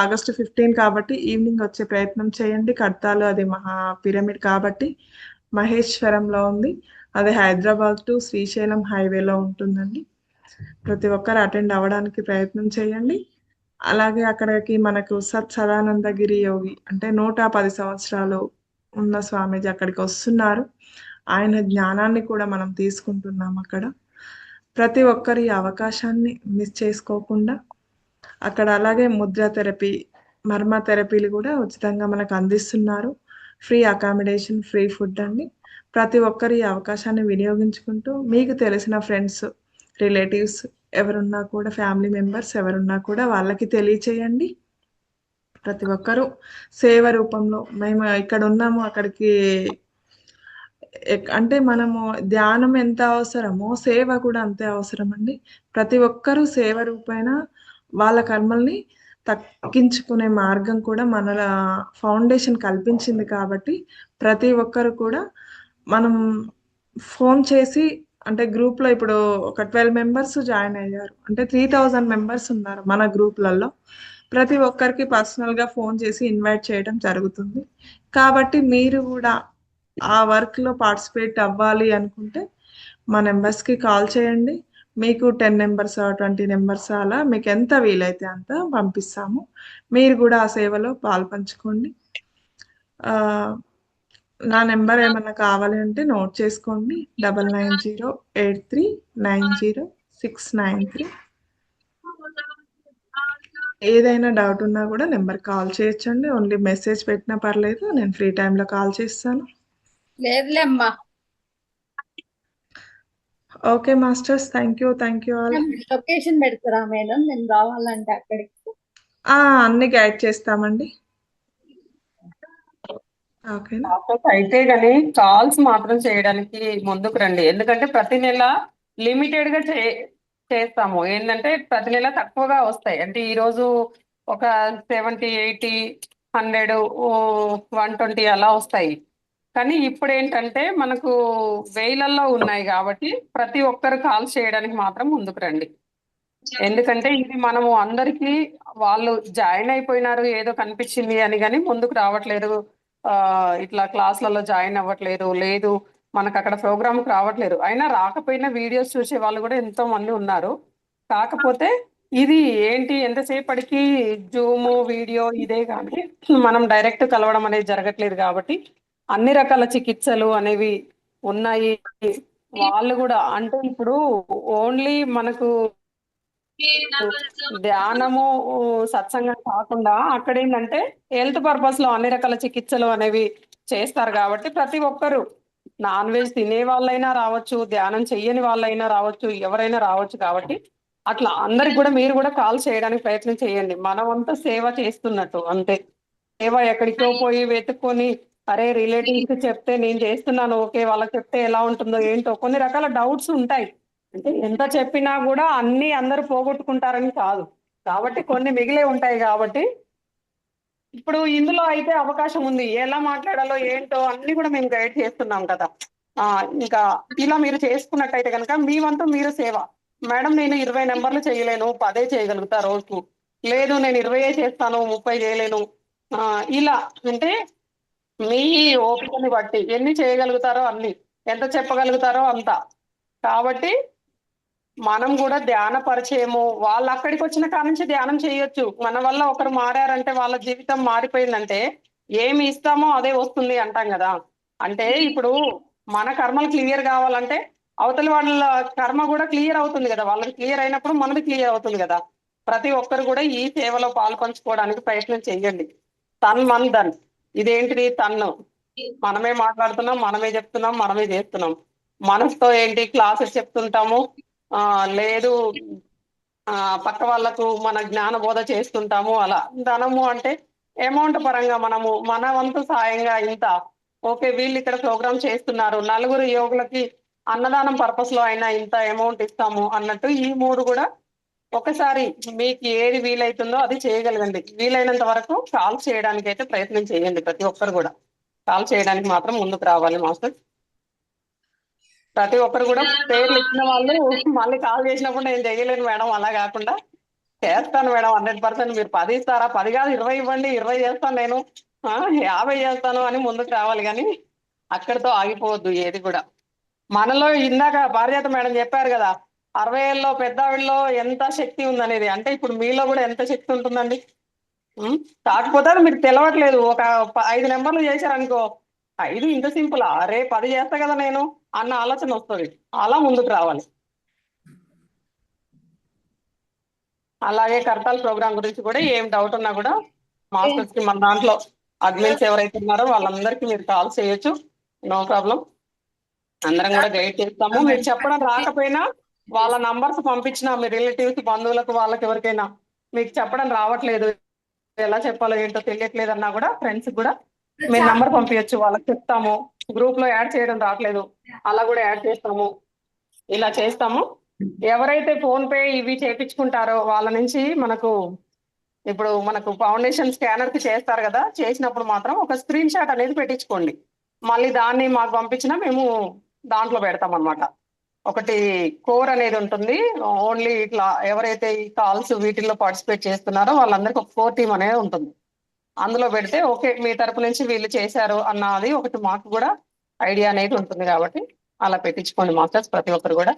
Speaker 1: ఆగస్టు 15 కాబట్టి ఈవినింగ్ వచ్చే ప్రయత్నం చేయండి. కడతాలు అది మహా పిరమిడ్ కాబట్టి మహేశ్వరంలో ఉంది. అది హైదరాబాద్ టు శ్రీశైలం హైవేలో ఉంటుందండి. ప్రతి ఒక్కరు అటెండ్ అవ్వడానికి ప్రయత్నం చేయండి. అలాగే అక్కడికి మనకు సదానందగిరి యోగి అంటే 110 సంవత్సరాలు ఉన్న స్వామీజీ అక్కడికి వస్తున్నారు. ఆయన జ్ఞానాన్ని కూడా మనం తీసుకుంటున్నాం అక్కడ. ప్రతి ఒక్కరి అవకాశాన్ని మిస్ చేసుకోకుండా అక్కడ అలాగే ముద్ర థెరపీ, మర్మ థెరపీలు కూడా ఉచితంగా మనకు అందిస్తున్నారు. ఫ్రీ అకామిడేషన్, ఫ్రీ ఫుడ్ అండి. ప్రతి ఒక్కరి అవకాశాన్ని వినియోగించుకుంటూ మీకు తెలిసిన ఫ్రెండ్స్, రిలేటివ్స్ ఎవరున్నా కూడా, ఫ్యామిలీ మెంబర్స్ ఎవరున్నా కూడా వాళ్ళకి తెలియచేయండి. ప్రతి ఒక్కరూ సేవ రూపంలో మేము ఇక్కడ ఉన్నాము, అక్కడికి అంటే మనము ధ్యానం ఎంత అవసరమో సేవ కూడా అంతే అవసరం అండి. ప్రతి ఒక్కరూ సేవ రూపేణ వాళ్ళ కర్మల్ని తగ్గించుకునే మార్గం కూడా మన ఫౌండేషన్ కల్పించింది కాబట్టి ప్రతి ఒక్కరు కూడా మనం ఫోన్ చేసి అంటే గ్రూప్‌లో ఇప్పుడు ఒక 12 మెంబర్స్ జాయిన్ అయ్యారు. అంటే 3000 మెంబర్స్ ఉన్నారు మన గ్రూప్‌లలో. ప్రతి ఒక్కరికి పర్సనల్‌గా ఫోన్ చేసి ఇన్వైట్ చేయడం జరుగుతుంది. కాబట్టి మీరు గూడా ఆ వర్క్‌లో పార్టిసిపేట్ అవ్వాలి అనుకుంటే మా నంబర్స్‌కి కాల్ చేయండి. మీకు 10 నంబర్సా, 20 నంబర్సా అలా మీకెంత వీలైతే అంత పంపిస్తాము. మీరు గూడా ఆ సేవలో పాలుపంచుకోండి. ఆహ్, నా నంబర్ ఏమన్నా కావాలి అంటే నోట్ చేసుకోండి. 9908390693. ఏదైనా డౌట్ ఉన్నా గూడా నంబర్‌కి కాల్ చేయొచ్చండి. ఓన్లీ మెసేజ్ పెట్టినా పర్లేదు. నేను ఫ్రీ టైమ్‌లో కాల్ చేస్తాను.
Speaker 6: లేదులే అమ్మా.
Speaker 1: Okay masters. Thank you all.
Speaker 6: Location పెడతారా మేడం నేను రావాలంటే అక్కడికి?
Speaker 1: అన్నీ గైడ్ చేస్తామండి. ఓకేనా?
Speaker 8: మాస్టర్స్ అయితే గానీ కాల్స్ మాత్రం చేయడానికి ముందుకు రండి. ఎందుకంటే ప్రతి నెల లిమిటెడ్ గా చేస్తాము. ఏంటంటే ప్రతి నెల తక్కువగా వస్తాయి. అంటే ఈ రోజు ఒక 70, 80, 100, 120 అలా వస్తాయి. కానీ ఇప్పుడు ఏంటంటే మనకు వేలల్లో ఉన్నాయి కాబట్టి ప్రతి ఒక్కరు కాల్స్ చేయడానికి మాత్రం ముందుకు రండి. ఎందుకంటే ఇది మనము అందరికీ వాళ్ళు జాయిన్ అయిపోయినారు ఏదో కనిపించింది అని కానీ ముందుకు రావట్లేదు. ఇట్లా క్లాసులలో జాయిన్ అవ్వట్లేదు, లేదు మనకు అక్కడ ప్రోగ్రామ్కి రావట్లేదు. అయినా రాకపోయినా వీడియోస్ చూసే వాళ్ళు కూడా ఎంతో మంది ఉన్నారు. కాకపోతే ఇది ఏంటి ఎంతసేపటికి జూమ్ వీడియో ఇదే కానీ మనం డైరెక్ట్ కలవడం అనేది జరగట్లేదు కాబట్టి అన్ని రకాల చికిత్సలు అనేవి ఉన్నాయి. వాళ్ళు కూడా అంటే ఇప్పుడు ఓన్లీ మనకు ధ్యానము సత్సంగం కాకుండా అక్కడ ఏంటంటే హెల్త్ పర్పస్ లో అన్ని రకాల చికిత్సలు అనేవి చేస్తారు కాబట్టి ప్రతి ఒక్కరు నాన్ వెజ్ తినే వాళ్ళైనా రావచ్చు, ధ్యానం చెయ్యని వాళ్ళైనా రావచ్చు, ఎవరైనా రావచ్చు. కాబట్టి అట్లా అందరికి కూడా మీరు కూడా కాల్ చేయడానికి ప్రయత్నం చేయండి. మనమంతా సేవ చేస్తున్నట్టు అంతే. సేవ ఎక్కడికో పోయి వెతుక్కొని అరే రిలేటివ్స్ కి చెప్తే నేను చేస్తున్నాను ఓకే వాళ్ళకి చెప్తే ఎలా ఉంటుందో ఏంటో కొన్ని రకాల డౌట్స్ ఉంటాయి. అంటే ఎంత చెప్పినా కూడా అన్ని అందరూ పోగొట్టుకుంటారని కాదు. కాబట్టి కొన్ని మిగిలే ఉంటాయి కాబట్టి ఇప్పుడు ఇందులో అయితే అవకాశం ఉంది. ఎలా మాట్లాడాలో ఏంటో అన్ని కూడా మేము గైడ్ చేస్తున్నాం కదా. ఇంకా ఇలా మీరు చేసుకున్నట్టయితే కనుక మీ వంతు మీరు సేవ. మేడం నేను 20 నెంబర్లు చేయలేను, 10 చేయగలుగుతా రోజుకు. లేదు నేను 20 చేస్తాను, 30 చేయలేను. ఇలా అంటే మీ ఓపికని బట్టి ఎన్ని చేయగలుగుతారో అన్ని, ఎంత చెప్పగలుగుతారో అంత. కాబట్టి మనం కూడా ధ్యాన పరిచయము వాళ్ళు అక్కడికి వచ్చిన కాడ నుంచి ధ్యానం చేయొచ్చు. మన వల్ల ఒకరు మారారంటే వాళ్ళ జీవితం మారిపోయిందంటే ఏమి ఇస్తామో అదే వస్తుంది అంటాం కదా. అంటే ఇప్పుడు మన కర్మలు క్లియర్ కావాలంటే అవతలి వాళ్ళ కర్మ కూడా క్లియర్ అవుతుంది కదా. వాళ్ళకి క్లియర్ అయినప్పుడు మనది క్లియర్ అవుతుంది కదా. ప్రతి ఒక్కరు కూడా ఈ సేవలో పాలు పంచుకోవడానికి ప్రయత్నం చెయ్యండి. తన్ మన్ ధన్. ఇదేంటిది తన్ను మనమే మాట్లాడుతున్నాం, మనమే చెప్తున్నాం, మనమే చేస్తున్నాం. మనసుతో ఏంటి క్లాసెస్ చెప్తుంటాము, లేదు పక్క వాళ్ళకు మన జ్ఞాన బోధ చేస్తుంటాము. అలా ధనము అంటే అమౌంట్ పరంగా మనము మన వంతు సాయంగా ఇంత ఓకే వీళ్ళు ఇక్కడ ప్రోగ్రామ్ చేస్తున్నారు, నలుగురు యోగులకి అన్నదానం పర్పస్ లో అయినా ఇంత అమౌంట్ ఇస్తాము అన్నట్టు ఈ మూడు కూడా ఒకసారి మీకు ఏది వీలైతుందో అది చేయగలగండి. వీలైనంత వరకు కాల్ చేయడానికి అయితే ప్రయత్నం చేయండి. ప్రతి ఒక్కరు కూడా కాల్ చేయడానికి మాత్రం ముందుకు రావాలి మాస్టర్. ప్రతి ఒక్కరు కూడా పేర్లు ఇచ్చిన వాళ్ళు మళ్ళీ కాల్ చేసినప్పుడు నేను చేయలేను మేడం అలా కాకుండా చేస్తాను మేడం 100%. మీరు 10 ఇస్తారా? 10 కాదు 20 ఇవ్వండి, 20 చేస్తాను నేను, 50 చేస్తాను అని ముందుకు రావాలి. కానీ అక్కడితో ఆగిపోవద్దు ఏది కూడా. మనలో ఇందాక పారిజాత మేడం చెప్పారు కదా 60 ఏళ్ళలో పెద్దావిడలో ఎంత శక్తి ఉందనేది. అంటే ఇప్పుడు మీలో కూడా ఎంత శక్తి ఉంటుందండి. కాకపోతే అది మీకు తెలవట్లేదు. ఒక 5 నెంబర్లు చేశారనుకో 5 ఇంత సింపుల్, అరే 10 చేస్తా కదా నేను అన్న ఆలోచన వస్తుంది. అలా ముందుకు రావాలి. అలాగే కర్తాల్ ప్రోగ్రామ్ గురించి కూడా ఏం డౌట్ ఉన్నా కూడా మాస్టర్స్ కి మన దాంట్లో అడ్మిన్స్ ఎవరైతే ఉన్నారో వాళ్ళందరికీ మీరు కాల్ చేయొచ్చు. No problem. అందరం కూడా గైడ్ చేస్తాము. మీరు చెప్పడం రాకపోయినా వాళ్ళ నంబర్స్ పంపించిన మీ రిలేటివ్స్ బంధువులకు వాళ్ళకి ఎవరికైనా మీకు చెప్పడం రావట్లేదు, ఎలా చెప్పాలో ఏంటో తెలియట్లేదు అన్నా కూడా ఫ్రెండ్స్ కూడా మీరు నంబర్ పంపించచ్చు, వాళ్ళకి చెప్తాము. గ్రూప్ లో యాడ్ చేయడం రావట్లేదు, అలా కూడా యాడ్ చేస్తాము. ఇలా చేస్తాము. ఎవరైతే ఫోన్ పే ఇవి చేపించుకుంటారో వాళ్ళ నుంచి ఇప్పుడు మనకు ఫౌండేషన్ స్కానర్ కి చేస్తారు కదా, చేసినప్పుడు మాత్రం ఒక స్క్రీన్ షాట్ అనేది పెట్టించుకోండి. మళ్ళీ దాన్ని మాకు పంపించినా మేము దాంట్లో పెడతాం అన్నమాట. ఒకటి కోర్ అనేది ఉంటుంది. ఓన్లీ ఇట్లా ఎవరైతే ఈ కాల్స్ వీటిల్లో పార్టిసిపేట్ చేస్తున్నారో వాళ్ళందరికీ ఒక కోర్ టీమ్ అనేది ఉంటుంది. అందులో పెడితే ఓకే మీ తరపు నుంచి వీళ్ళు చేశారు అన్నది ఒకటి మాకు కూడా ఐడియా అనేది ఉంటుంది. కాబట్టి అలా పెట్టించుకోండి మాస్టర్స్. ప్రతి ఒక్కరు కూడా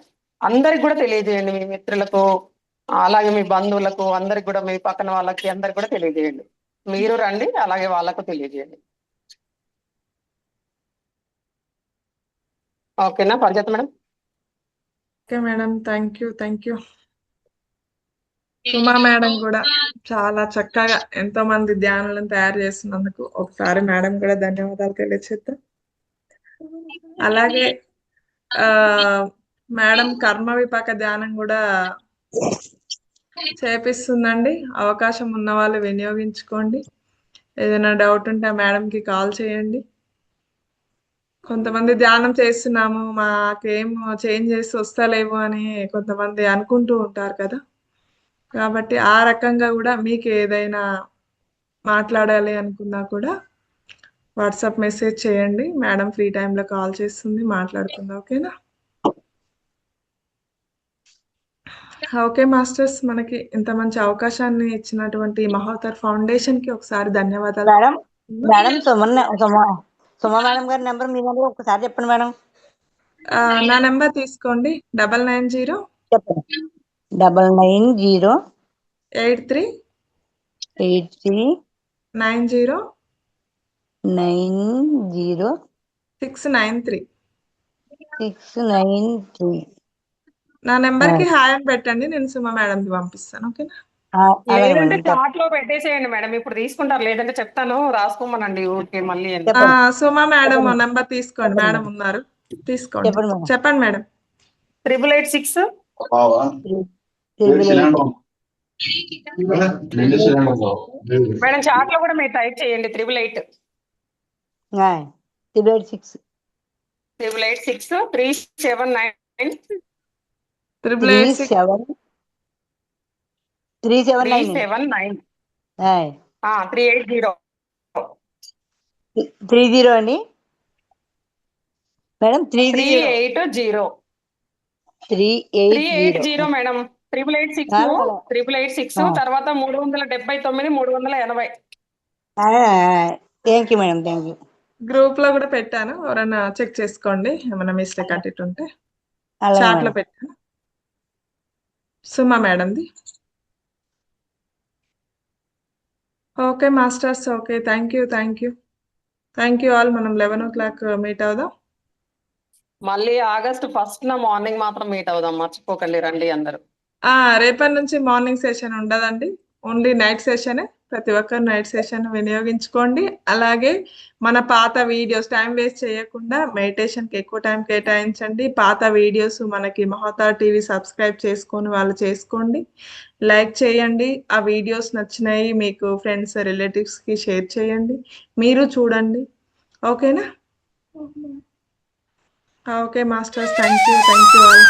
Speaker 8: అందరికి కూడా తెలియజేయండి, మీ మిత్రులకు, అలాగే మీ బంధువులకు, అందరికి కూడా, మీ పక్కన వాళ్ళకి అందరికి కూడా తెలియజేయండి. మీరు రండి, అలాగే వాళ్ళకు తెలియజేయండి. ఓకేనా Panchayat madam?
Speaker 1: Okay madam, thank you. Suma madam కూడా చాలా చక్కగా ఎంతో మంది ధ్యానులను తయారు చేస్తున్నందుకు ఒకసారి మేడం కూడా ధన్యవాదాలు తెలియజేద్దాం. అలాగే మేడం కర్మ విపాక ధ్యానం కూడా చేపిస్తుందండి. అవకాశం ఉన్న వాళ్ళు వినియోగించుకోండి. ఏదైనా డౌట్ ఉంటే మేడంకి కాల్ చేయండి. కొంతమంది ధ్యానం చేస్తున్నాము మాకేం చేంజెస్ వస్తలేవు అని కొంతమంది అనుకుంటూ ఉంటారు కదా, కాబట్టి ఆ రకంగా కూడా మీకు ఏదైనా మాట్లాడాలి అనుకున్నా కూడా వాట్సాప్ మెసేజ్ చేయండి. మేడం ఫ్రీ టైంలో కాల్ చేస్తుంది, మాట్లాడుకుందాం. ఓకేనా? ఓకే మాస్టర్స్, మనకి ఇంత మంచి అవకాశాన్ని ఇచ్చినటువంటి మహోత్తర్ ఫౌండేషన్ కి ఒకసారి ధన్యవాదాలు.
Speaker 7: మేడం సుమ మేడం గారి నెంబర్ మీ నెంబర్ ఒకసారి చెప్పండి మేడం.
Speaker 1: నా నెంబర్ తీసుకోండి, 990
Speaker 7: చెప్పండి. 990
Speaker 1: 83
Speaker 7: 83
Speaker 1: 90
Speaker 7: 90
Speaker 1: 693.
Speaker 7: 693.
Speaker 1: నా నెంబర్ కి హాయ్ అని పెట్టండి, నేను సుమ మేడం కి పంపిస్తాను. ఓకేనా?
Speaker 8: లేదంటే చాట్ లో పెట్టేసేయండి మేడం, ఇప్పుడు తీసుకుంటారు. లేదంటే చెప్తాను, రాసుకోమనండి ఊరికే మళ్ళీ.
Speaker 1: సుమ మేడం నెంబర్ తీసుకోండి, మేడం ఉన్నారు, తీసుకోండి. చెప్పండి మేడం.
Speaker 8: 888 మేడం చాట్ లో కూడా మీరు టైప్ చేయండి 888 379
Speaker 7: 380 అండి మేడం.
Speaker 8: 380 మేడం. 888 తర్వాత 379 380.
Speaker 7: Thank you madam, thank you.
Speaker 1: Group లో కూడా పెట్టాను, ఎవరైనా చెక్ చేసుకోండి, ఏమైనా మిస్టేక్ అటు ఉంటే చాట్ లో పెట్టాను. సుమా మేడంది. Okay masters, okay, thank you all. మనం 11 o'clock మీట్ అవుదాం.
Speaker 8: మళ్ళీ August 1st మార్నింగ్ మాత్రం మీట్ అవుదాం, మర్చిపోకండి, రండి అందరూ.
Speaker 1: రేపటి నుంచి మార్నింగ్ సెషన్ ఉండదండి, ఓన్లీ నైట్ సెషనే. ప్రతి ఒక్కరు నైట్ సెషన్ వినియోగించుకోండి. అలాగే మన పాత వీడియోస్, టైం వేస్ట్ చేయకుండా మెడిటేషన్కి ఎక్కువ టైం కేటాయించండి. పాత వీడియోస్ మనకి మహోత్తర్ టీవీ సబ్స్క్రైబ్ చేసుకొని వాళ్ళు చేసుకోండి, లైక్ చేయండి. ఆ వీడియోస్ నచ్చినాయి మీకు ఫ్రెండ్స్ రిలేటివ్స్కి షేర్ చేయండి, మీరు చూడండి. ఓకేనా? Okay masters, thank you all.